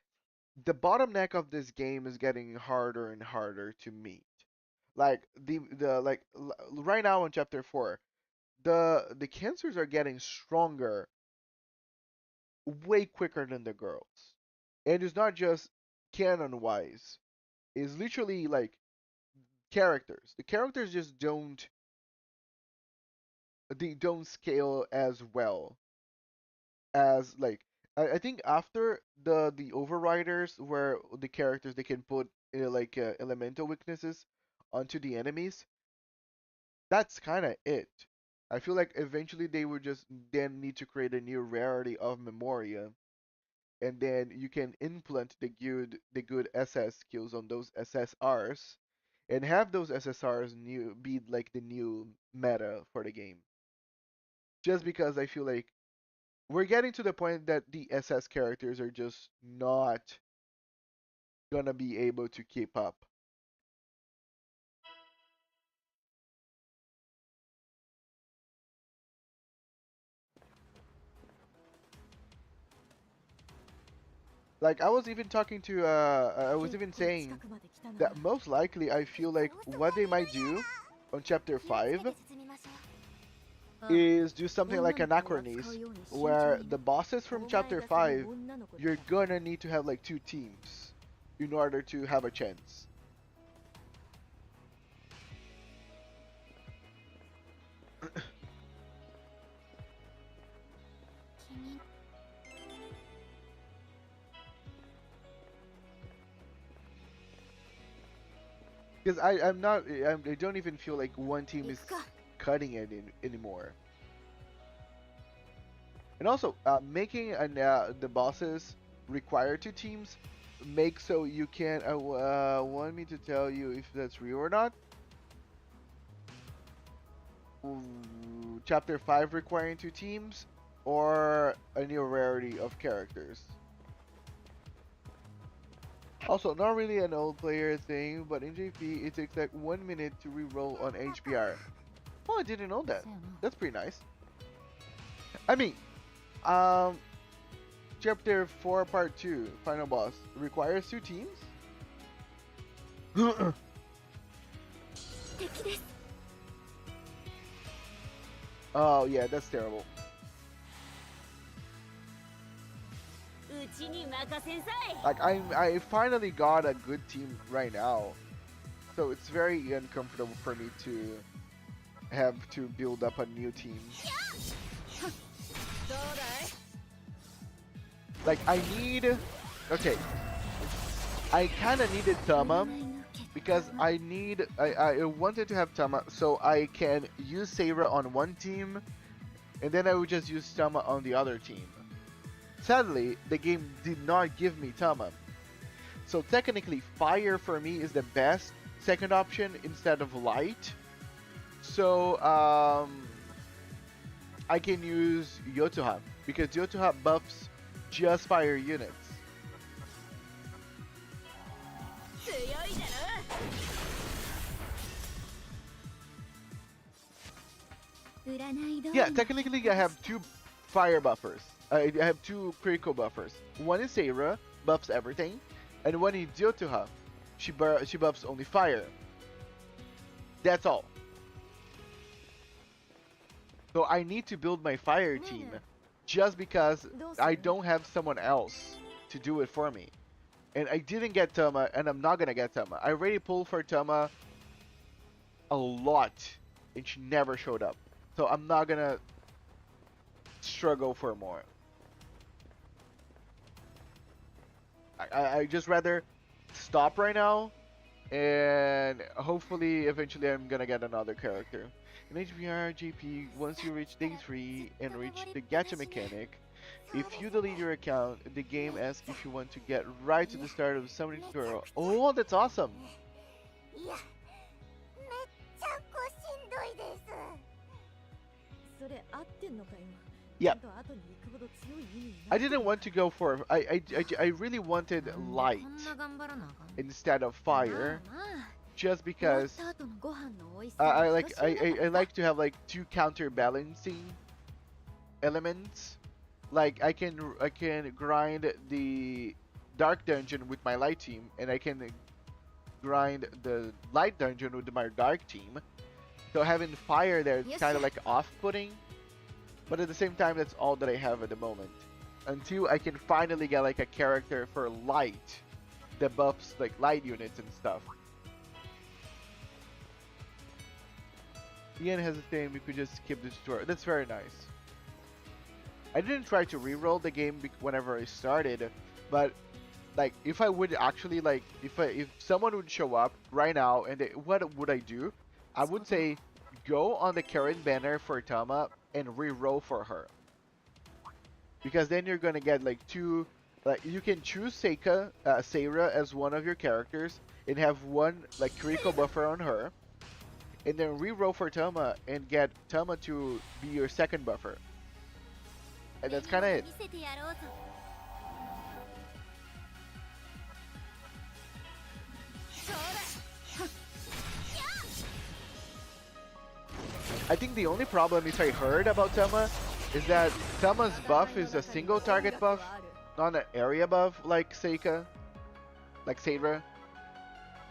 the bottleneck of this game is getting harder and harder to meet. Like right now in chapter 4, the cancers are getting stronger way quicker than the girls. And it's not just canon wise. It's literally like characters. The characters just don't scale as well as like I think after the overriders where the characters they can put elemental weaknesses onto the enemies, that's kind of it. I feel like eventually they would just then need to create a new rarity of Memoria, and then you can implant the good SS skills on those SSRs, and have those SSRs be like the new meta for the game. Just because I feel like we're getting to the point that the SS characters are just not gonna be able to keep up. Like I was even talking to I was even saying that most likely I feel like what they might do on chapter 5 is do something like Anachronis, where the bosses from chapter 5 you're gonna need to have like 2 teams in order to have a chance. Because I don't even feel like one team is cutting it anymore. And also, making the bosses require 2 teams makes so you can want me to tell you if that's real or not. Chapter 5 requiring 2 teams or a new rarity of characters. Also, not really an old player thing, but in JP it takes like 1 minute to re-roll on HBR. Oh, I didn't know that. That's pretty nice. I mean, chapter 4 part 2 final boss requires 2 teams. Oh yeah, that's terrible. Like I finally got a good team right now, so it's very uncomfortable for me to have to build up a new team. Like I kind of needed Tama because I wanted to have Tama so I can use Seira on one team and then I would just use Tama on the other team. Sadly, the game did not give me Tama. So technically Fire for me is the best second option instead of Light. So I can use Yotoha because Yotoha buffs just fire units. Yeah, technically I have 2 fire buffers. I have 2 critical buffers. One is Seira, buffs everything, and one is Yotoha. She buffs only fire. That's all. So I need to build my fire team just because I don't have someone else to do it for me. And I didn't get Tama, and I'm not gonna get Tama. I already pulled for Tama a lot, and she never showed up. So I'm not gonna struggle for more. I just rather stop right now, and hopefully eventually I'm gonna get another character. In HBR JP, once you reach day 3 and reach the gacha mechanic, if you delete your account, the game asks if you want to get right to the start of the summoning tutorial. Oh, that's awesome! Yeah. I didn't want to go for I really wanted light instead of fire, just because I like to have like 2 counterbalancing elements. Like I can grind the dark dungeon with my light team, and I can grind the light dungeon with my dark team. So having fire there is kind of like off-putting, but at the same time that's all that I have at the moment. Until I can finally get like a character for light that buffs like light units and stuff. Ian has a thing, we could just skip this tutorial. That's very nice. I didn't try to re-roll the game whenever I started, but like if I would actually like if someone would show up right now and what would I do? I would say go on the Karen banner for Tama and re-roll for her, because then you're gonna get like 2. Like you can choose Seira as one of your characters and have 1 like critical buffer on her, and then re-roll for Tama and get Tama to be your second buffer. And that's kind of it. I think the only problem is I heard about Tama is that Tama's buff is a single target buff, not an area buff like Seika, like Seidra.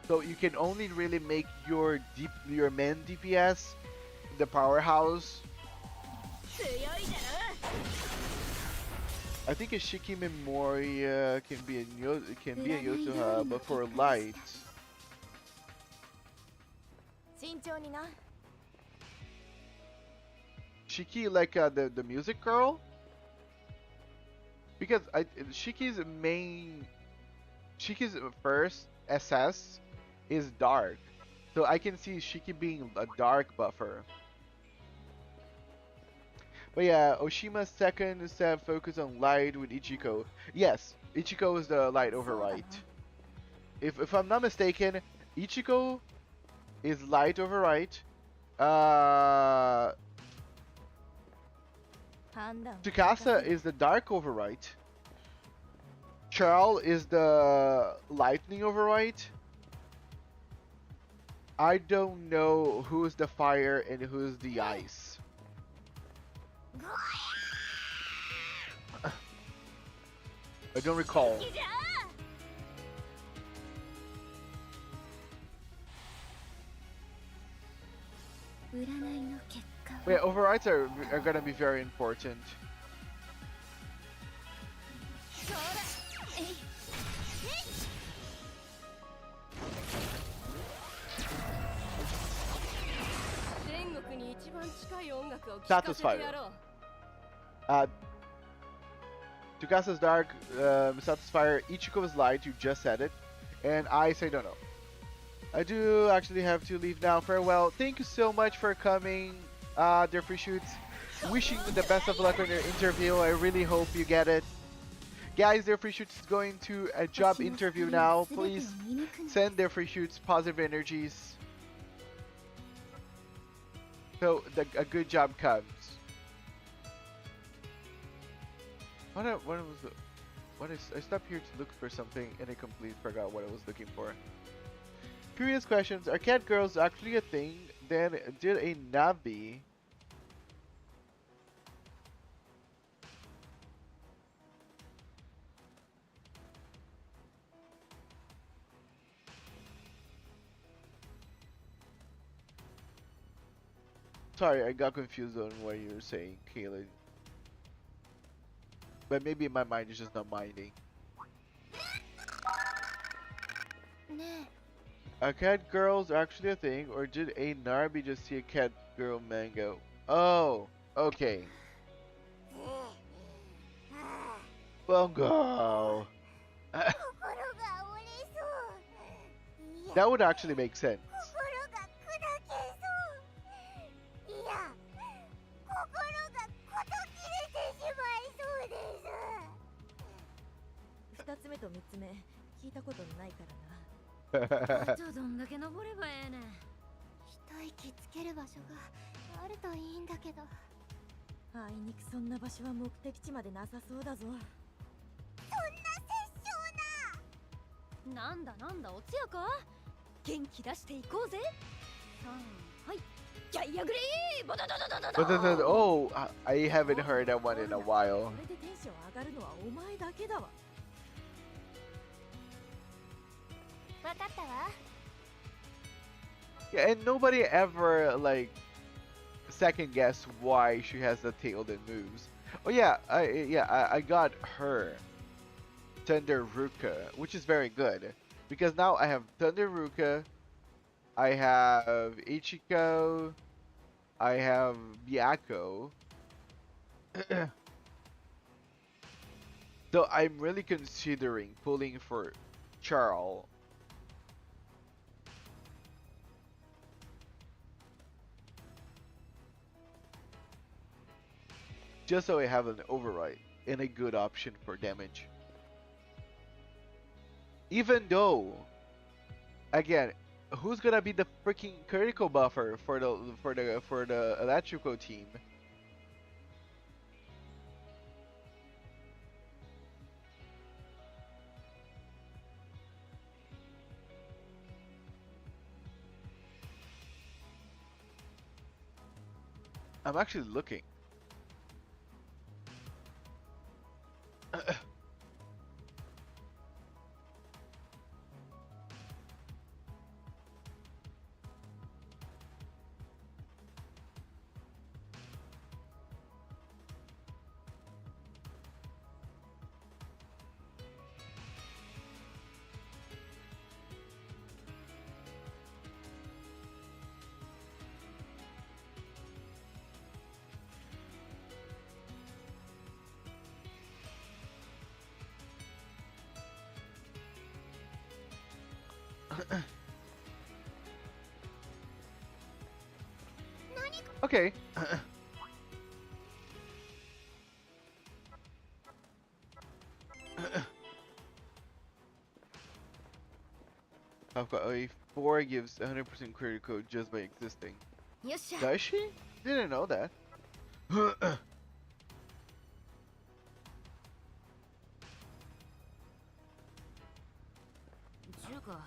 So you can only really make your main DPS the powerhouse. I think a Shiki Memoria can be a Yotoha, but for light. 慎重にな。 Shiki like the music girl? Because Shiki's first SS is dark. So I can see Shiki being a dark buffer. But yeah, Oshima's second step focus on light with Ichiko. Yes, Ichiko is the light overwrite. If I'm not mistaken, Ichiko is light overwrite. Tsukasa is the dark overwrite. Charles is the lightning overwrite. I don't know who's the fire and who's the ice. I don't recall. Yeah, overrides are gonna be very important. Satisfier. Tukasa's dark, Satisfier, Ichiko's light, you just said it, and I say don't know. I do actually have to leave now. Farewell. Thank you so much for coming, dear free shoots. Wishing you the best of luck on your interview. I really hope you get it. Guys, their free shoots is going to a job interview now. Please send their free shoots positive energies, so a good job comes. I stopped here to look for something and I completely forgot what I was looking for. Curious questions. Are cat girls actually a thing? Then did a Navi Sorry, I got confused on what you were saying, Kaylin. But maybe my mind is just not minding. Are cat girls actually a thing, or did a Narby just see a cat girl manga? Oh, okay. Bongo. That would actually make sense. 2つ目と3つ目聞いたことないからな。あとどんだけ登ればええねん。一息つける場所があるといいんだけど。あいにくそんな場所は目的地までなさそうだぞ。そんな殺生な。なんだなんだおつやか。元気出していこうぜ。はい。ギャイアグリー。ボドドドドドド。Oh, I haven't heard that one in a while. これでテンション上がるのはお前だけだわ。 Yeah, and nobody ever like second guess why she has the tail that moves. Oh yeah, I got her Thunder Ruka, which is very good because now I have Thunder Ruka, I have Ichiko, I have Byakko. So I'm really considering pulling for Charles. Just so I have an override and a good option for damage. Even though, again, who's gonna be the freaking critical buffer for the electrical team? I'm actually looking. Okay. I've got a 4 gives 100% critical just by existing. よっしゃ Does she? Didn't know that. 10か。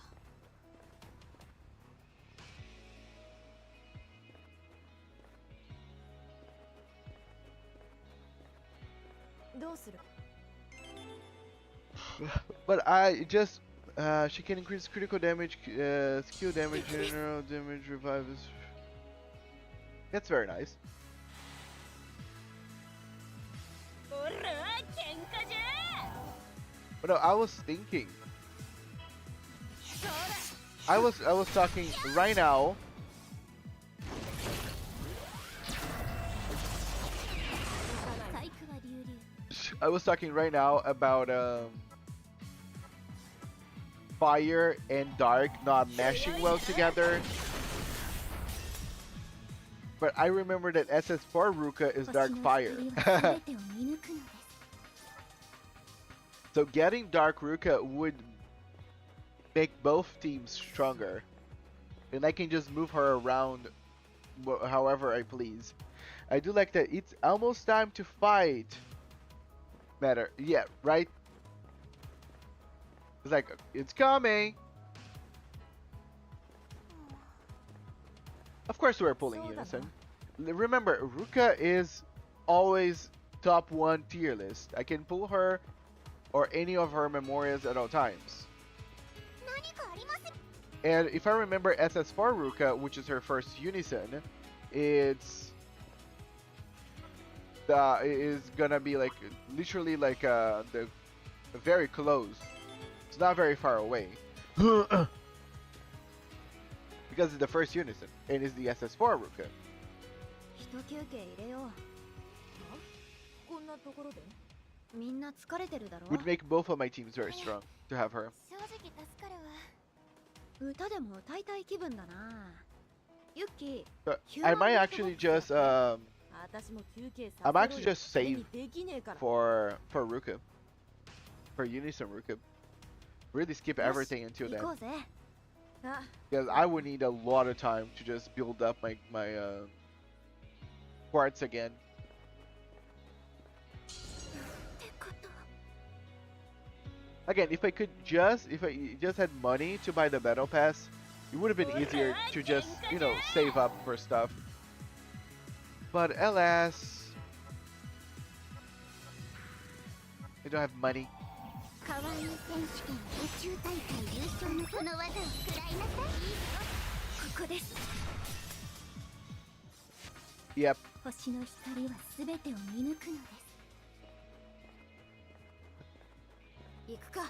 どうする But I just she can increase critical damage, skill damage, general damage, revive is. That's very nice. おら喧嘩じゃ But no, I was thinking. I was talking right now. I was talking right now about fire and dark not meshing well together. But I remember that SS4 Ruka is dark fire. So getting dark Ruka would make both teams stronger. And I can just move her around however I please. I do like that it's almost time to fight. Matter. Yeah, right? It's like, it's coming. Of course we're pulling Unison. Remember, Ruka is always top 1 tier list. I can pull her or any of her memorias at all times. And if I remember SS4 Ruka, which is her first Unison, it's is gonna be like literally like the very close. It's not very far away. Because it's the first Unison and it's the SS4 Ruka. 一休憩入れようこんなところでみんな疲れてるだろ Would make both of my teams very strong to have her. 正直助かるわ歌でも歌いたい気分だなユッキー But I might actually just 私も休憩さ I'm せろ actually よ just save 手にできねえから for Ruka. For Unison Ruka. Really skip everything until 行 then. こうぜあ Because I would need a lot of time to just build up my quartz again. ってこと Again, if I just had money to buy the battle pass, it would have been easier to just, you know, save up for stuff. But alas, I don't have money. 可愛い選手権宇宙大会優勝のこの技を食らいなさいここです Yep. 星の光は全てを見抜くのです行くか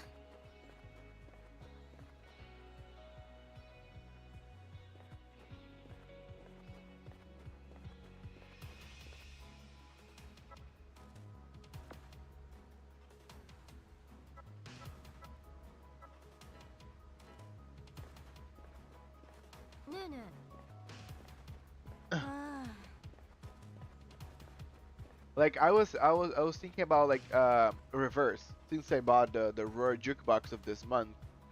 ねえねえあ Like I was thinking about like reverse since I bought the Roar jukebox of this month,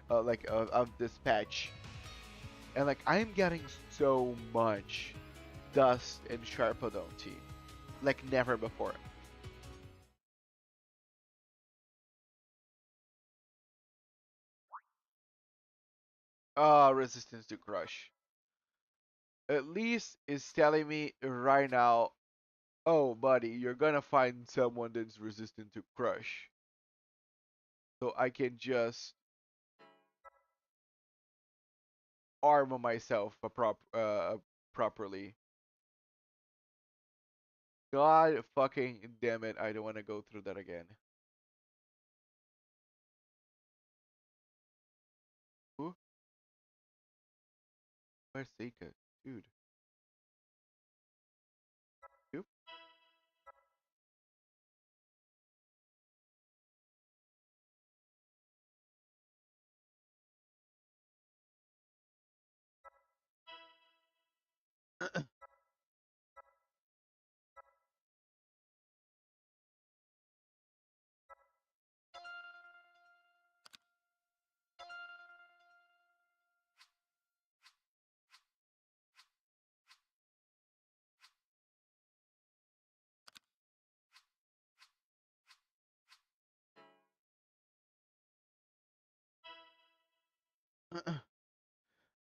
like of this patch, and like I'm getting so much dust and Sharpodonti, like never before. Resistance to crush. At least it's telling me right now, oh buddy, you're gonna find someone that's resistant to crush. So I can just armor myself properly. God fucking damn it, I don't want to go through that again. Who? Where's Seika? Dude. You?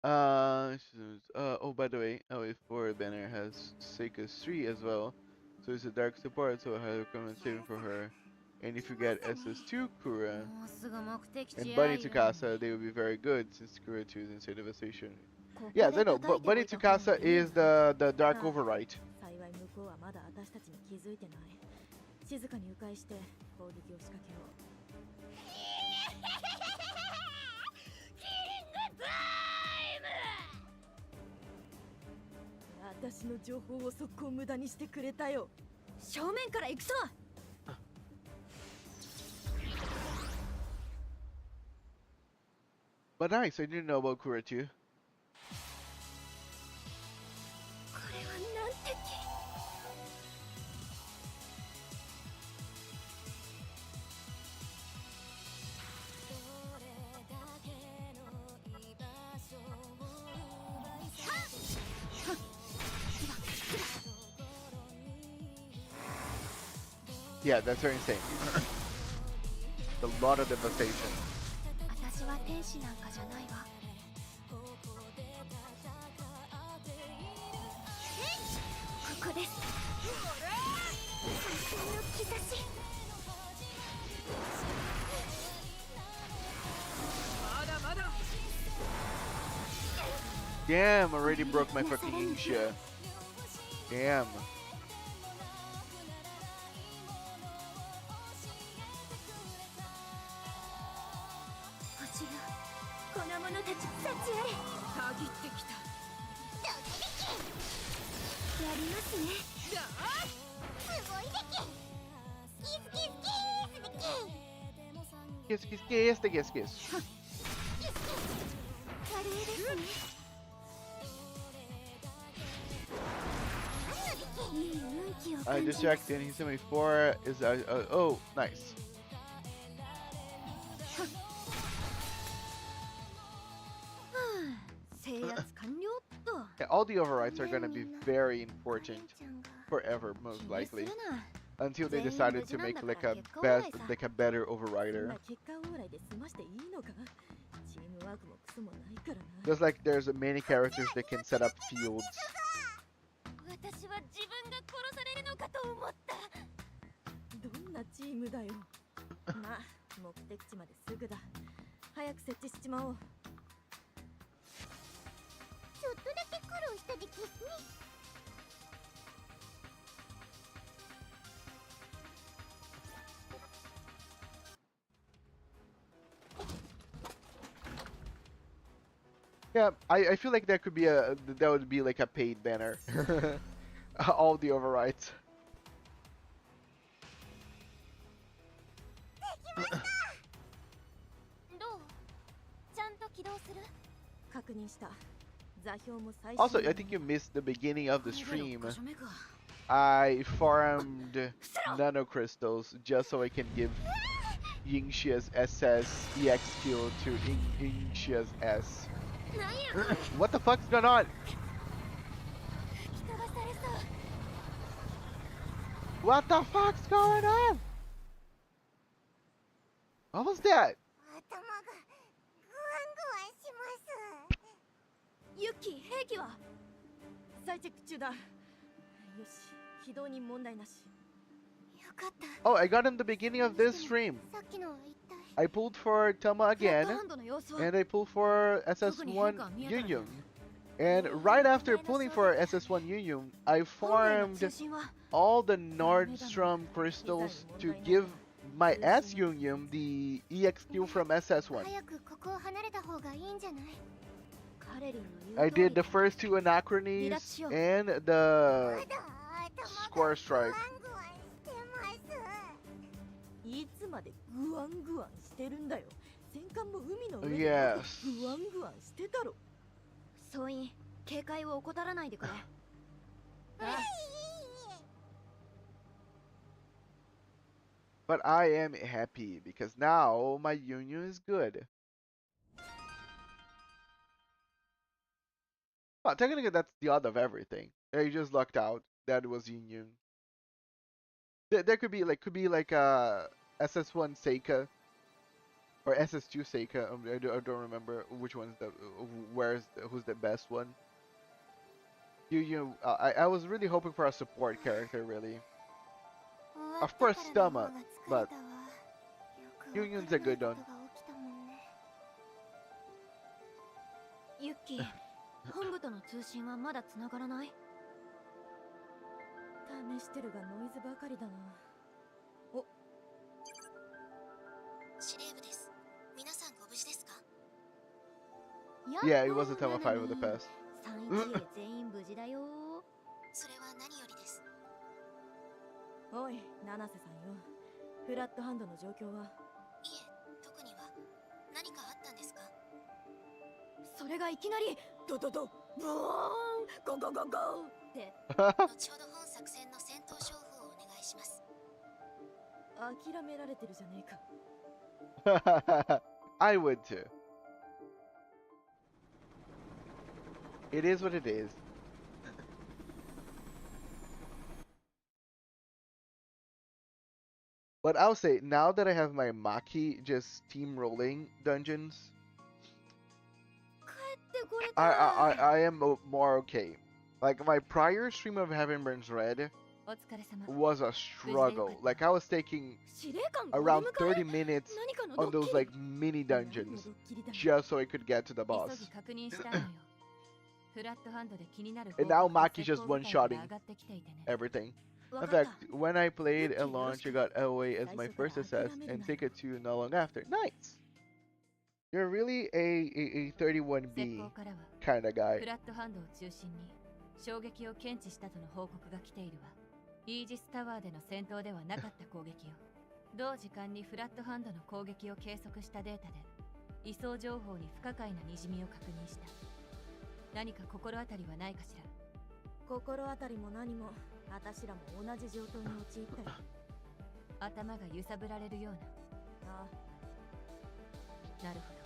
Oh, by the way, A4 banner has Seika's 3 as well. So it's a dark support, so I have recommendation for her. And if you get SS2 Kura もうすぐ目的 and 地 Bunny や言うのに Tsukasa, they would be very good since Kura 2 is inside devastation. ここ Yes, で I know, 叩 but いてお Bunny いた方が Tsukasa いいよ is な the dark ああ overwrite. 幸い向こうはまだ私たちに気づいてない静かに迂回して攻撃を仕掛けよう私の情報を速攻無駄にしてくれたよ正面から行くぞ But nice, I didn't know about Kura 2. これはなんてYeah, that's very insane. A lot of devastation. 私は天使なんかじゃないわここです最高の兆し Damn, already broke my fucking Inksha. Damn. 星よ粉物たち幸あれたぎってきたやりますねすごいでけスキスキスキースでけ Kiss, kiss, kiss, the kiss, kiss. 華麗ですねいい運気を I 感じます just checked in. He's 74. Is oh, nice. 制圧完了っと Yeah, all the overrides are gonna be very important forever, most 気にす likely, るな until they decided to make like a better こん overrider. な結果オーライで済ましていいのかチームワークもクソもないからな Just like there's many characters that can set up fields. 私は自分が殺されるのかと思ったどんなチームだよまあ目的地まですぐだ早く設置しちまおうちょっとだけ苦労したでけすね Yeah, I feel like that would be like a paid banner. All the overrides. どうちゃんと起動する確認した座標も最 Also, I think you missed the beginning of the これで stream. 6箇所目か I farmed nano crystals just so I can give Yingxia's SS EX skill to Yingxia's S. なんや What the fuck's going on? 吹き飛ばされそう What the fuck's going on? What was that? 頭がグワングワンしますユッキー兵器は再チェック中だよし起動に問題なしよかった Oh, I got in the beginning of this stream. さっきのは一体 I pulled for Tama フラッ again, トハンドの様子は and I pulled for SS1 Yunyun. And right after pulling for SS1 Yunyun, I 本来の farmed 中心は all the Nordstrom crystals to give my S Yunyun the EXQ from SS1. 早くここを離れた方がいいんじゃないカレリンの言う I 通り did the first two anachronies and the まだ頭 Square が Strike. グワングワンしてますいつまでグワングワンしてるんだよ戦艦も海の上 Yes. グワングワンしてたろ総員警戒を怠らないでくれああ But I am happy because now my union is good. Well, technically that's the odd of everything. You just lucked out. That was union. There could be like SS1 Seika or SS2 Seika. I don't remember which one's the who's the best one. I was really hoping for a support character, really. Of course, Stama, but Union's a good one. ユッキー、本部との通信はまだ繋がらない？試してるがノイズばかりだな。お、司令部です。皆さんご無事ですか？ Yeah, it was a Tama 5 of the past. 3-1全員無事だよ。それは何よりです。おい、七瀬さんよ。フラットハンドの状況は？いえ、特には。何かあったんですか？それがいきなりドドドブーンゴゴゴゴって。後ほど本作戦の戦闘情報をお願いします。諦められてるじゃねえか。I would too. It is what it is. But I'll say, now that I have my Maki just steamrolling dungeons, I am more okay. Like, my prior stream of heavenburnsred was a struggle. Like, I was taking around 30 minutes on those, like, mini dungeons just so I could get to the boss. And now Maki's just one-shotting everything. In fact, when I played and launched, I got LOA as my first assess and Seika 2 not long after. Nice! You're really a 31B kind of guy. 衝撃を検知したとの報告が来ているわ。イージスタワーでの戦闘ではなかった攻撃を。同時間にフラットハンドの攻撃を計測したデータで、移送情報に不可解な滲みを確認した。何か心当たりはないかしら。心当たりも何も、私らも同じ状況に陥ったよ。頭が揺さぶられるような。ああ。なるほど。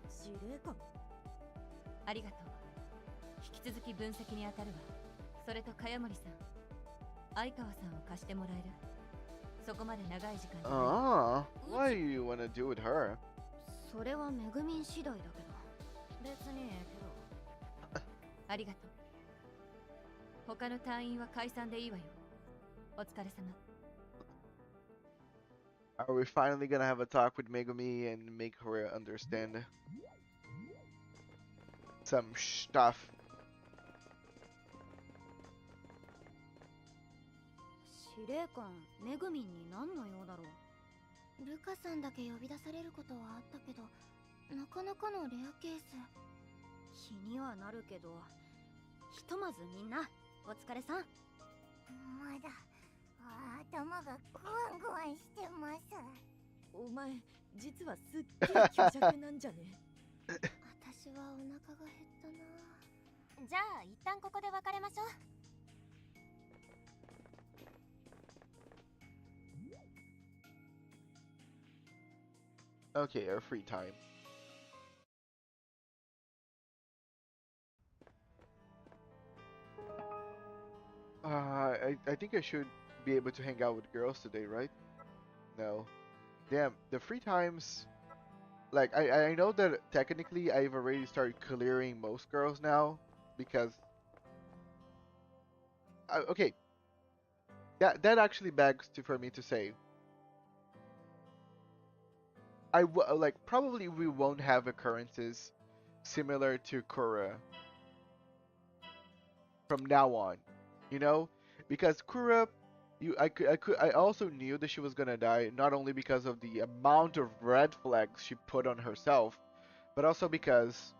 司令官。ありがとう。引き続き分析に当たるわ。それと茅森さん、相川さんを貸してもらえる？そこまで長い時間。What do you want to do with her? それはめぐみん次第だけど。別にええけど。ありがとう。他の隊員は解散でいいわよ。お疲れ様。Are we finally gonna have a talk with Megumi and make her understand some stuff? 司令官、めぐみんに何の用だろう。ルカさんだけ呼び出されることはあったけど、なかなかのレアケース。気にはなるけど、ひとまずみんなお疲れさん。まだ頭がグワングワンしてます。お前、実はすっげえ虚弱なんじゃね？私はお腹が減ったな。じゃあ一旦ここで別れましょう。Okay, our free time. I think I should be able to hang out with girls today, right? No. Damn, the free times. Like, I know that technically I've already started clearing most girls now because. Okay. That actually begs for me to say. Like, probably we won't have occurrences similar to Kura from now on, you know, because Kura, I also knew that she was gonna die, not only because of the amount of red flags she put on herself, but also because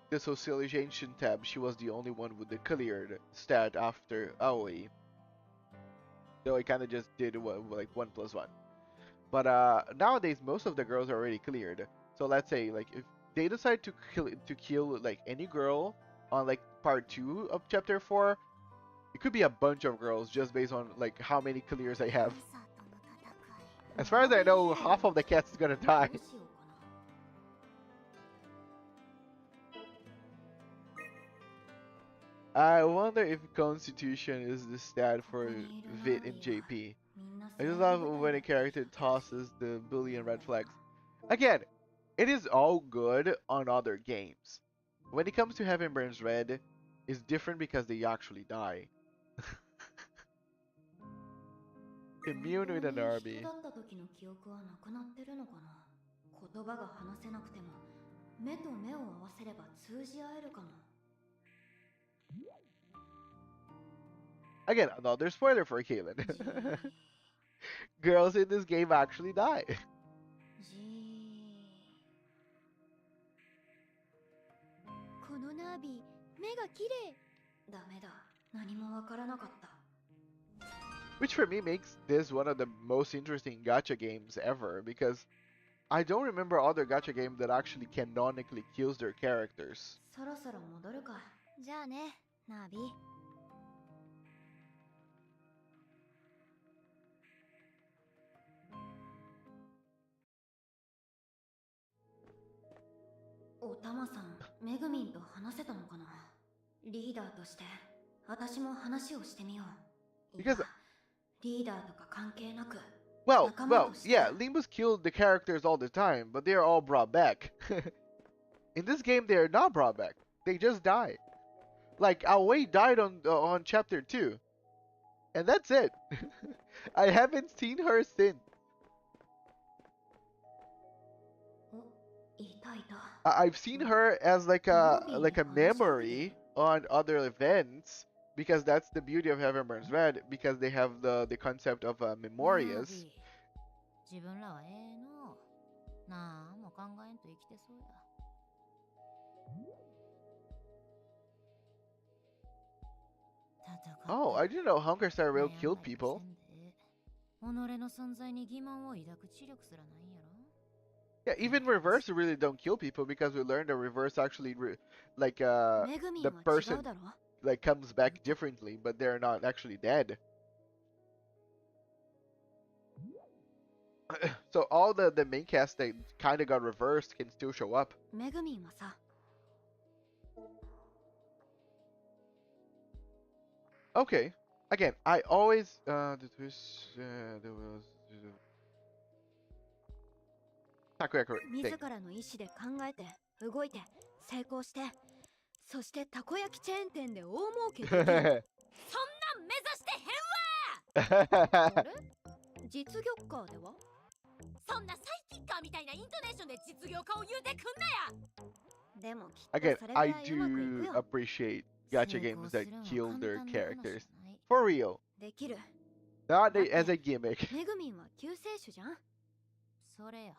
the socialization tab, she was the only one with the cleared stat after Aoi. So I kind of just did like 1+1. But nowadays, most of the girls are already cleared. So let's say, like, if they decide to kill like any girl on like part 2 of chapter 4, it could be a bunch of girls just based on like how many clears I have. As far as I know, half of the cats is gonna die. I wonder if Constitution is the stat for Vit and JP. I just love when a character tosses the billion red flags. Again, it is all good on other games. When it comes to Heaven Burns Red, it's different because they actually die. Immune with an army. だった時の記憶はなくなってるのかな。言葉が話せなくても目と目を合わせれば通じ合えるかも。Again, another spoiler for Kaylin. Girls in this game actually die. このナービー目が綺麗。ダメだ、何もわからなかった。 Which for me makes this one of the most interesting gacha games ever, because I don't remember other gacha games that actually canonically kills their characters. そろそろ戻るか。じゃあね、ナービー。おたまさん、めぐみんと話せたのかな。リーダーとして私も話をしてみよう。 Because リーダーとか関係なく。 well, yeah, Limbus killed the characters all the time, but they're all brought back. In this game, they're not brought back. They just die. Like, Aoi died on chapter 2. And that's it. I haven't seen her since. I've seen her as like a memory on other events, because that's the beauty of Heaven Burns Red, because they have the concept of memorias. 自分らはのなんも考えんと生きてそうや。Oh, I didn't know Hunger Star Rail killed people. 己の存在に疑問を抱く知力すらないんやろ。 Yeah, even reverse really don't kill people, because we learned that reverse actually the person like comes back differently, but they're not actually dead. So all the main cast that kind of got reversed can still show up. めぐみんはさ。 Okay. Again, I always Takoyaki. 自らの意志で考えて動いて成功して、そしてたこ焼きチェーン店で大儲けできる。そんなん目指してへんわ。あれ？実業家では？そんなサイキッカーみたいなイントネーションで実業家を言うてくんなや。でもきっと Again, それぐら I いうまくいく do よ。 appreciate gacha games that kill their characters for real, できる。 not as a gimmick. めぐみんは救世主じゃん。それや。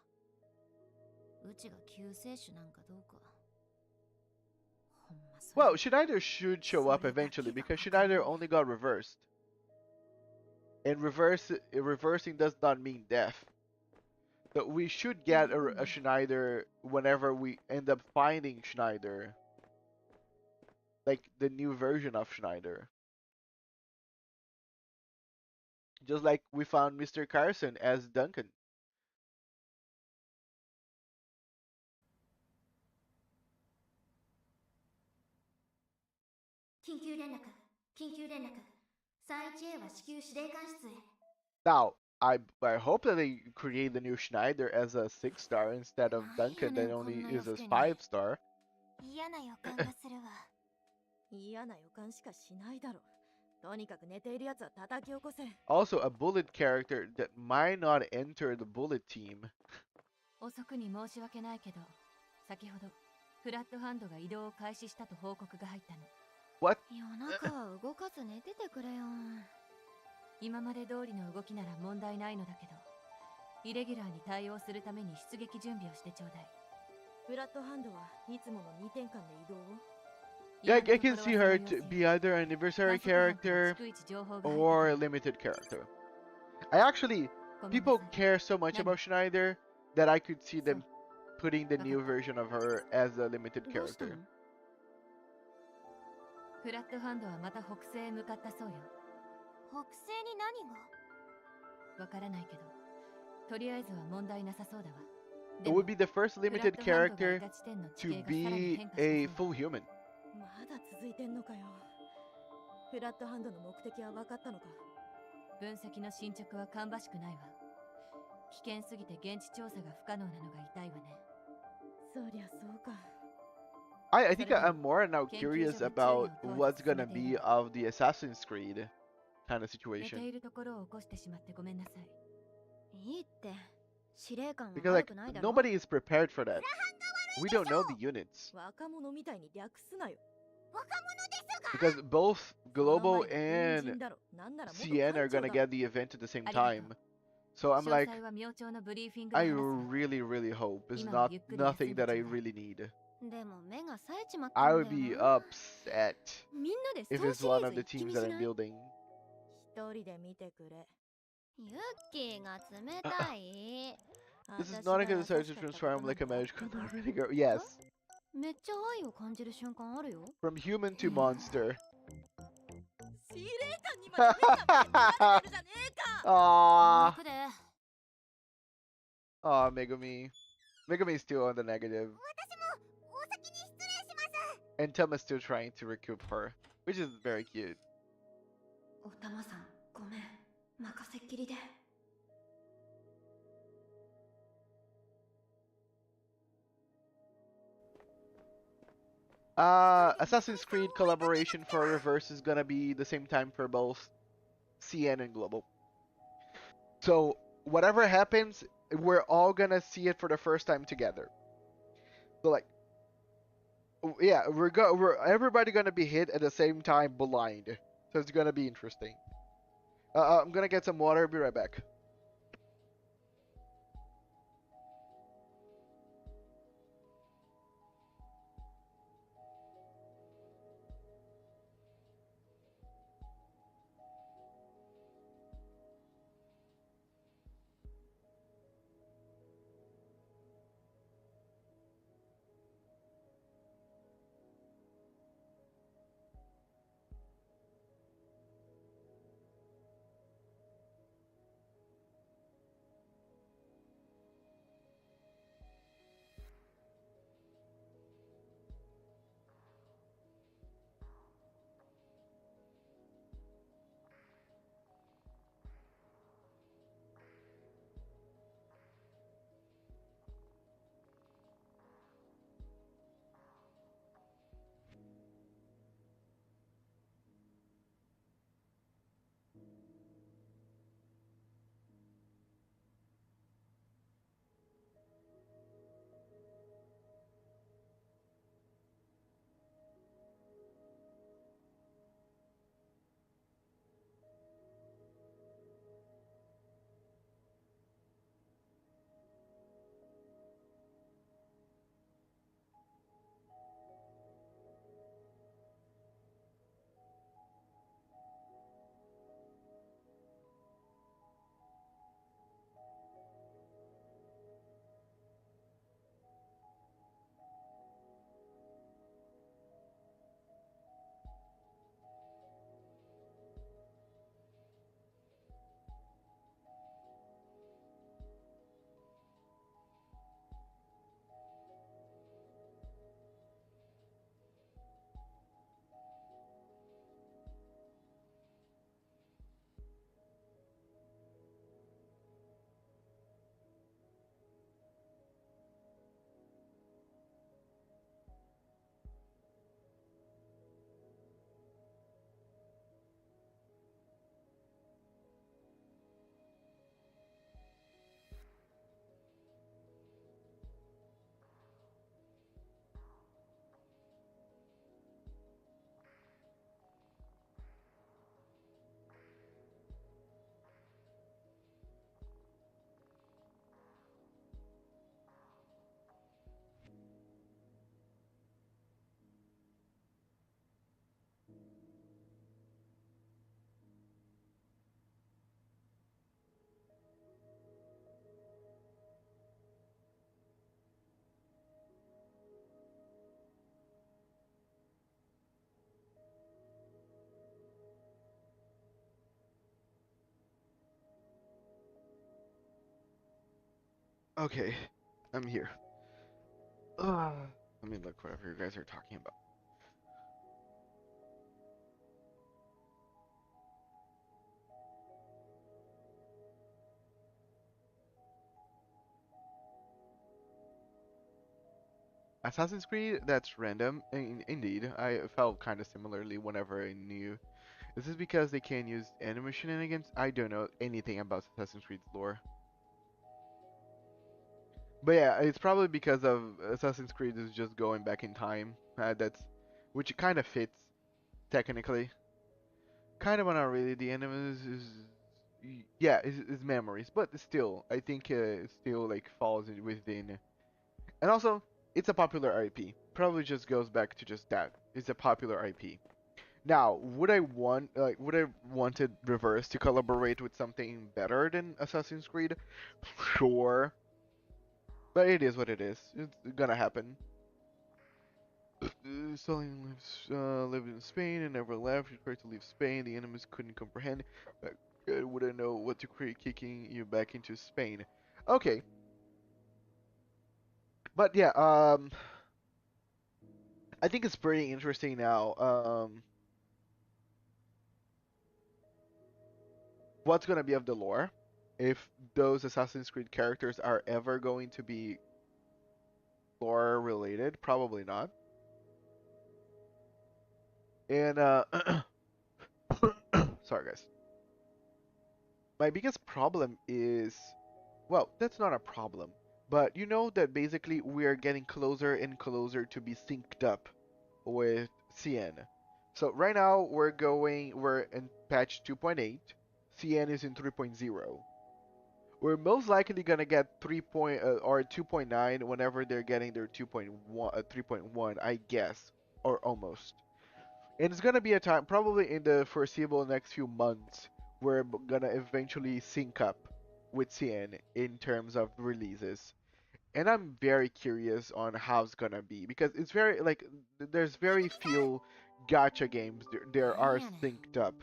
うちが救世主なんかどうか。 Well, Schneider should show up eventually, because Schneider only got reversed. And reversing does not mean death. So we should get a Schneider whenever we end up finding Schneider. Like the new version of Schneider. Just like we found Mr. Carson as Duncan. 緊急連絡、緊急連絡。31A は至急司令官室へ。 Now, I hope that they create the new Schneider as a 6-star instead of Duncan that only is a 5-star. 嫌な予感がするわ。嫌な予感しかしないだろ。とにかく寝ているやつは叩き起こせ。 Also, a bullet character that might not enter the bullet team. 遅くに申し訳ないけど、先ほどフラットハンドが移動を開始したと報告が入ったの。 What? 夜中は動かず寝ててくれよ。今まで通りの動きなら問題ないのだけど、イレギュラーに対応するために出撃準備をしてちょうだい。フラットハンドはいつもの2点間で移動を。 Yeah, I can see her to be either an anniversary character or a limited character. People care so much about Schneider that I could see them putting the new version of her as a limited character. フラットハンドはまた北西へ向かったそうよ。北西に何が？わからないけど、とりあえずは問題なさそうだわ。 It would be the first limited character to be a full human. まだ続いてんのかよ。フラットハンドの目的は分かったのか？分析の進捗は芳しくないわ。危険すぎて現地調査が不可能なのが痛いわね。そりゃそうか。I think I'm more now curious about what's gonna be of the Assassin's Creed kind of 寝て situation. いるところを起こしてしまってごめんなさい。いいって司令官は Because 悪 like くないだろ。 nobody is prepared for that. We don't know the units. 若者みたいに略すなよ。 Because both その Global 前に軍 and 人だろ。なんなら元 CN are 艦長 gonna だ。 get the event at the same ありがとう。 time. So I'm 詳 like, 細は明朝のブリーフィングで I 話すわ。 really hope it's 今は not ゆっくり休ん nothing で that I ちょうだい。 really need. でも目が冴えちまったん I だ would よ be な。 upset みんなで if そう it's シリ one ー of ズ the 一気 teams 見 that し I'm ない？ building. 一人で見てくれ。ユッキーが冷たい。 This is 私 not が a good 優し start か to ったこと transform なん like a かあっ magical たか？ not really girl. Yes. めっちゃ愛を感じる瞬間あるよ。 From human to monster. 司令官にまで目が見えてられてるじゃねえか。 Aww. 行くで。Aw, Megumi. Megumi's still on the negative. 私もお先に失礼します。 And Tama's still trying to recoup her, which is very cute. おたまさん、ごめん。任せっきりで。 Assassin's Creed collaboration for Reverse is gonna be the same time for both CN and Global. So whatever happens, we're all gonna see it for the first time together. So like, yeah, we're everybody gonna be hit at the same time blind. So it's gonna be interesting. I'm gonna get some water. Be right back. Okay, I'm here. Let me look whatever you guys are talking about. Assassin's Creed, that's random. Indeed, I felt kind of similarly whenever I knew. Is this because they can use enemy shenanigans? I don't know anything about Assassin's Creed's lore. But yeah, it's probably because of Assassin's Creed is just going back in time. Which kind of fits technically. Kind of not really. The enemies yeah, is memories, but still, I think it still like falls within. And also, it's a popular IP. Probably just goes back to just that. It's a popular IP. Now, would I wanted Reverse to collaborate with something better than Assassin's Creed? Sure, but it is what it is. It's gonna happen. Sully lived in Spain and never left. He tried to leave Spain. The enemies couldn't comprehend. Wouldn't know what to create, kicking you back into Spain. Okay, but yeah, I think it's pretty interesting now. What's gonna be of the lore? If those Assassin's Creed characters are ever going to be lore related, probably not. And sorry guys. My biggest problem is, well, that's not a problem, but you know that basically we are getting closer and closer to be synced up with CN. So right now we're in patch 2.8, CN is in 3.0. We're most likely gonna get 3 or 2.9 whenever they're getting their 2.1 3.1, I guess, or almost. And it's gonna be a time, probably in the foreseeable next few months, we're gonna eventually sync up with CN in terms of releases. And I'm very curious on how it's gonna be because it's very like there's very few gacha games there are synced up.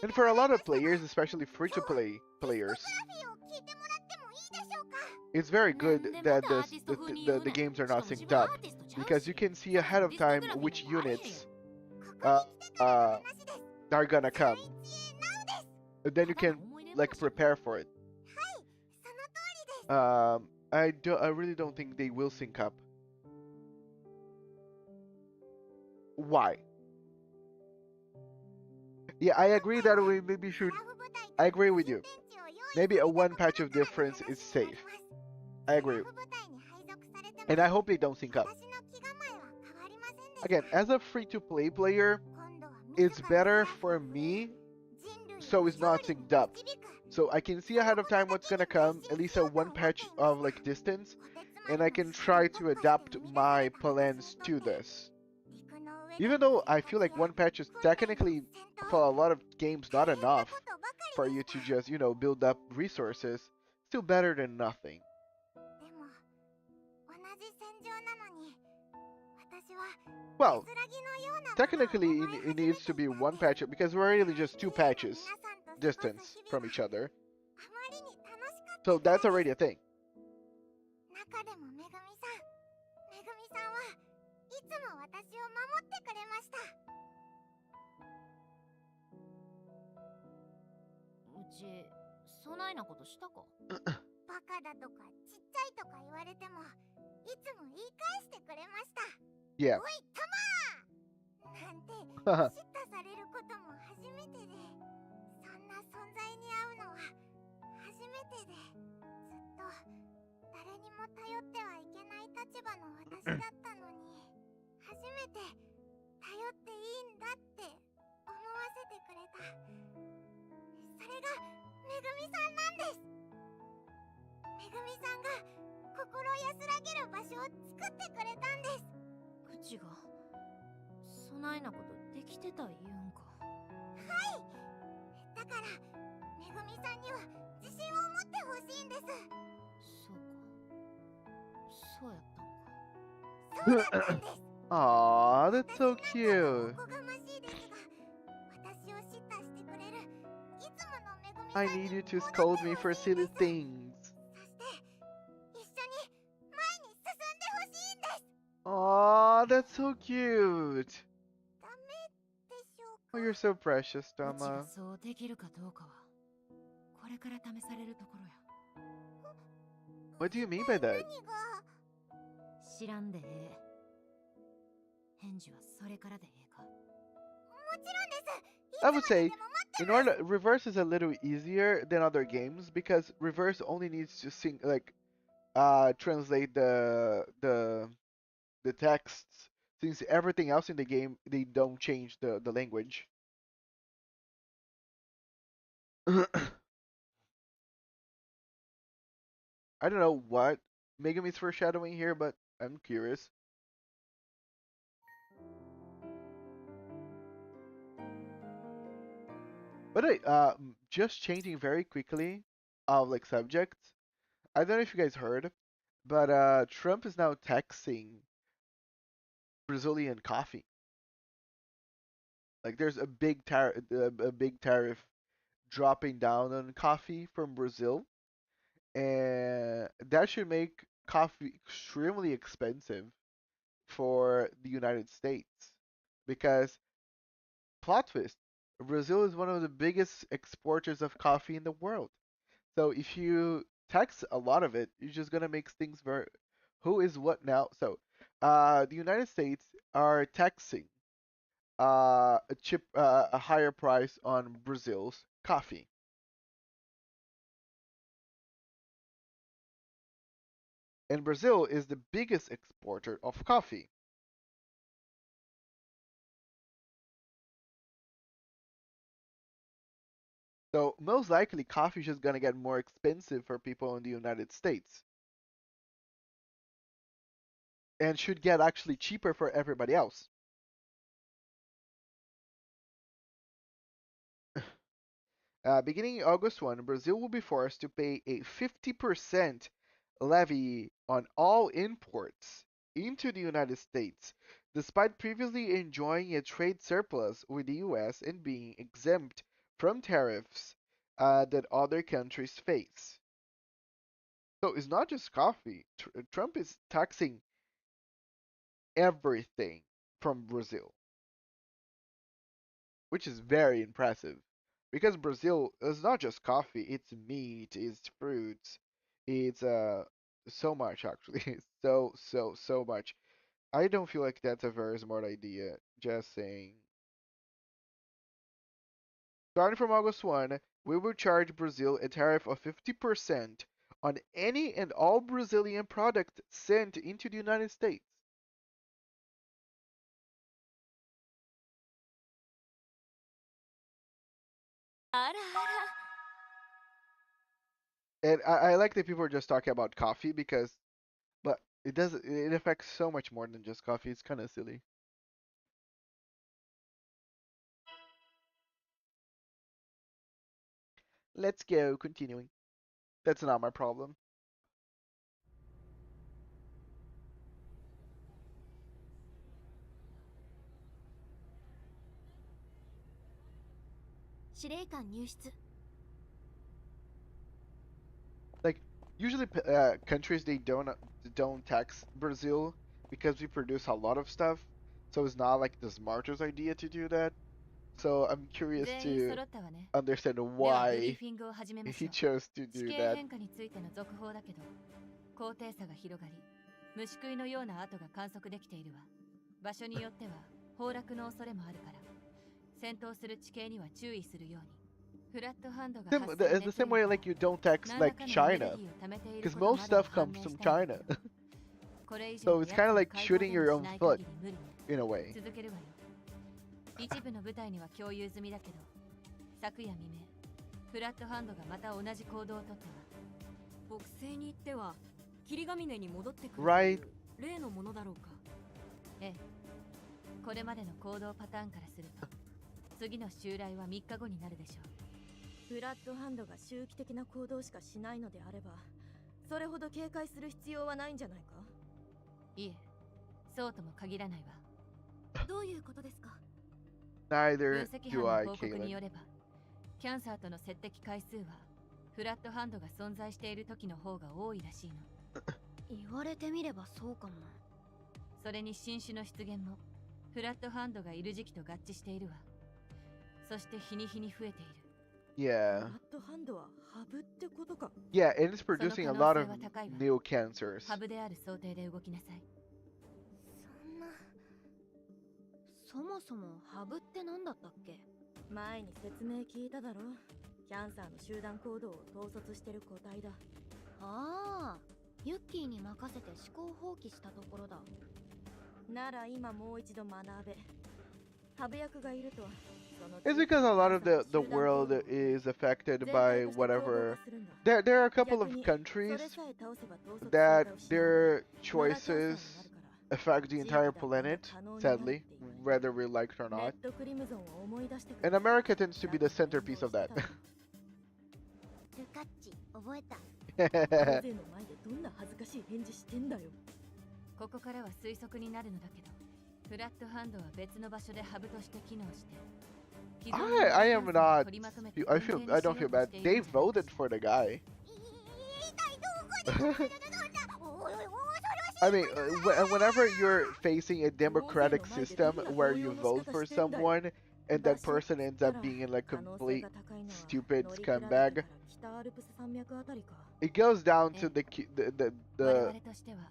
And for a lot of players, especially free-to-play players, it's very good that the games are not synced up because you can see ahead of time which units uh, uh, are gonna come. And then you can like prepare for it. I really don't think they will sync up. Why? Yeah, I agree that we maybe should. I agree with you. Maybe a one patch of difference is safe. I agree. And I hope they don't sync up. Again, as a free-to-play player, it's better for me so it's not synced up. So I can see ahead of time what's gonna come, at least a one patch of like distance, and I can try to adapt my plans to this. Even though I feel like one patch is technically, for a lot of games, not enough for you to just, you know, build up resources, still better than nothing. Well, technically it needs to be one patch because we're really just two patches distance from each other. So that's already a thing. Yeah. Aw, that's so cute. I need you to scold me for silly things. Aw, that's so cute. Oh, you're so precious, Tama. What do you mean by that? 知らんでええ。返事はそれからでええか。もちろんです。 I would say, in order, reverse is a little easier than other games because reverse only needs to translate the texts. Since everything else in the game they don't change the language. I don't know what Megumi's foreshadowing here, but I'm curious. But just changing very quickly of like subjects. I don't know if you guys heard, but Trump is now taxing Brazilian coffee. Like there's a big tariff dropping down on coffee from Brazil, and that should make coffee extremely expensive for the United States because plot twist, Brazil is one of the biggest exporters of coffee in the world. So if you tax a lot of it, you're just gonna make things very who is what now? So the United States are taxing a higher price on Brazil's coffee. And Brazil is the biggest exporter of coffee. So most likely coffee is just gonna get more expensive for people in the United States. And should get actually cheaper for everybody else. Beginning August 1, Brazil will be forced to pay a 50% levy on all imports into the United States, despite previously enjoying a trade surplus with the US and being exempt from tariffs that other countries face. So it's not just coffee. Trump is taxing everything from Brazil, which is very impressive. Because Brazil is not just coffee, it's meat, it's fruits, it's so much actually. So much. I don't feel like that's a very smart idea, just saying. Starting from August 1, we will charge Brazil a tariff of 50% on any and all Brazilian product sent into the United States. And I like that people are just talking about coffee because, but it affects so much more than just coffee. It's kind of silly. Let's go, continuing. That's not my problem. 司令官入室。 Like usually countries they don't tax Brazil because we produce a lot of stuff, so it's not like the smartest idea to do that. So I'm curious 全員 to 揃ったわね。 understand ではブリー why フィングを始めまし he ょう。 chose to 地 do 形 that. 変化についての続報だけど、高低差が広がり、虫食いのような跡が観測できているわ。場所によっては崩落の恐れもあるから、戦闘する地形には注意するように。フラットハンドが発生 The same way like you don't tax like China, because most stuff comes from China. So it's kind of like shooting your own foot in a way. 続けるわよ。一部の部隊には共有済みだけど、昨夜未明、フラットハンドがまた同じ行動をとったわ。北西に行っては霧ヶ峰に戻ってくる。Right. 例のものだろうか。ええ。これまでの行動パターンからすると、次の襲来は3日後になるでしょう。フラットハンドが周期的な行動しかしないのであれば、それほど警戒する必要はないんじゃないか。いえ、そうとも限らないわ。どういうことですか。分 Neither 析 do 班 I, の報告に Kaylin. よれば、キャンサーとの接敵回数はフラットハンドが存在している時の方が多いらしいの。言われてみればそうかも。それに新種の出現もフラットハンドがいる時期と合致しているわ。そして日に日に増えている。Yeah. ブラッドハンドはハブってことか。 Yeah, and it's producing a lot of その可能性は高いわ。 new cancers. ハブである想定で動きなさい。そんな。そもそもハブって何だったっけ？前に説明聞いただろ。キャンサーの集団行動を統率してる個体だ。ああ、ユッキーに任せて思考放棄したところだ。なら今もう一度学べ。ハブ役がいるとは。 It's because a lot of the world is affected by whatever. There are a couple of countries that their choices affect the entire planet, sadly, whether we like it or not. And America tends to be the centerpiece of that. ルカッチ、覚えた。大勢の前でどんな恥ずかしい返事してんだよ。ここからは推測になるのだけど、フラットハンドは別の場所でハブとして機能して。 I am not. I don't feel bad. They voted for the guy. I mean, whenever you're facing a democratic system where you vote for someone and that person ends up being in like complete stupid scumbag, it goes down to the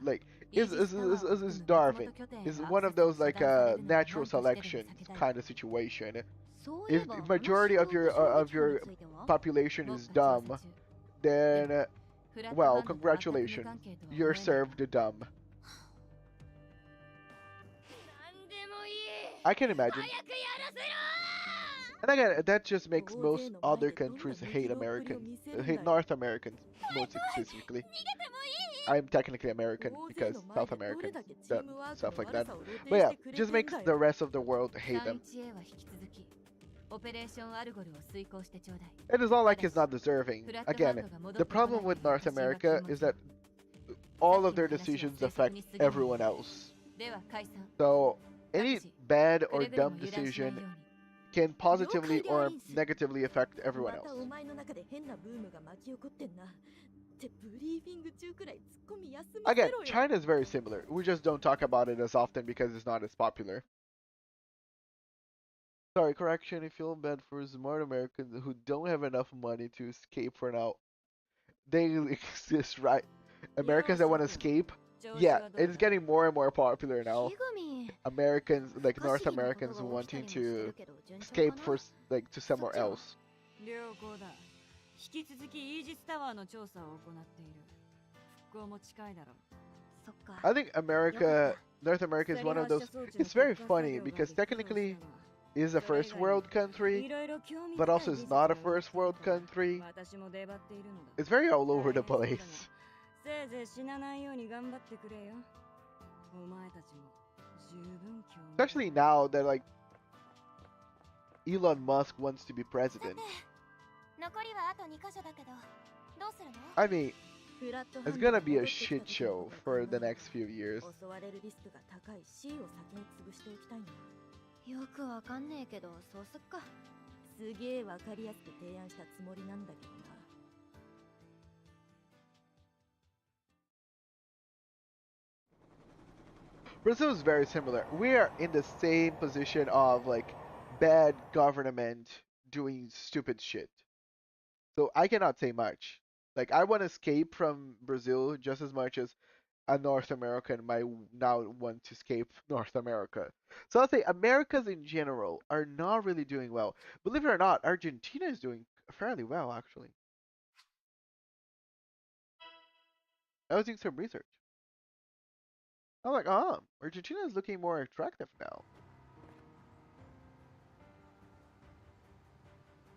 like is Darwin is one of those like natural selection kind of situation. If the majority of your population is dumb, then well, congratulations, you're served dumb. I can imagine. And again, that just makes most other countries hate Americans, hate North Americans, most specifically. I'm technically American because South Americans, stuff like that. But yeah, just makes the rest of the world hate them. It is not like he's not deserving. Again, the problem with North America is that all of their decisions affect everyone else. So any bad or dumb decision can positively or negatively affect everyone else. Again, China is very similar. We just don't talk about it as often because it's not as popular. Sorry, correction, I feel bad for smart Americans who don't have enough money to escape for now. They exist, right? Americans that want to escape? Yeah, it's getting more and more popular now. Americans, like North Americans wanting to escape for, like, to somewhere else. I think North America is one of those, it's very funny because technically is a first world country, but also is not a first world country. It's very all over the place. Especially now that like Elon Musk wants to be president. I mean, it's gonna be a shit show for the next few years. よくわかんねえけど、そうすっか。すげえわかりやすく提案したつもりなんだけどな。Brazil is very similar. We are in the same position of like bad government doing stupid shit. So I cannot say much. Like I want to escape from Brazil just as much as a North American might now want to escape North America. So I'll say Americas in general are not really doing well. Believe it or not, Argentina is doing fairly well actually. I was doing some research. I'm like, Argentina is looking more attractive now.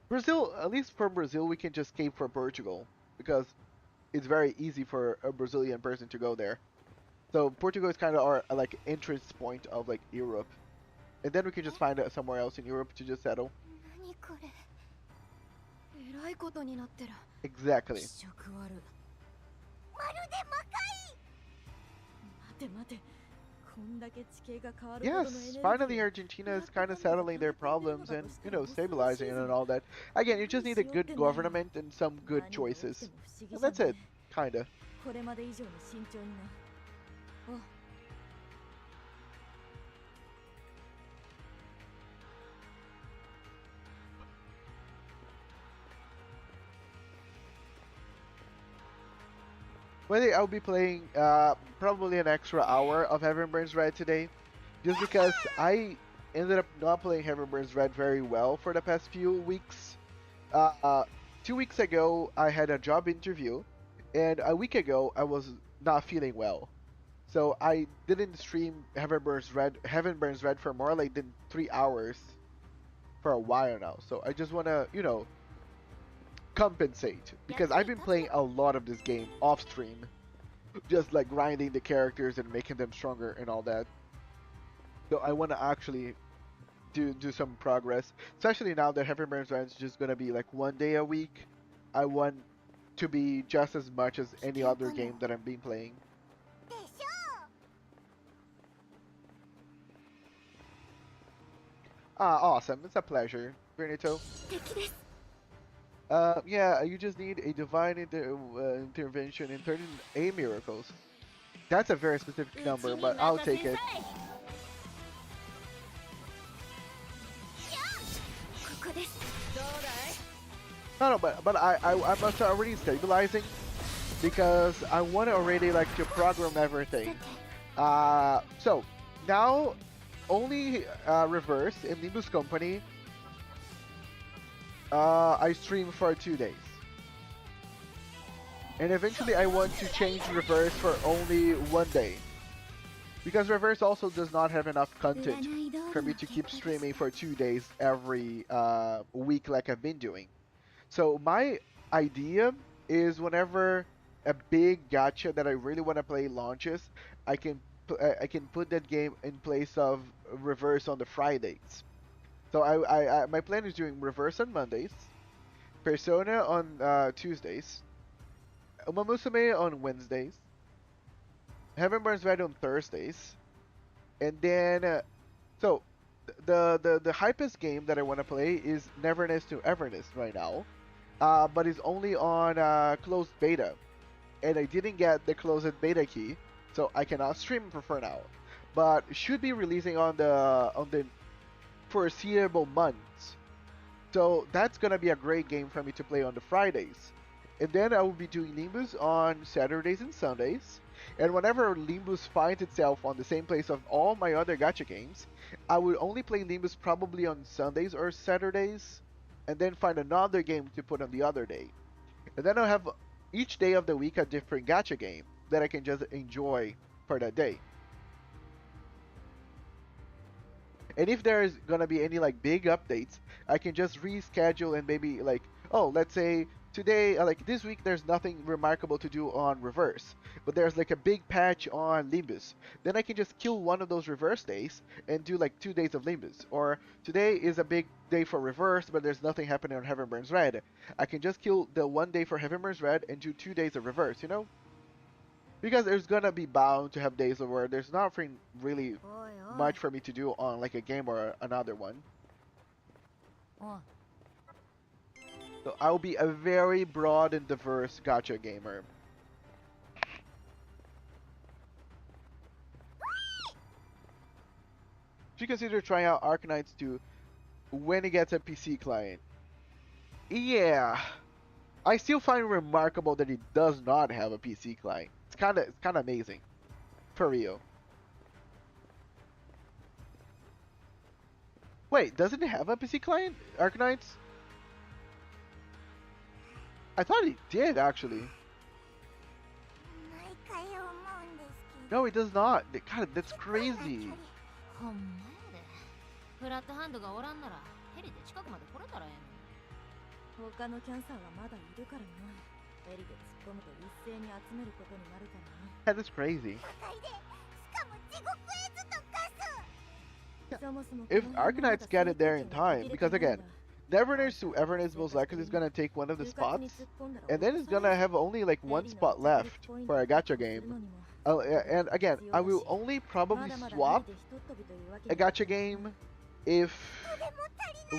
Brazil, at least from Brazil, we can just escape for Portugal because it's very easy for a Brazilian person to go there. So Portugal is kind of our like entrance point of like Europe, and then we can just find somewhere else in Europe to just settle. Exactly. Yes, finally Argentina is kind of settling their problems and, you know, stabilizing and all that. Again, you just need a good government and some good choices. And that's it, kinda. Whether I'll be playing probably an extra hour of heavenburnsred today, just because I ended up not playing heavenburnsred very well for the past few weeks. 2 weeks ago, I had a job interview, and a week ago, I was not feeling well. So I didn't stream Heaven Burns Red for more like than 3 hours for a while now. So I just wanna, compensate because I've been playing a lot of this game off stream, just like grinding the characters and making them stronger and all that. So I wanna actually do some progress, especially now that Heaven Burns Red is just gonna be like 1 day a week. I want to be just as much as any other game that I've been playing. Awesome. It's a pleasure, Bernito. Yeah, you just need a divine intervention in 38 miracles. That's a very specific number, but I'll take it. No, but I must already stabilizing because I want to already like to program everything. So now only reverse in Nimbus Company. I stream for 2 days, and eventually I want to change reverse for only 1 day, because reverse also does not have enough content for me to keep streaming for 2 days every week like I've been doing. So my idea is whenever a big gacha that I really want to play launches, I can put that game in place of reverse on the Fridays. So my plan is doing reverse on Mondays, Persona on Tuesdays, Uma Musume on Wednesdays, Heaven Burns Red on Thursdays, and then so the hypest game that I want to play is Neverness to Everness right now, but it's only on closed beta, and I didn't get the closed beta key, so I cannot stream for now. But should be releasing on the foreseeable months. So that's gonna be a great game for me to play on the Fridays. And then I will be doing Limbus on Saturdays and Sundays. And whenever Limbus finds itself on the same place of all my other gacha games, I will only play Limbus probably on Sundays or Saturdays, and then find another game to put on the other day. And then I'll have each day of the week a different gacha game that I can just enjoy for that day. And if there's gonna be any like big updates, I can just reschedule and maybe like, oh, let's say today, like this week, there's nothing remarkable to do on reverse, but there's like a big patch on Limbus. Then I can just kill one of those reverse days and do like 2 days of Limbus. Or today is a big day for reverse, but there's nothing happening on Heaven Burns Red. I can just kill the 1 day for Heaven Burns Red and do 2 days of reverse, you know? Because there's gonna be bound to have days where there's nothing really much for me to do on like a game or another one. So I'll be a very broad and diverse gacha gamer. Should consider trying out Arknights 2 when it gets a PC client. Yeah, I still find it remarkable that it does not have a PC client. It's kind of amazing, for real. Wait, doesn't it have a PC client, Arknights? I thought it did actually. No, it does not. God, that's crazy. ほんまやで。フラットハンドがおらんならヘリで近くまで来れたらええのに。他のキャンサーはまだいるからな。ヘリで突っ込むと一斉に集めることになるからな。That is crazy. If Arknights get it there in time, because again, Neverness to Everness most likely is gonna take one of the spots, and then it's gonna have only like 1 spot left for a gacha game. And again, I will only probably swap a gacha game if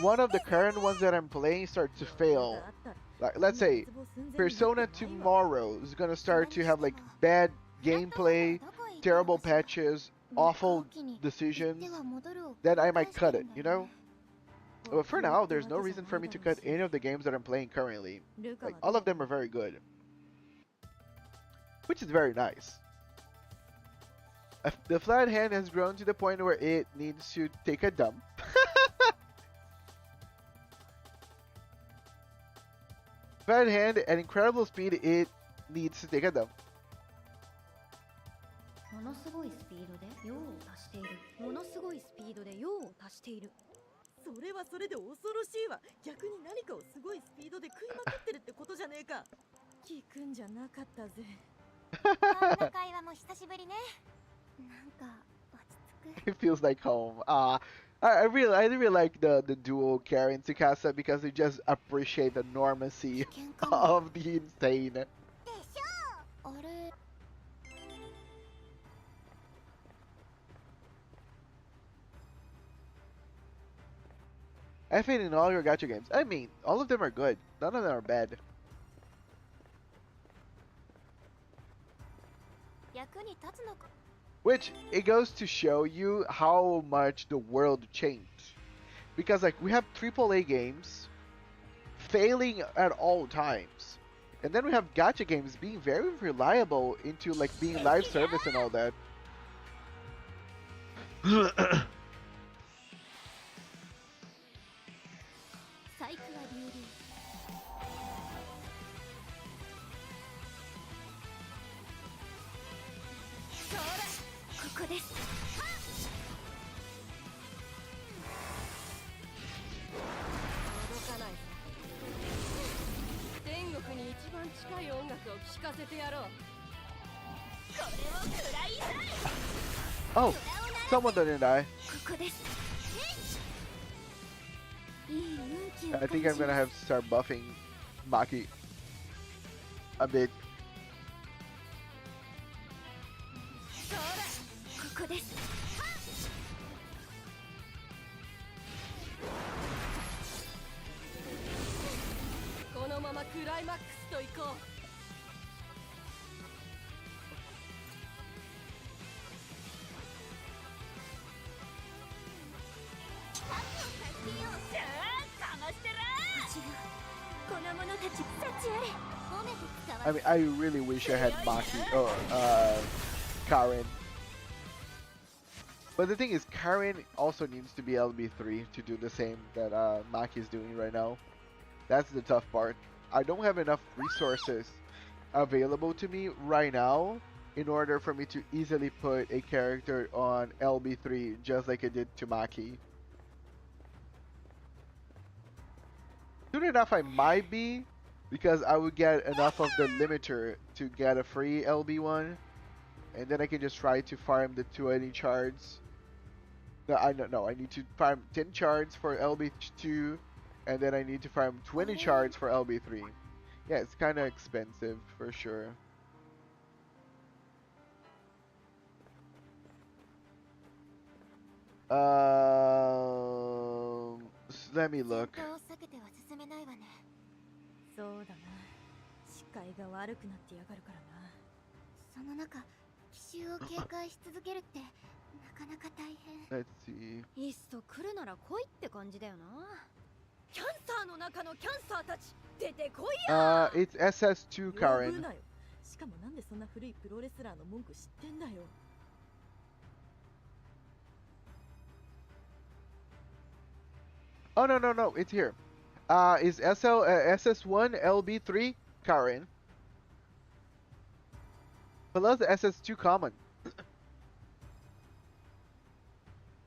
one of the current ones that I'm playing starts to fail. Like, let's say Persona tomorrow is gonna start to have like bad gameplay, terrible patches, awful decisions, then I might cut it, you know? But for now, there's no reason for me to cut any of the games that I'm playing currently. Like, all of them are very good. which is very nice. The flat hand has grown to the point where it needs to take a dump. Flat hand at incredible speed, it needs to take a dump. ものすごいスピードで用を足している。ものすごいスピードで用を足している。それはそれで恐ろしいわ。逆に何かをすごいスピードで食いまくってるってことじゃねえか。聞くんじゃなかったぜ。こんな会話も久しぶりね。なんか落ち着く。 It feels like home. I really like the duo Karen Tsukasa because they just appreciate the normacy 危険かも。 of the insane. でしょ。あれ。 I think in all your gacha games. I mean, all of them are good. None of them are bad. 役に立つのか。 Which it goes to show you how much the world changed. Because like we have AAA games failing at all times. And then we have gacha games being very reliable into like being live service and all that. サイクは流々。そら、ここです。届かない。天国に一番近い音楽を聴かせてやろう。これを食らいたい。 Oh, someone didn't die. ここです。いい運気を I 感 think じ I'm gonna have to start buffing Maki a bit. そら、ここです。このままクライマックスと行こう。 この者たち幸あれ。褒めて使わ I mean, I really wish I had Maki or Karen. But the thing is, Karen also needs to be LB3 to do the same that Maki is doing right now. That's the tough part. I don't have enough resources available to me right now in order for me to easily put a character on LB3 just like I did to Maki. Soon enough I might be, because I would get enough of the limiter to get a free LB1, and then I can just try to farm the 20 shards. No, I need to farm 10 shards for LB2, and then I need to farm 20 shards for LB3. Yeah, it's kind of expensive for sure. Let me look. 戦闘を避けては進めないわね。そうだな。視界が悪くなってやがるからな。その中、奇襲を警戒し続けるってなかなか大変。 Let's see. いっそ来るなら来いって感じだよな。キャンサーの中のキャンサーたち、出てこいや。 It's SS2 呼ぶ Karen. なよ。しかもなんでそんな古いプロレスラーの文句知ってんだよ。 Oh no, it's here. Is SS1 LB3 Karen plus the SS2 common.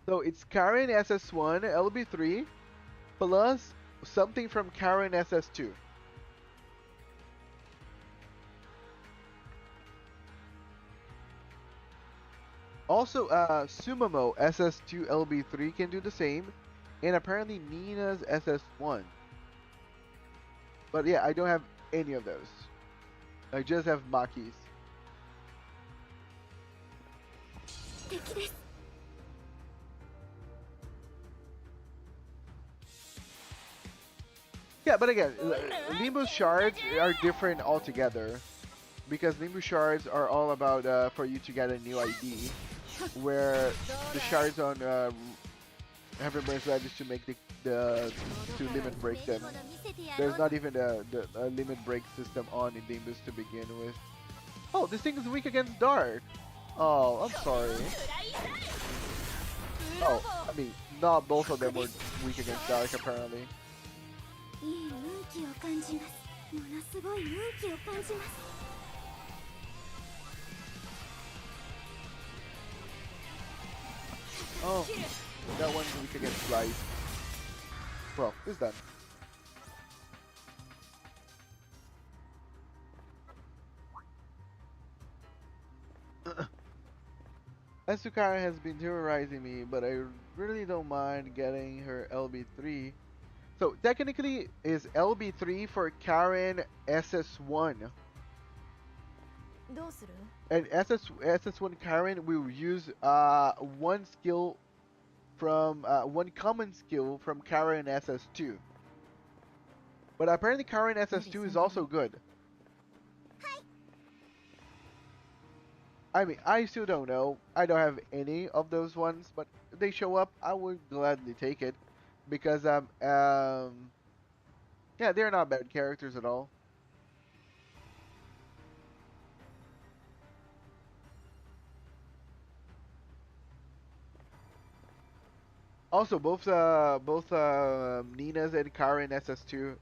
So it's Karen SS1 LB3 plus something from Karen SS2. Also, Sumomo SS2 LB3 can do the same. And apparently Nina's SS1. But yeah, I don't have any of those. I just have Maki's. 敵です。 Yeah, but again, Limbo shards are different altogether. Because Limbo shards are all about for you to get a new ID. Where the shards on heavenburnsred is to make to limit break them. There's not even a limit break system on in Nimbus to begin with. Oh, this thing is weak against dark. Oh, I'm sorry. Oh, I mean, not both of them were weak against dark, apparently. いい運気を感じます。ものすごい運気を感じます。 Oh, that one's weak against light. Well, it's done. Asukara has been terrorizing me, but I really don't mind getting her LB3. So technically, is LB3 for Karen SS1. どうする And SS1 Karen will use one skill from one common skill from Karen SS2. But apparently Karen SS2 is also good. I mean, I still don't know. I don't have any of those ones, but if they show up, I would gladly take it because yeah, they're not bad characters at all. Also, both Nina's and Karen SS2,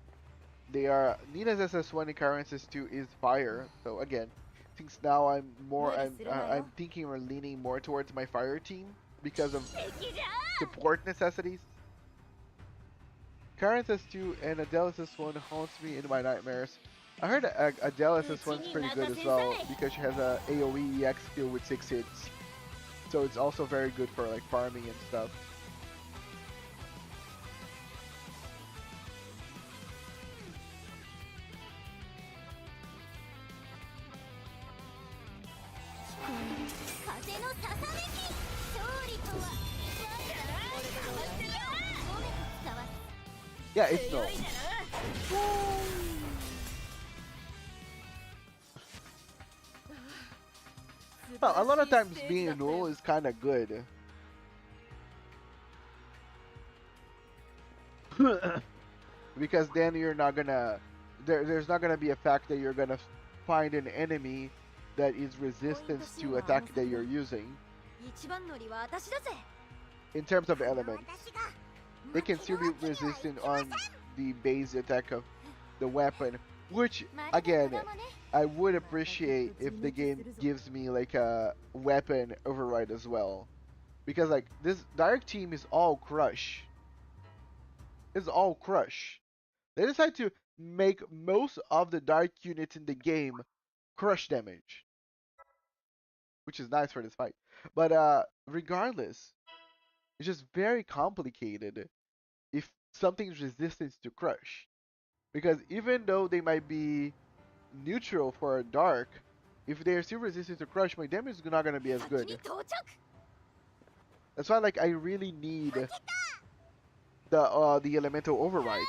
they are Nina's SS1 and Karen SS2 is fire. So again, since now I'm thinking or leaning more towards my fire team because of support necessities. Karen SS2 and Adele SS1 haunts me in my nightmares. I heard Adele SS1 is pretty good as well because she has a AoE EX skill with 6 hits. So it's also very good for like farming and stuff. Yeah, it's no. Well, a lot of times being null is kind of good. Because then you're not gonna... There's not gonna be a fact that you're gonna find an enemy that is resistance to attack that you're using. In terms of elements, they can still be resistant on the base attack of the weapon, which again I would appreciate if the game gives me like a weapon override as well, because like this dark team is all crush. It's all crush. They decide to make most of the dark units in the game crush damage, which is nice for this fight. But regardless, it's just very complicated if something's resistance to crush, because even though they might be neutral for a dark, if they're still resistant to crush, my damage is not gonna be as good. That's why like I really need the elemental override.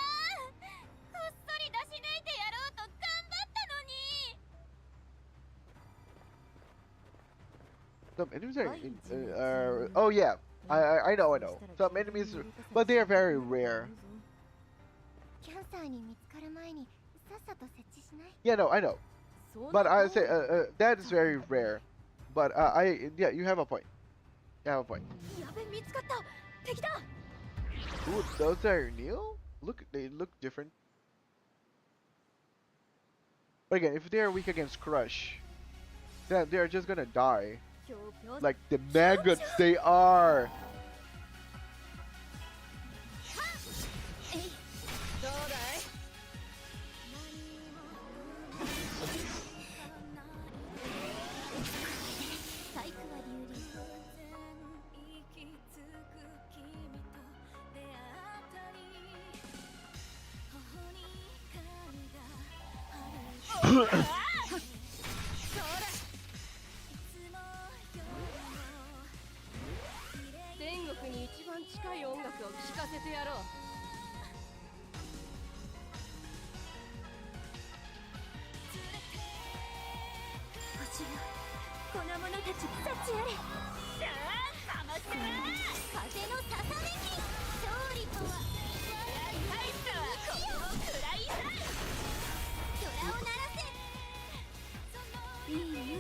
Some enemies are oh yeah, I know. Some enemies, but they are very rare. Yeah, no, I know. But I say that is very rare. But yeah, you have a point. You have a point. Ooh, those are new? Look, they look different. But again, if they are weak against crush, then they are just gonna die. Like the maggots they are.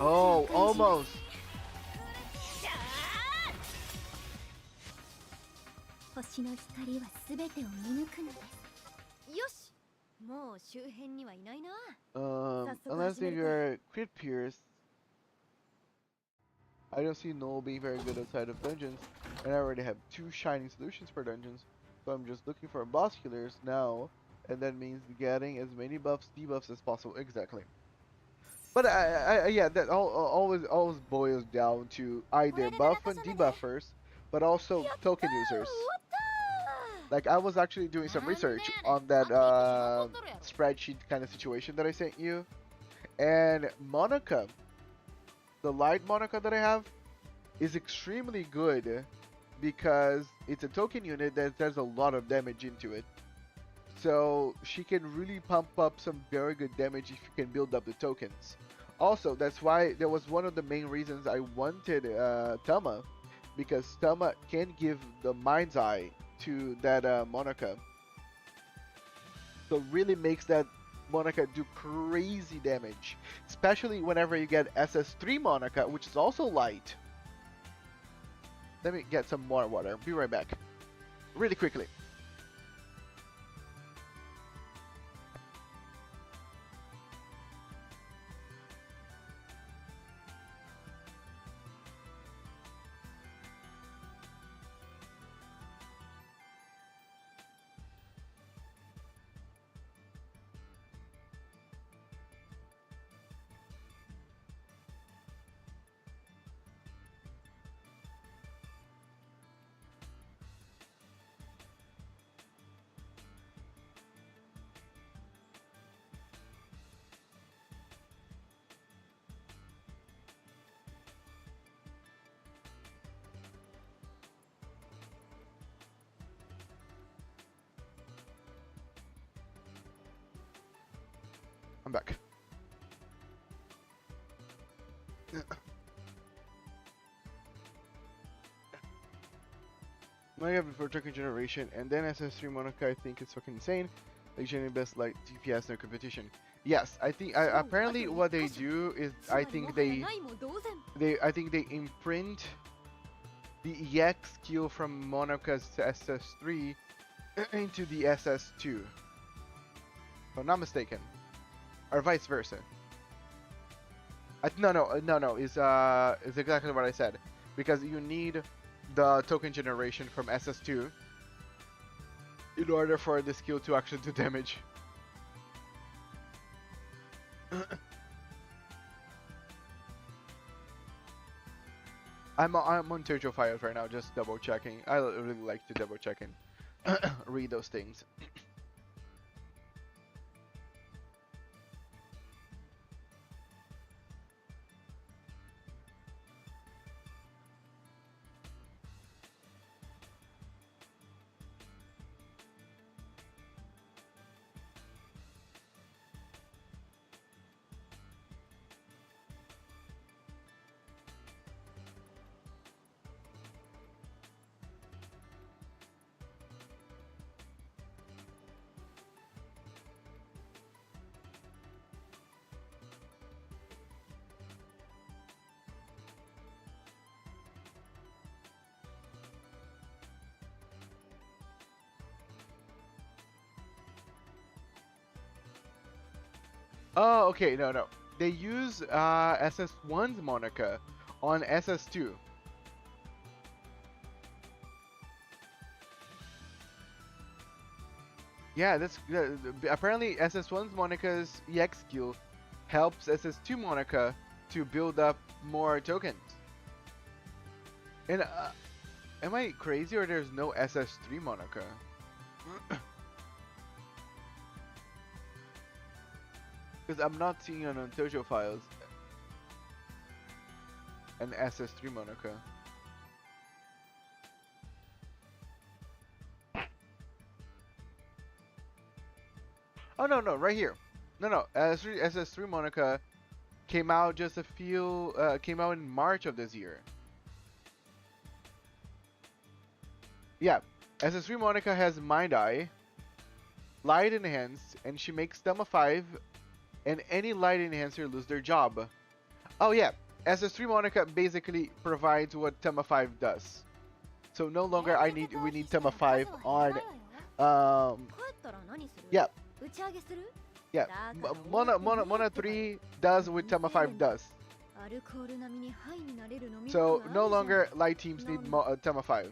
Oh, almost. 星の光は全てを見抜くのです。よし、もう周辺にはいないな。 Unless you're crit pierce, I don't see Null being very good outside of dungeons, and I already have 2 shining solutions for dungeons, so I'm just looking for boss killers now, and that means getting as many buffs, debuffs as possible. Exactly. But yeah, that always boils down to either buff and debuffers, but also token users. Like, I was actually doing some research on that spreadsheet kind of situation that I sent you, and Monica, the light Monica that I have, is extremely good because it's a token unit that there's a lot of damage into it. So she can really pump up some very good damage if you can build up the tokens. Also, that's why that was one of the main reasons I wanted Tama, because Tama can give the Mind's Eye to that Monica. So really makes that Monica do crazy damage, especially whenever you get SS3 Monica, which is also light. Let me get some more water. Be right back. Really quickly. I'm back. Now you have it for token generation, and then SS3 Monica, I think it's fucking insane. Like generally best like DPS no competition. Yes, I think apparently what they do is I think they imprint the EX skill from Monica's SS3 into the SS2. If I'm not mistaken. Or vice versa. No, is exactly what I said. Because you need the token generation from SS2 in order for the skill to actually do damage. I'm on Turtle Files right now, just double checking. I really like to double check and read those things. Oh, okay, no. They use SS1's Monica on SS2. Yeah, that's apparently SS1's Monica's EX skill helps SS2 Monica to build up more tokens. And am I crazy or there's no SS3 Monica? Because I'm not seeing on Tojo Files an SS3 Monica. Oh no, right here. No, SS3 Monica came out just came out in March of this year. Yeah, SS3 Monica has Mind Eye, Light Enhanced, and she makes Stamina 5, and any Light Enhancer lose their job. Oh yeah, SS3 Monica basically provides what Tema 5 does. So no longer we need Tema 5 on yeah. Yeah. Mona 3 does what Tema 5 does. So no longer light teams need Tema 5.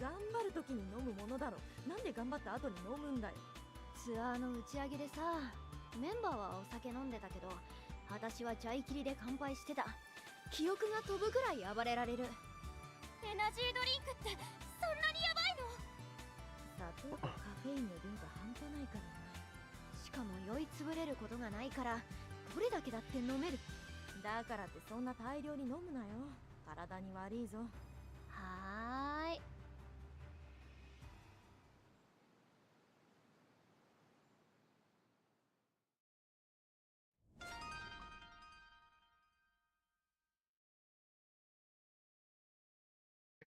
頑張る時に飲むものだろ。なんで頑張った後に飲むんだよ。ツアーの打ち上げでさ、メンバーはお酒飲んでたけど、私はチャイ切りで乾杯してた。記憶が飛ぶぐらい暴れられる。エナジードリンクってそんなにやばいの？砂糖とカフェインの量が半端ないからな。しかも酔いつぶれることがないから、どれだけだって飲める。だからってそんな大量に飲むなよ。体に悪いぞ。はーい。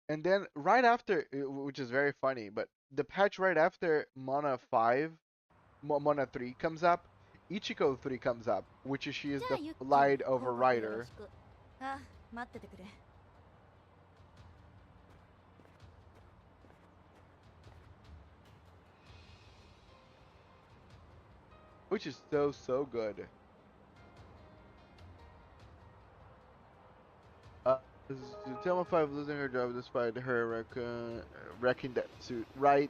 And then right after, which is very funny, but the patch right after Mona 5, Mona 3 comes up, Ichiko 3 comes up, which is she is the light overrider. Which is so good. Tema 5 losing her job despite her wrecking that suit, right?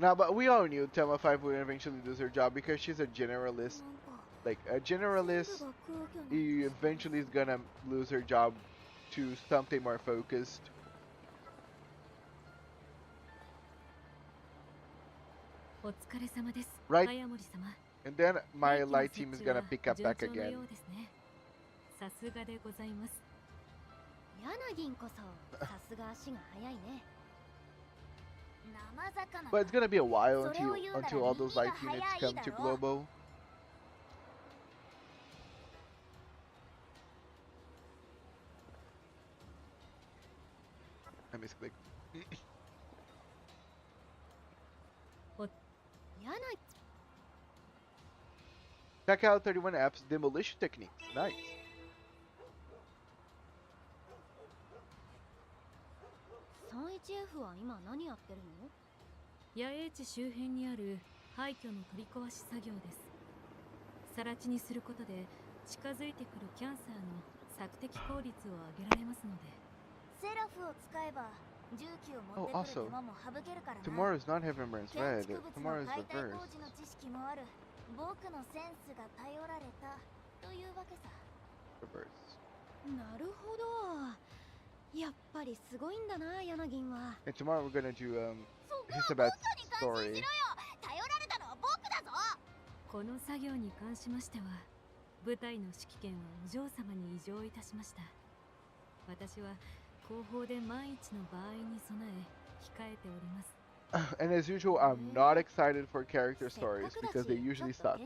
Now, but we all knew Tema 5 would eventually lose her job because she's a generalist. Like, a generalist eventually is gonna lose her job to something more focused. Right? And then my light team is gonna pick up back again. さすがでございます。柳こそさすが足が速いね。But it's gonna be a while until all those light units come to global. I misclicked. Check out 31 apps demolition techniques. Nice. 3F は今何やってるの？野営地周辺にある廃墟の取り壊し作業です。更地にすることで近づいてくるキャンサーの索敵効率を上げられますので。セラフを使えば重機を持ってくる手間も省けるからな。 Tomorrow is not heavenburnsred. Tomorrow is reversed. 工事の知識もある。僕のセンスが頼られたというわけさ。Reverse. なるほど。やっぱりすごいんだな、柳は。And tomorrow we're gonna do Hisabat's story. 頼られたのは僕だぞ。この作業に関しましては、部隊の指揮権はお嬢様に移譲いたしました。私は後方で万一の場合に備え控えております。And as usual, I'm not excited for character stories because they usually suck.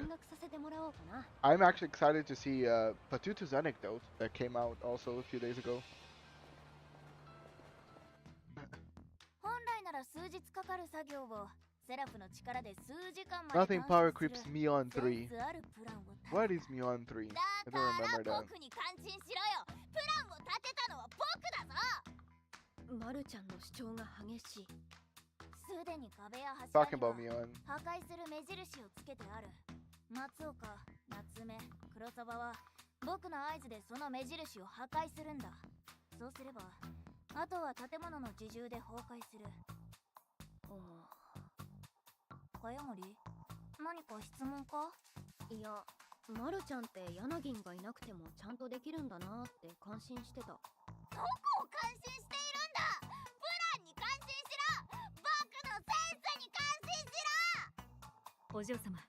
I'm actually excited to see Patutu's anecdote that came out also a few days ago. 本来なら数日かかる作業をセラフの力で数時間まで Nothing power creeps me on 3. What is me on 3? I don't remember that. 僕に感心しろよ。プランを立てたのは僕だぞ。マルちゃんの主張が激しい。すでに壁や柱 Talking には about me on. 破壊する目印をつけてある。松岡、夏目、黒沢は僕の合図でその目印を破壊するんだ。そうすればあとは建物の自重で崩壊する。茅森、何か質問か？いや、マルちゃんって柳がいなくてもちゃんとできるんだなって感心してた。どこを感心しているんだ。プランに感心しろ。僕のセンスに感心しろ。お嬢様、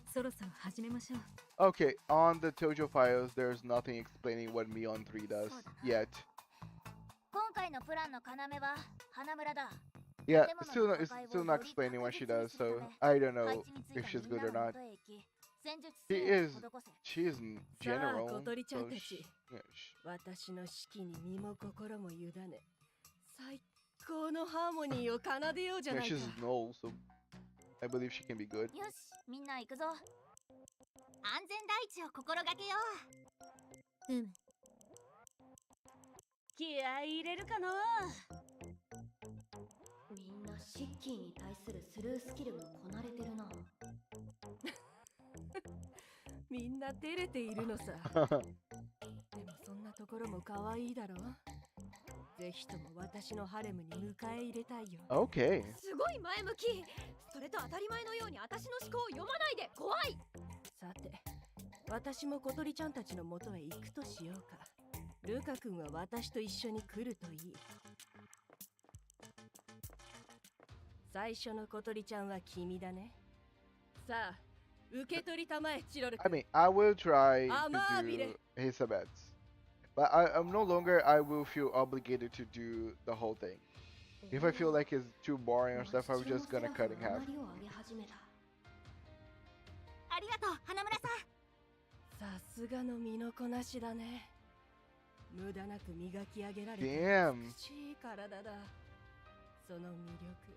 そろそろ始めましょう。Okay, on the Tojo files, there's nothing explaining what Mion 3 does yet. 今回のプランの要は花村だ。 Yeah, still not explaining what she does, so I don't know if she's good or not. She is general. 小鳥ちゃんた So ち、 yeah, 私の指揮に身も心も委ね、最高のハーモニーを奏でようじゃ yeah, ないか。 she's null, so I believe she can be good. よし、みんな行くぞ。安全第一を心がけよう。気合い入れるかな。みんなシッキーに対するスルースキルがこなれてるな。みんな照れているのさ。でもそんなところも可愛いだろ。ぜひとも私のハレムに迎え入れたいよ。Okay. すごい前向き。それと当たり前のように私の思考を読まないで。怖い。さて、私も小鳥ちゃんたちの元へ行くとしようか。ルカ君は私と一緒に来るといい。最初の小鳥ちゃんは君だね。さあ、受け取りたまえ、チロル I 君。 mean, I will try to Amabile. do his bets. But I'm no longer, I will feel obligated to do the whole thing. If I feel like it's too boring or stuff, I'm just gonna cut in half. ありがとう、花村さん。さすがの身のこなしだね。無駄なく磨き上げられた Damn. 美しい体だ。その魅力、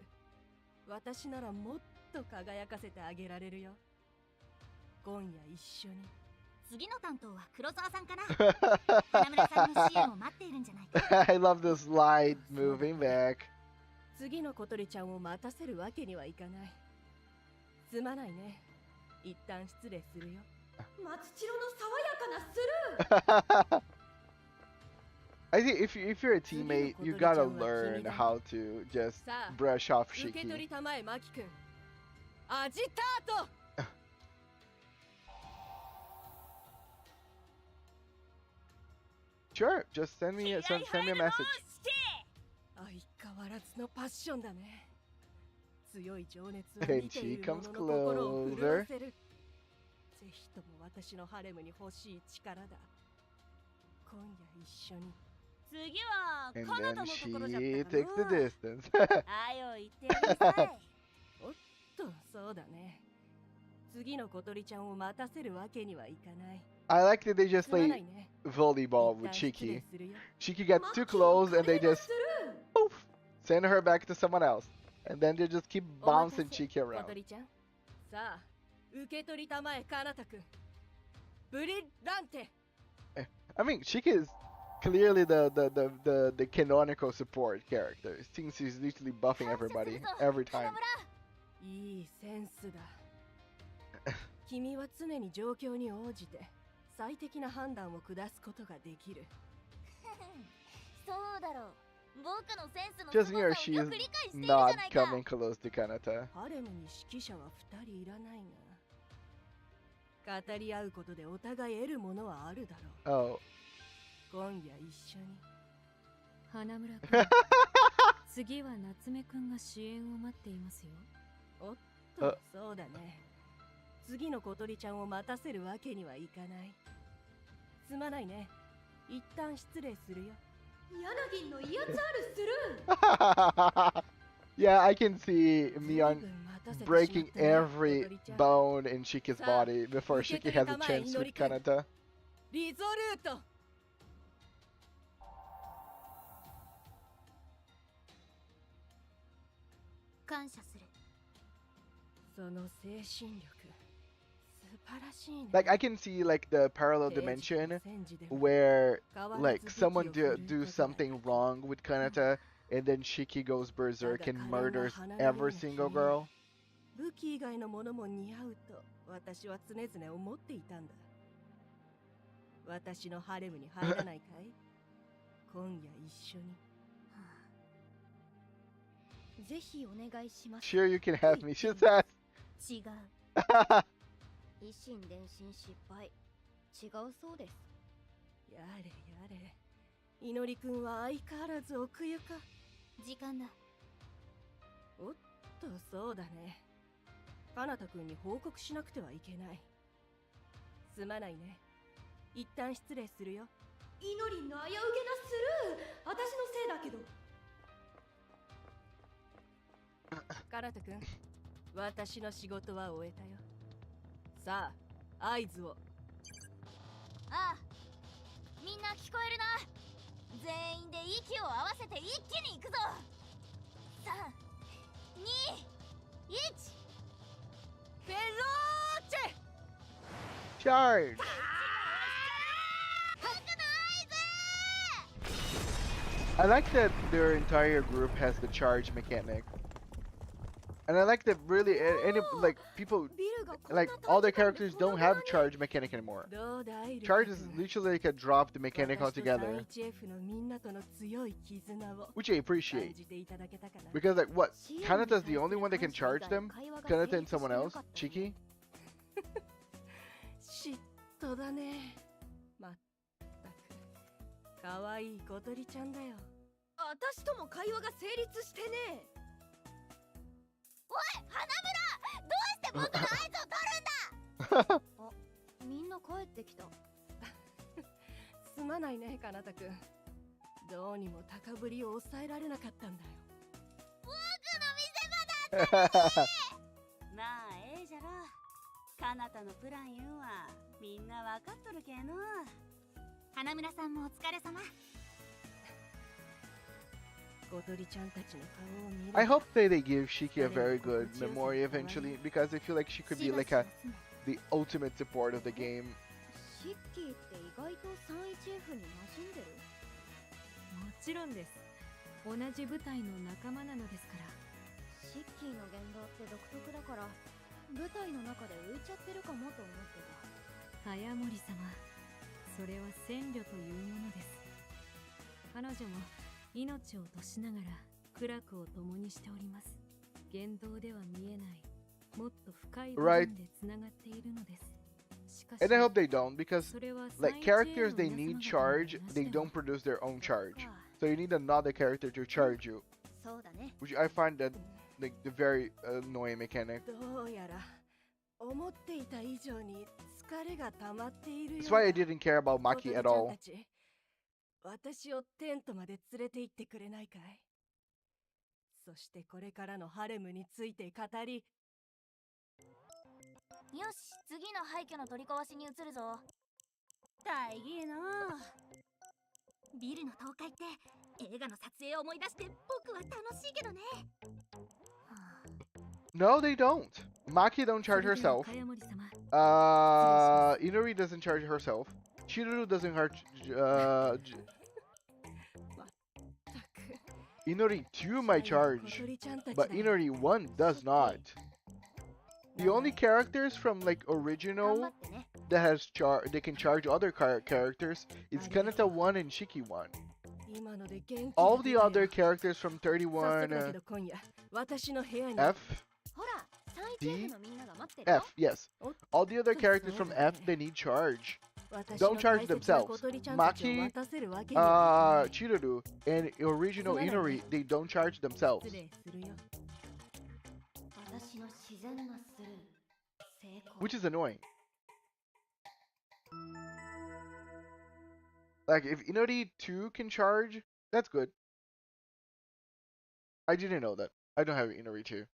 私ならもっと輝かせてあげられるよ。今夜一緒に。次の担当は黒沢さんかな。花村さんの支援を待っているんじゃないか。I love the slide moving back. 次の小鳥ちゃんを待たせるわけにはいかない。すまないね。一旦失礼するよ。松千代の爽やかなスルー。I think if you're a teammate, you gotta learn how to just brush off 受け取 Shiki. りたまえ、マキ君。アジタート。Sure, just send me a message. 相変わらずのパッションだね。強い情熱を And 見て she いる者 comes の心を震わ closer. せる。ぜひとも私のハレムに欲しい力だ。今夜一緒に。次は And カナ then ダのところじゃ she ったか takes the な。 distance. あよ言ってやりなさい。おっと、そうだね。次の小鳥ちゃんを待たせるわけにはいかない。 I like that they just すまな play いね。 volleyball with 一旦失礼 Shiki. するよ。 Shiki gets too close and they just poof, send her back to someone else. And then they just keep お待た bouncing せ Shiki 小 around. 鳥ちゃん。さあ、受け取りたまえ、カナタ君。ブリランテ。 I mean, Shiki is clearly the canonical support character. Since she's literally buffing everybody every time. いいセンスだ。君は常に状況に応じて最適な判断を下すことができる。そうだろう。僕のセンスの Just す in ご here, さを she よ is く理解しているじゃ not ないか。 coming close to Kanata. ハレムに指揮者は2人いらないが、語り合うことでお互い得るものはあるだろう。Oh. 今夜一緒に。花村君。次は夏目くんが支援を待っていますよ。おっと、そうだね。次の小鳥ちゃんを待たせるわけにはいかない。すまないね。一旦失礼するよ。柳の威圧あるスルー。 Yeah, I can see Mion breaking every bone in Shiki's body before Shiki has a chance with Kanata. リゾルート。感謝する。その精神力、素晴らしいね。 Like I can see like the parallel dimension where like someone do something wrong with Kanata and then Shiki goes berserk and murders every single girl. 武器以外のものも似合うと私は常々思っていたんだ。私のハレムに入らないかい？今夜一緒に。ぜひお願いします。 Sure, you can have me, she says. 違う。維心伝心失敗。違うそうです。やれやれ。祈りくんは相変わらず奥ゆか。時間だ。おっと、そうだね。カナタくんに報告しなくてはいけない。すまないね。一旦失礼するよ。祈りの危うげなスルー。私のせいだけど。カナタくん、私の仕事は終えたよ。さあ、合図を。ああ、みんな聞こえるな。全員で息を合わせて一気に行くぞ。3、2、1、Charge! I like that their entire group has the charge mechanic. And I like that really any like people like all the characters don't have charge mechanic anymore. Charge is literally like a dropped mechanic altogether, which I appreciate. Because like what? Kanata's the only one that can charge them? Kanata and someone else? Chiki? 嫉妬だね。まったく。可愛い小鳥ちゃんだよ。私とも会話が成立してねえ。おい、花村、どうして僕の合図を取るんだ。あ、みんな帰ってきた。すまないね、かなたくん。どうにも高ぶりを抑えられなかったんだよ。僕の見せ場だったのに。まあ、ええじゃろ。かなたのプラン言うわ。みんなわかっとるけの。花村さんもお疲れ様。小鳥ちゃんたちの顔を見る。I hope that they give Shiki a very good memory eventually, because I feel like she could be like the ultimate support of the game. シッキーって意外と 3-1F に馴染んでる？もちろんです。同じ部隊の仲間なのですから。シッキーの言動って独特だから部隊の中で浮いちゃってるかもと思ってた。早森様、それは戦慮というものです。彼女も命を落としながら苦楽を共にしております。言動では見えないもっと深い部分でつながっているのです。And I hope they don't, because like characters they need charge, they don't produce their own charge. So you need another character to charge you, which I find that like the very annoying mechanic. どうやら思っていた以上に疲れが溜まっているよ。 That's why I didn't care about Maki at all. 私をテントまで連れて行ってくれないかい？そしてこれからのハレムについて語り。よし、次の廃墟の取り壊しに移るぞ。大義のビルの倒壊って映画の撮影を思い出して僕は楽しいけどね。No, they don't. Maki don't charge herself. Inori doesn't charge herself. Chiruru doesn't charge. Inori 2 might charge, but Inori 1 does not. The only characters from like original that has they can charge other characters is Kanata 1 and Shiki 1. All the other characters from 31 F, D, F, yes. All the other characters from F, they need charge. Don't charge themselves. Maki, Chiruru, and original Inori, they don't charge themselves. Which is annoying. Like, if Inori 2 can charge, that's good. I didn't know that. I don't have Inori 2.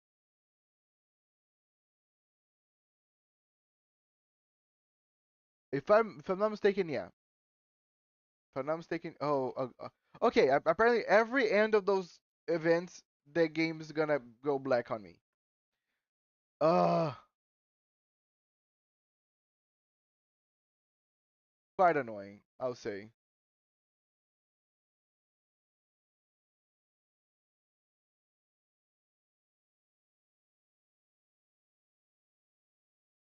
If I'm not mistaken, yeah. If I'm not mistaken, okay. Apparently, every end of those events, the game is gonna go black on me. Quite annoying, I'll say.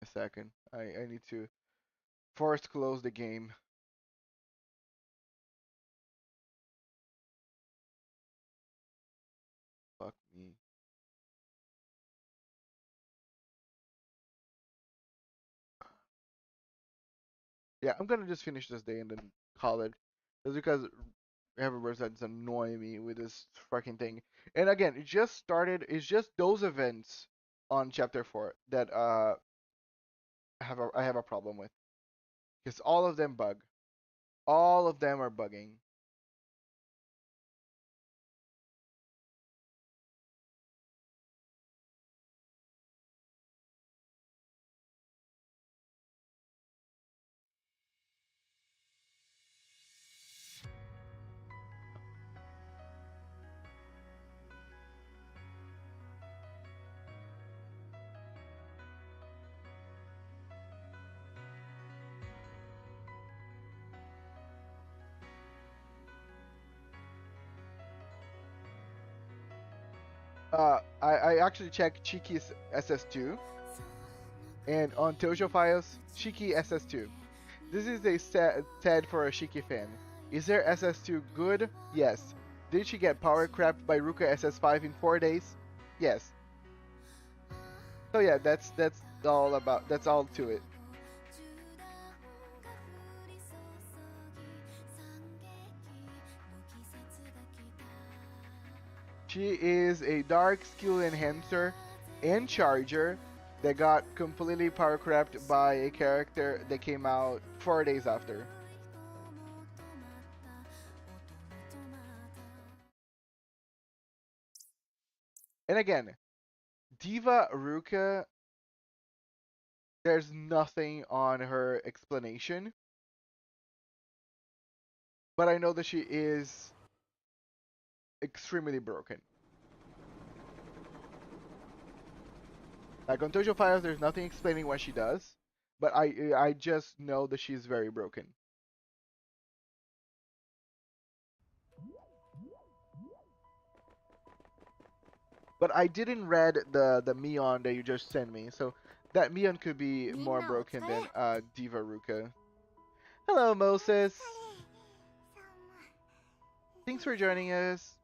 A second. I need to first close the game. Fuck me. Yeah, I'm gonna just finish this day and then call it. Just because heavenburnsred's annoying me with this fucking thing. And again, it just started. It's just those events on chapter 4 that I have a problem with, because all of them bug. All of them are bugging. I actually checked Chiki's SS2, and on Tojo Files, Shiki SS2. This is a sad for a Shiki fan. Is her SS2 good? Yes. Did she get power crapped by Ruka SS5 in 4 days? Yes. So yeah, that's all to it. She is a dark skill enhancer and charger that got completely power crapped by a character that came out 4 days after. And again, Diva Ruka, there's nothing on her explanation. But I know that she is extremely broken. Like on Tojo Files, there's nothing explaining what she does, but I just know that she's very broken. But I didn't read the Mion that you just sent me, so that Mion could be more broken than Diva Ruka. Hello, Moses. Thanks for joining us.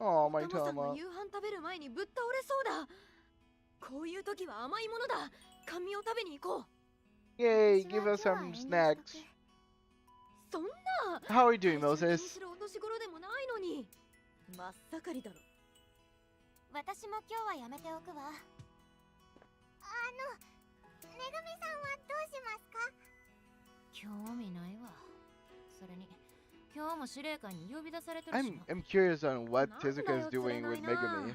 Oh, my Tama. Yay, give us some snacks. How are you doing, Moses? 私も今日はやめておくわ。めぐみさんはどうしますか？興味ないわ。それに今日も司令官に呼び出されてるし。I'm curious on what Tezuka is doing with Megumi.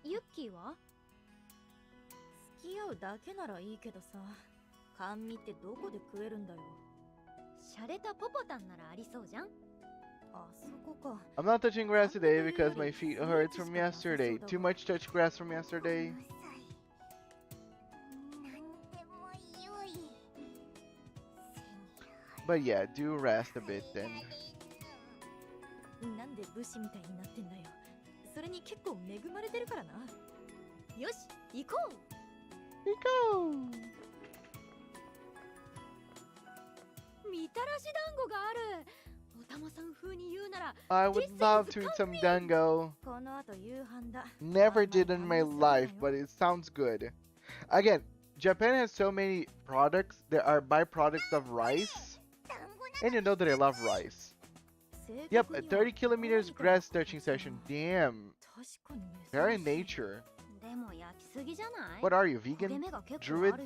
ユッキーは？付き合うだけならいいけどさ、甘味ってどこで食えるんだよ。洒落たポポタンならありそうじゃん。I'm not touching grass today because my feet hurt from yesterday. Too much touch grass from yesterday. But yeah, do rest a bit then. なんで武士みたいになってんだよ。それに結構恵まれてるからな。よし、行こう。行こう。みたらし団子がある。I would love to eat some dango. Never did in my life, but it sounds good. Again, Japan has so many products that are byproducts of rice. And you know that I love rice. Yep, a 30 kilometers grass searching session. Damn. Very nature. What are you, vegan? Druid?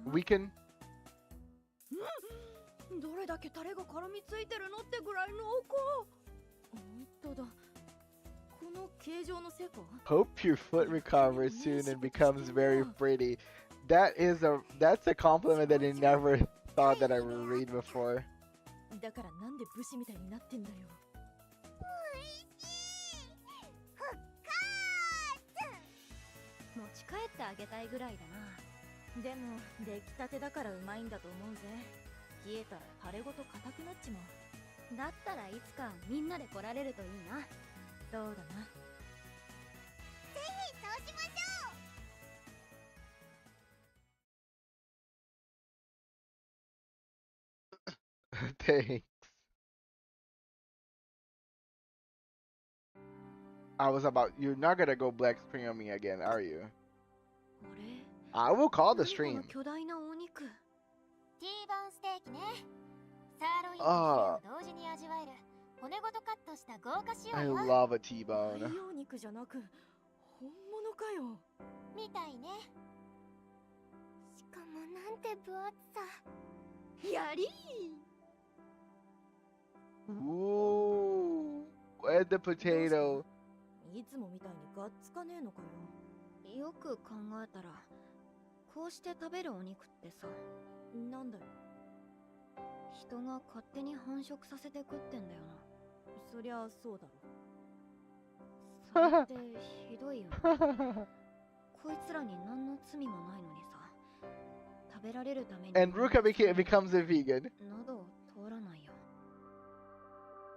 Weekend? どれだけタレが絡みついてるのってぐらい濃厚。本当だ。この形状のせいか。Hope your foot recovers soon and becomes very pretty. That's a compliment that I never thought that I would read before. だからなんで武士みたいになってんだよ。おいしい。復活。持ち帰ってあげたいぐらいだな。でも出来たてだからうまいんだと思うぜ。冷えたらタレごと硬くなっちまう。だったらいつかみんなで来られるといいな。そうだな。ぜひそうしましょう。Thanks. You're not gonna go black screen on me again, are you? I will call the stream. T-bone ステーキね。サーロインとヒレを同時に味わえる骨ごとカットした豪華仕様 I よ。 love a T-bone. 培養肉じゃなく本物かよ。みたいね。しかもなんて分厚さ。やりー。Ooh, and the potato. いつもみたいにがっつかねえのかよ。よく考えたらこうして食べるお肉ってさ、なんだよ。人が勝手に繁殖させて食ってんだよな。そりゃそうだろ。それってひどいよな。こいつらに何の罪もないのにさ、食べられるために。And Ruka becomes a vegan. 喉を通らないよ。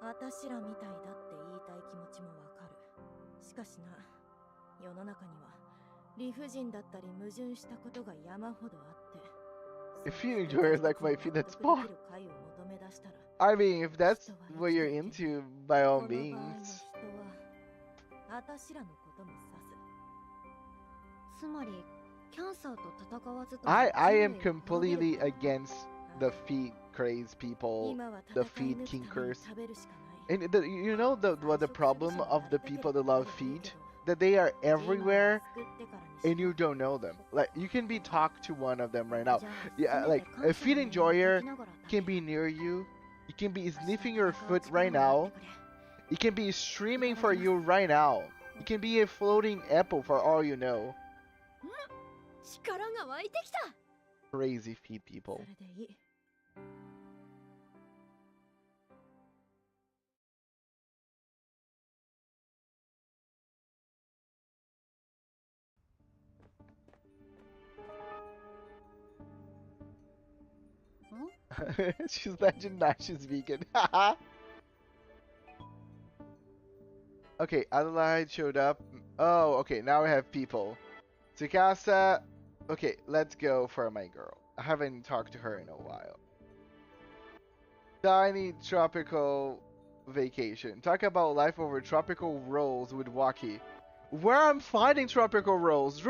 私らみたいだって言いたい気持ちもわかる。しかしな、世の中には理不尽だったり矛盾したことが山ほどあって。If you enjoy it like my feet, that's fine. I mean, if that's what you're into, by all means. 私らのことも指す。つまり、キャンサーと戦わずと。I am completely against the feet craze people, the feet kinkers. And you know what the problem of the people that love feet? That they are everywhere and you don't know them. Like, you can be talked to one of them right now. Yeah, like a feet enjoyer can be near you. You can be sniffing your foot right now. It can be streaming for you right now. It can be a floating apple for all you know. Crazy feet people. She's legend, not she's vegan. Okay, Adelaide showed up. Oh, okay, now we have people. Tsukasa. Okay, let's go for my girl. I haven't talked to her in a while. Tiny tropical vacation. Talk about life over tropical rolls with Waki. Where I'm finding tropical rolls?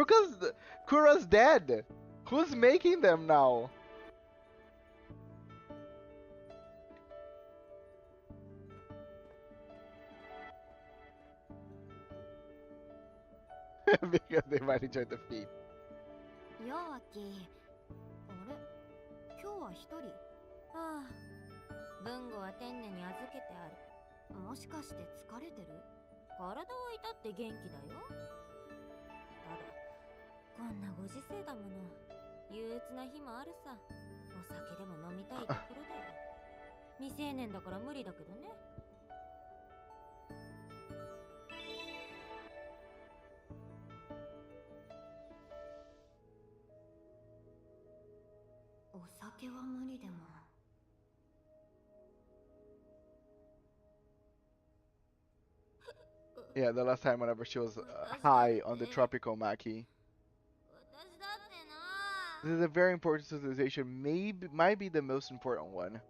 Kura's dead. Who's making them now? Because they might enjoy the feet. ようあき、あれ、今日は一人。ああ、文吾は天然に預けてある。もしかして疲れてる？体はいたって元気だよ。ただ、こんなご時世だもの。憂鬱な日もあるさ。お酒でも飲みたいところだよ。未成年だから無理だけどね。お酒は無理でも。Yeah, the last time whenever she was high on the tropical maki. This is a very important socialization, might be the most important one.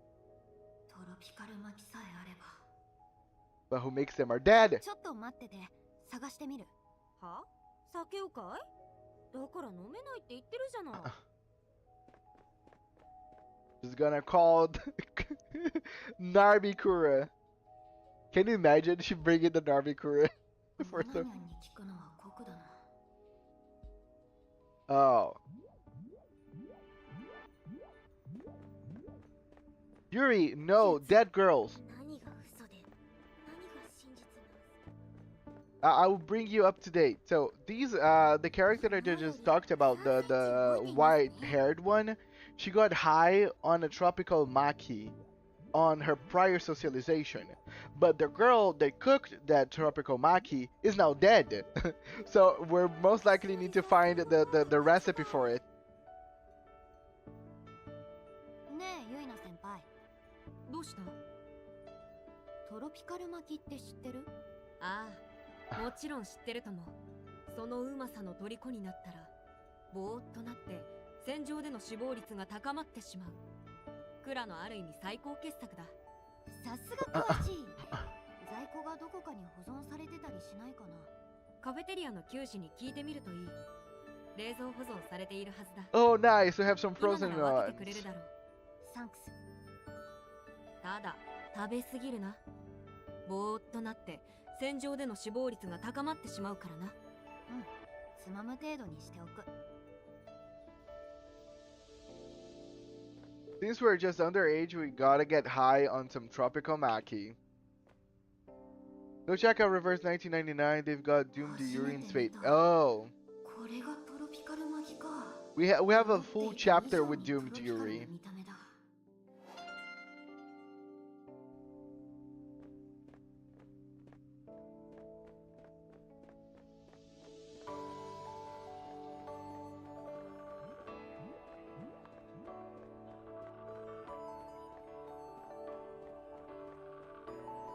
But who makes them are dead! ちょっと待ってて、探してみる。は？酒をかい？だから飲めないって言ってるじゃない。She's gonna call Narbikura. Can you imagine she bring in the Narbikura for some... Oh. Yuri, no, dead girls. I will bring you up to date. So these, the character that I just talked about, the white-haired one, she got high on a tropical maki on her prior socialization, but the girl that cooked that tropical maki is now dead. So we're most likely need to find the recipe for it. ねえ、ユイナ先輩。どうした？トロピカル巻きって知ってる？ああ、もちろん知ってるとも。そのうまさの虜になったら、ぼーっとなって戦場での死亡率が高まってしまう。クラのある意味最高傑作だ。さすが詳しい。在庫がどこかに保存されてたりしないかな。カフェテリアの給仕に聞いてみるといい。冷蔵保存されているはずだ。Oh, nice. We have some frozen 今なら分けてくれるだろう。サンクス。ただ食べすぎるな。ぼーっとなって戦場での死亡率が高まってしまうからな。うん。つまむ程度にしておく。Since we're just underage, we gotta get high on some tropical maki. Go check out Reverse 1999. They've got Doomed to Urine's Fate. Oh. We have a full chapter with Doomed to Yuri.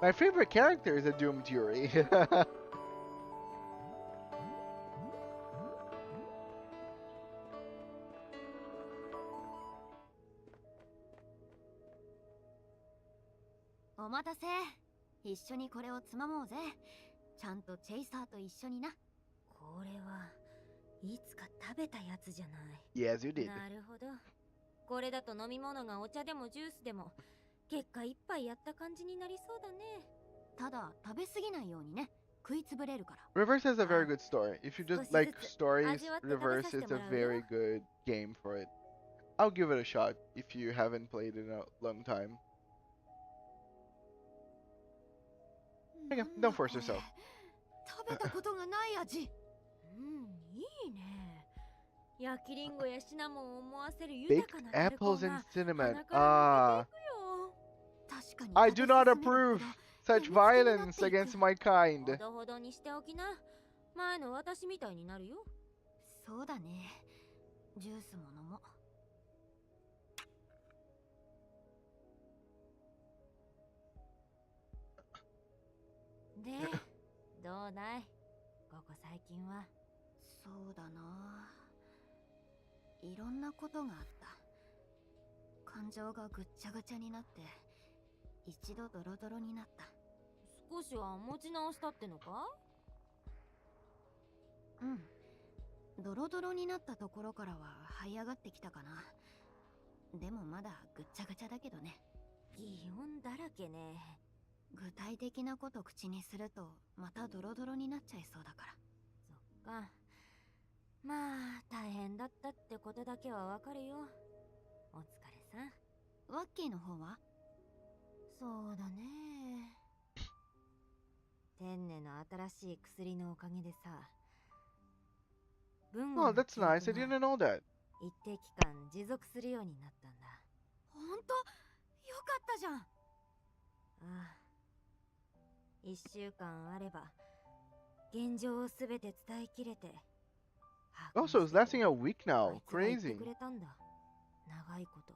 My favorite character is a Doom Fury. お待たせ。一緒にこれをつまもうぜ。ちゃんとチェイサーと一緒にな。これはいつか食べたやつじゃない。 Yes, you did. なるほど。これだと飲み物がお茶でもジュースでも結果一杯やった感じになりそうだね。ただ食べ過ぎないようにね。食いつぶれるから。Reverse has a very good story. If you just like stories, Reverse is a very good game for it. I'll give it a shot if you haven't played in a long time. Okay, don't force yourself. 食べたことがない味。うん、いいね。焼きリンゴやシナモンを思わせる豊かな Baked アルコー apples が and cinnamon. 鼻から抜けていくよ。確かに I do not approve such violence against my ほ kind. どほどにしておきな。前の私みたいになるよ。そうだね。ジュースも飲もう。で、どうだいここ最近は。そうだな。いろんなことがあった。感情がぐっちゃぐちゃになって、一度ドロドロになった。少しは持ち直したってのか？うん。ドロドロになったところからは這い上がってきたかな。でもまだぐっちゃぐちゃだけどね。擬音だらけね。具体的なこと口にするとまたドロドロになっちゃいそうだから。そっか。まあ大変だったってことだけはわかるよ。お疲れさん。ワッキーの方は？そうだね。天然の新しい薬のおかげでさ。Oh, that's nice. I didn't know that. 一定期間持続するようになったんだ。ほんと？よかったじゃん。ああ。一週間あれば現状をすべて伝えきれて。Oh, so it's lasting a week now. あいつが言って Crazy. くれたんだ。長いこと。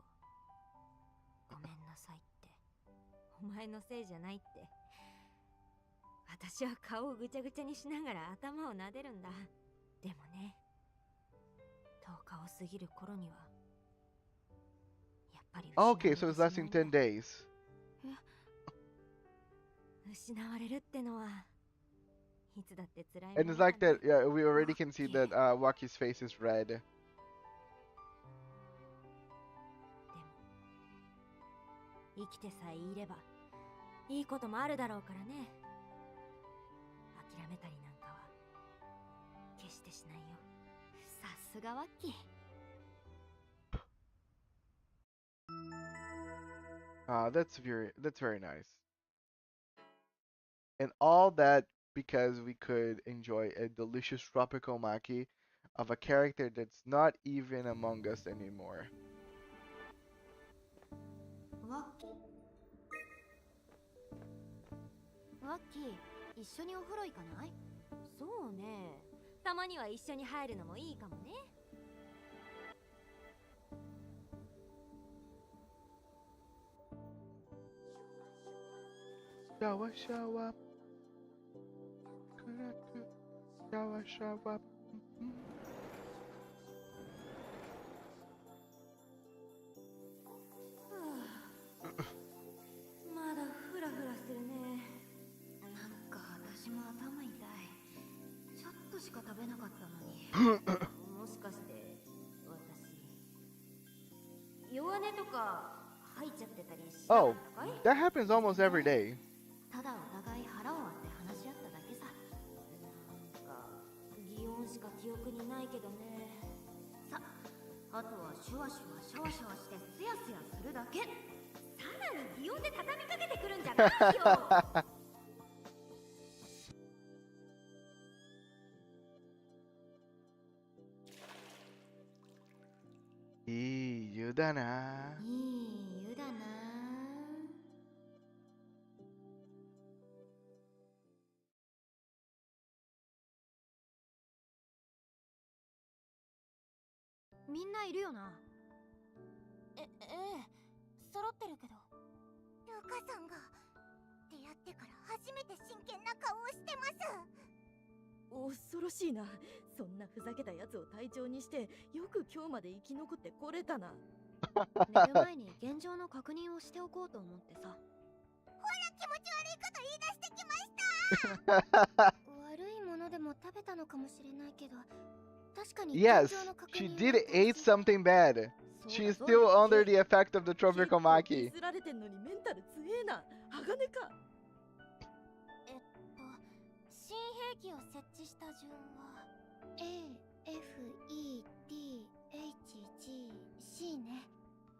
ごめんなさいって。お前のせいじゃないって。私は顔をぐちゃぐちゃにしながら頭を撫でるんだ。でもね、10日を過ぎる頃にはやっぱり Okay, so it's lasting 10 days. 失われるってのはいつだって辛いも And の it's だ like ね。 that, yeah, we already can see that Waki's face is red. でも生きてさえいればいいこともあるだろうからね。諦めたりなんかは決してしないよ。さすがワッキー。That's very nice. And all that because we could enjoy a delicious tropical maki of a character that's not even among us anymore. ワッキー、一緒にお風呂行かない？そうね。たまには一緒に入るのもいいかもね。Shower, shower. Shower, shower. まだフラフラするね。なんか私も頭痛い。ちょっとしか食べなかったのに。もしかして私弱音とか入っちゃってたりしなか Oh, ったかい？ that happens almost every day. ただお互い腹を割って話し合っただけさ。なんか擬音しか記憶にないけどね。さ、あとはシュワシュワシャワシャワしてスヤスヤするだけ。さらに擬音で畳みかけてくるんじゃないよ。いい湯だな。いい湯だな。みんないるよな。ええ、揃ってるけど。ルカさんが出会ってから初めて真剣な顔をしてます。恐ろしいな。そんなふざけたやつを隊長にしてよく今日まで生き残ってこれたな。寝る前に現状の確認をしておこうと思ってさ。ほら気持ち悪いこと言い出してきました悪いものでも食べたのかもしれないけど、確かに現 Yes, 状の確 she 認 did は ate 大事。 something bad. そう She だ is ぞ still ヤッ under キ the effect of the 結構 tropical デ maki. ィスられてんのにメンタル強えな。鋼か。新兵器を設置した順は A F E D H G C ね。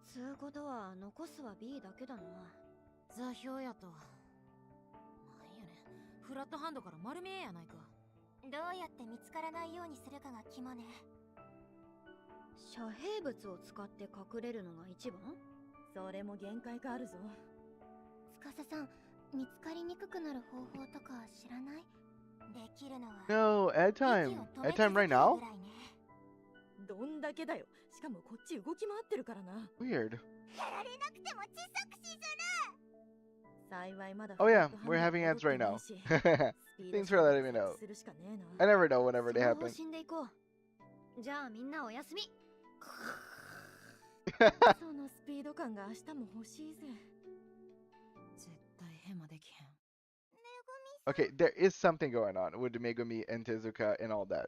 つうことは残すは B だけだな。座標やと。なんやねん。フラットハンドから丸見えやないか。どうやって見つからないようにするかが肝ね。遮蔽物を使って隠れるのが一番？それも限界があるぞ。司さん、見つかりにくくなる方法とか知らない？できるのは No, ad 息 time. を止め Ad 続 time け right る now? ぐらいね。どんだけだよ。しかもこっち動き回ってるからな。Weird. やられなくても小さくしする。幸いまだ Oh yeah, フラットハン we're ド having に戻っ ads て right な now. いしスピード Thanks シ for ョッ letting ト me で know. するしかねえな。 I never know whenever そ they の方 happen. 針でいこう。じゃあみんなおやすみ。そのスピード感が明日も欲しいぜ。絶対ヘマできへん。 Okay, there is something going on with Megumi and Tezuka and all that.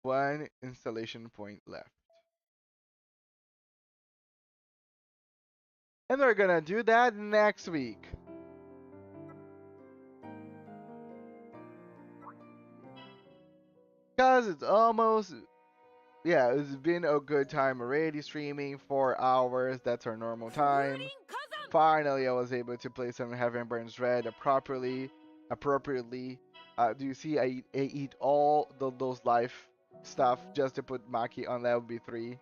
One installation point left. And we're gonna do that next week. Because it's almost, yeah, it's been a good time already streaming 4 hours. That's our normal time. Finally, I was able to play some heavenburnsred appropriately. Do you see? I eat all those life stuff just to put Maki on level B3.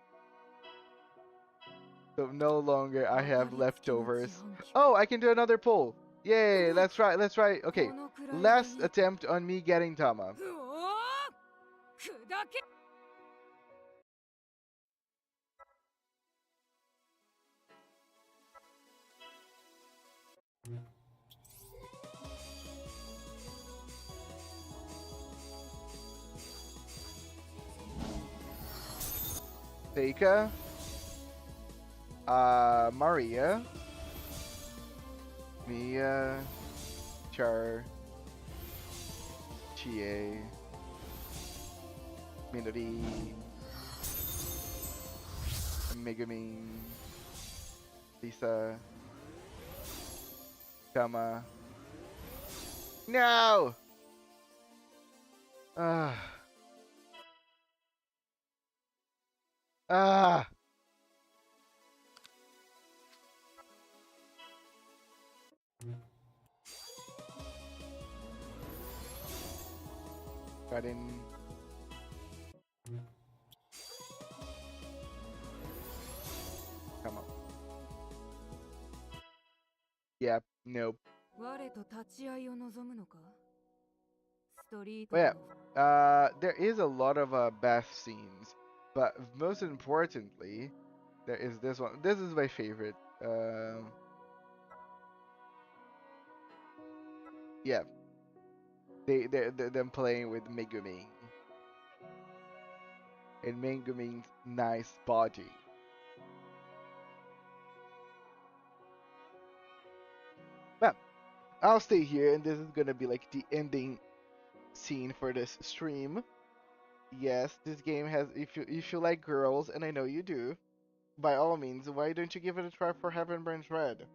So no longer I have leftovers. Oh, I can do another pull. Yay! Let's try. Let's try. Okay, last attempt on me getting Tama. Seika, Maria, Mia, Char, Chie, Minori, Megami, Lisa, Kama. No! Ah. Ah! Got in. Come on. Yep, nope. 我と立ち会いを望むのか？ストリート Well, で yeah, の there is a lot of bath scenes, but most importantly, there is this one. This is my favorite. Yeah, they them playing with Megumi and Megumi's nice body. Well, I'll stay here, and this is gonna be like the ending scene for this stream. Yes, this game has. If you like girls, and I know you do, by all means, why don't you give it a try for heavenburnsred?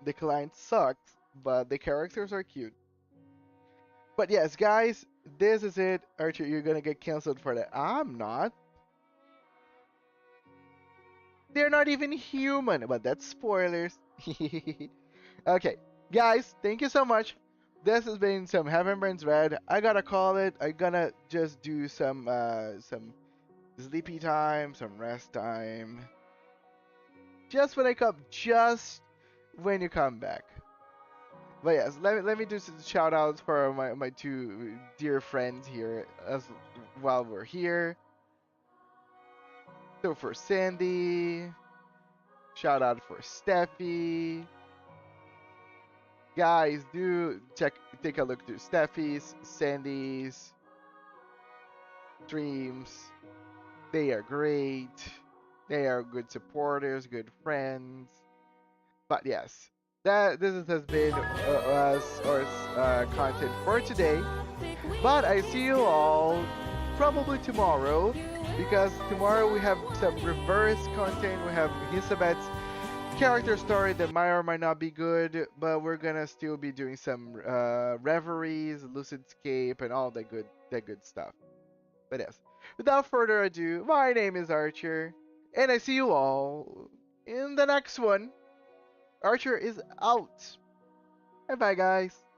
The client sucks, but the characters are cute. But yes, guys, this is it. Archer, you're gonna get canceled for that. I'm not. They're not even human, but that's spoilers. Okay, guys, thank you so much. This has been some heavenburnsred. I gotta call it. I gonna just do some sleepy time, some rest time. Just when I come, just when you come back. But yes, let me do some shout outs for my two dear friends here as while we're here. So for Sandy, Shout out for Steffi. Guys, do take a look to Steffi's, Sandy's streams. They are great. They are good supporters, good friends. But yes, has been content for today. But I see you all probably tomorrow, because tomorrow we have some reverse content. We have Elizabeth's character story that might or might not be good, but we're gonna still be doing some reveries, lucid escape, and all that good stuff. But yes, without further ado, my name is Archer, and I see you all in the next one. Archer is out. Bye bye, guys.